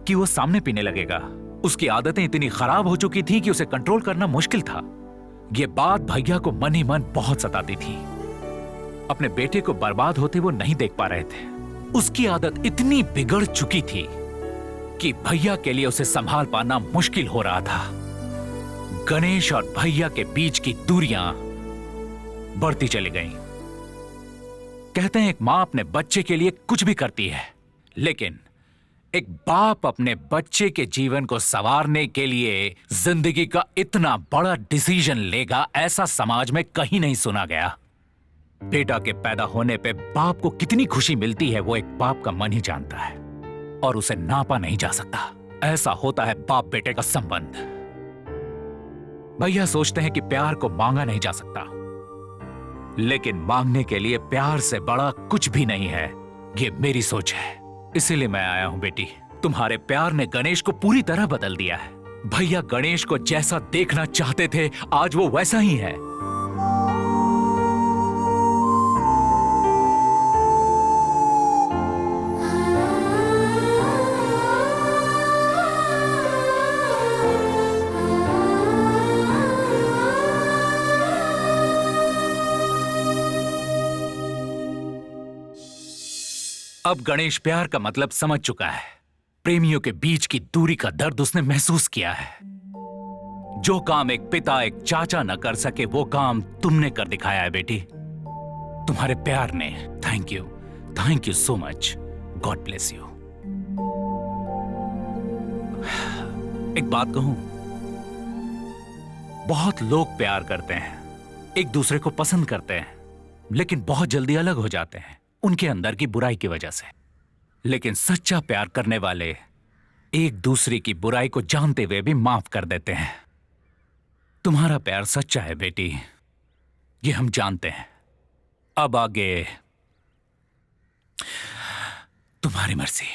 Speaker 11: कि वो सामने पीने लगेगा। उसकी आदतें इतनी खराब हो चुकी थी कि उसे कंट्रोल करना मुश्किल था। ये बात भैया को मन ही मन बहुत सताती थी। अपने बेटे को बर्बाद होते वो नहीं देख पा रहे थे। उसकी आदत इतनी बिगड़ चुकी थी कि भैया के लिए उसे संभाल पाना मुश्किल हो रहा था। गणेश और भैया के बीच की दूरियां बढ़ती चली गईं। कहते हैं एक मां अपने बच्चे के लिए कुछ भी करती है, लेकिन एक बाप अपने बच्चे के जीवन को संवारने के लिए जिंदगी का इतना बड़ा डिसीजन लेगा, ऐसा समाज में कहीं नहीं सुना गया। बेटा के पैदा होने पे बाप को कितनी खुशी मिलती है वो एक बाप का मन ही जानता है, और उसे नापा नहीं जा सकता। ऐसा होता है बाप बेटे का संबंध। भैया सोचते हैं कि प्यार को मांगा नहीं जा सकता, लेकिन मांगने के लिए प्यार से बड़ा कुछ भी नहीं है। ये मेरी सोच है, इसीलिए मैं आया हूं बेटी। तुम्हारे प्यार ने गणेश को पूरी तरह बदल दिया है। भैया गणेश को जैसा देखना चाहते थे आज वो वैसा ही है। अब गणेश प्यार का मतलब समझ चुका है। प्रेमियों के बीच की दूरी का दर्द उसने महसूस किया है। जो काम एक पिता एक चाचा न कर सके वो काम तुमने कर दिखाया है बेटी, तुम्हारे प्यार ने। Thank you so much. God bless you. एक बात कहूं, बहुत लोग प्यार करते हैं, एक दूसरे को पसंद करते हैं, लेकिन बहुत जल्दी अलग हो जाते हैं उनके अंदर की बुराई की वजह से। लेकिन सच्चा प्यार करने वाले एक दूसरे की बुराई को जानते हुए भी माफ कर देते हैं। तुम्हारा प्यार सच्चा है बेटी, ये हम जानते हैं। अब आगे तुम्हारी मर्जी।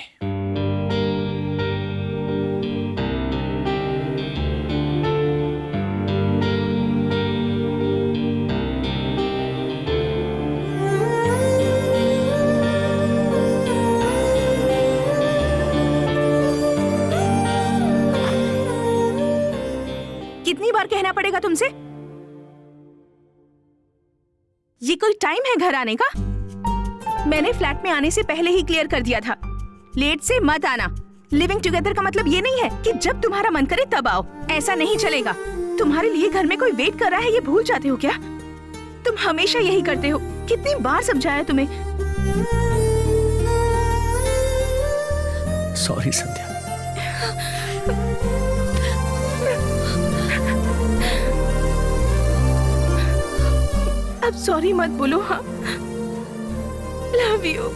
Speaker 13: कितनी बार कहना पड़ेगा तुमसे? ये कोई टाइम है घर आने का? मैंने फ्लैट में आने से पहले ही क्लियर कर दिया था, लेट से मत आना। लिविंग टुगेदर का मतलब ये नहीं है कि जब तुम्हारा मन करे तब आओ, ऐसा नहीं चलेगा। तुम्हारे लिए घर में कोई वेट कर रहा है, ये भूल जाते हो क्या? तुम हमेशा यही करते हो। कितनी बार समझाया तुम्हें?
Speaker 10: सॉरी संध्या।
Speaker 13: अब सॉरी मत बोलो। हाँ, love you.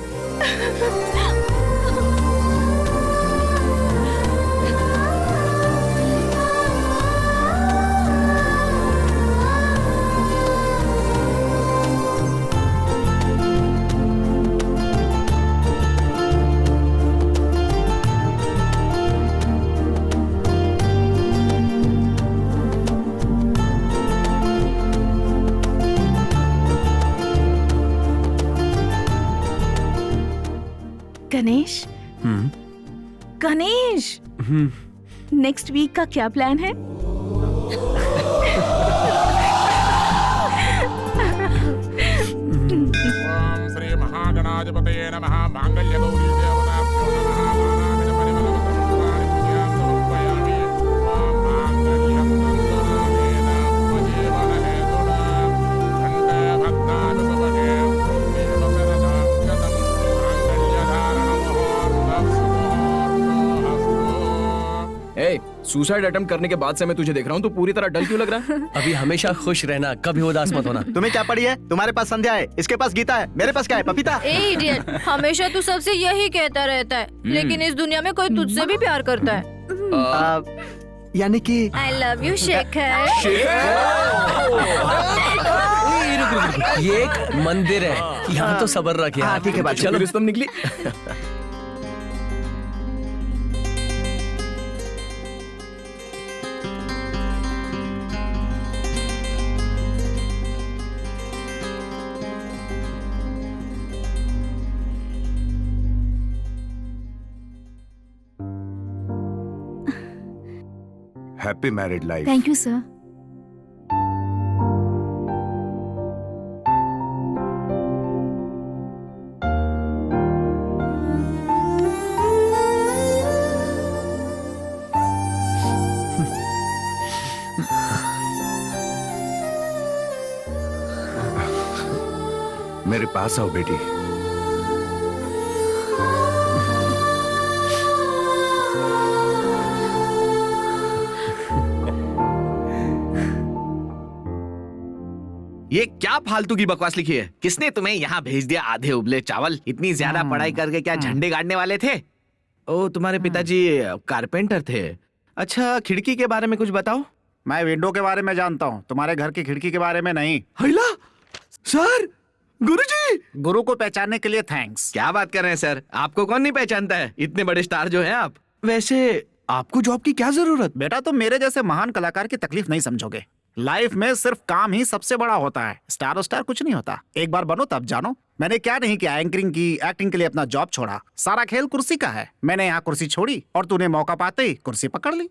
Speaker 13: Ganesh, Ganesh, next week का क्या प्लान है?
Speaker 19: ओम श्री महागणाधिपतये नमः। मांगल्यगौरी देवताभ्यो नमः। नानाविध परिमलपत्राणि पूजयामि। ओम मांगल्यं तन्तुनानेन मम जीवनहेतुना खण्डे भद्राणि सुभगे पुण्यवसरदां शतं मांगल्यधारणं मुहूर्तं सुमुहूर्तो अस्तु।
Speaker 12: ए, सुसाइड अटेम्प्ट करने के बाद से मैं तुझे देख रहा हूँ, तू पूरी तरह डल क्यों लग रहा है?
Speaker 10: अभी हमेशा खुश रहना, कभी उदास मत होना।
Speaker 9: तुम्हें क्या पड़ी है? तुम्हारे पास संध्या है, इसके पास गीता है, मेरे पास क्या है? पपीता।
Speaker 6: ए इडियट, हमेशा तू सबसे यही कहता रहता है, लेकिन इस दुनिया में कोई तुझसे भी प्यार करता है।
Speaker 9: यानी कि
Speaker 6: आई लव यू शेखर।
Speaker 10: ये एक मंदिर है, यहाँ तो सबर रखे।
Speaker 9: हाँ, ठीक है बात।
Speaker 12: चलो रिश्तम निकली।
Speaker 1: Happy married life.
Speaker 6: Thank you sir.
Speaker 1: मेरे पास आओ बेटी।
Speaker 2: ये क्या फालतू की बकवास लिखी है? किसने तुम्हें यहाँ भेज दिया आधे उबले चावल? इतनी ज्यादा पढ़ाई करके क्या झंडे गाड़ने वाले थे? ओ, तुम्हारे पिताजी कारपेंटर थे। अच्छा, खिड़की के बारे में कुछ बताओ।
Speaker 3: मैं विंडो के बारे में जानता हूँ, तुम्हारे घर की खिड़की के बारे में नहीं।
Speaker 2: हैला सर, गुरुजी।
Speaker 3: गुरु को पहचानने के लिए थैंक्स।
Speaker 2: क्या बात कर रहे हैं सर, आपको कौन नहीं पहचानता है? इतने बड़े स्टार जो हैं आप। वैसे आपको जॉब की क्या जरूरत?
Speaker 3: बेटा, तुम मेरे जैसे महान कलाकार की तकलीफ नहीं समझोगे। लाइफ में सिर्फ काम ही सबसे बड़ा होता है, स्टार स्टार कुछ नहीं होता। एक बार बनो तब जानो। मैंने क्या नहीं किया, एंकरिंग की, एक्टिंग के लिए अपना जॉब छोड़ा। सारा खेल कुर्सी का है। मैंने यहाँ कुर्सी छोड़ी और तूने मौका पाते ही कुर्सी पकड़ ली।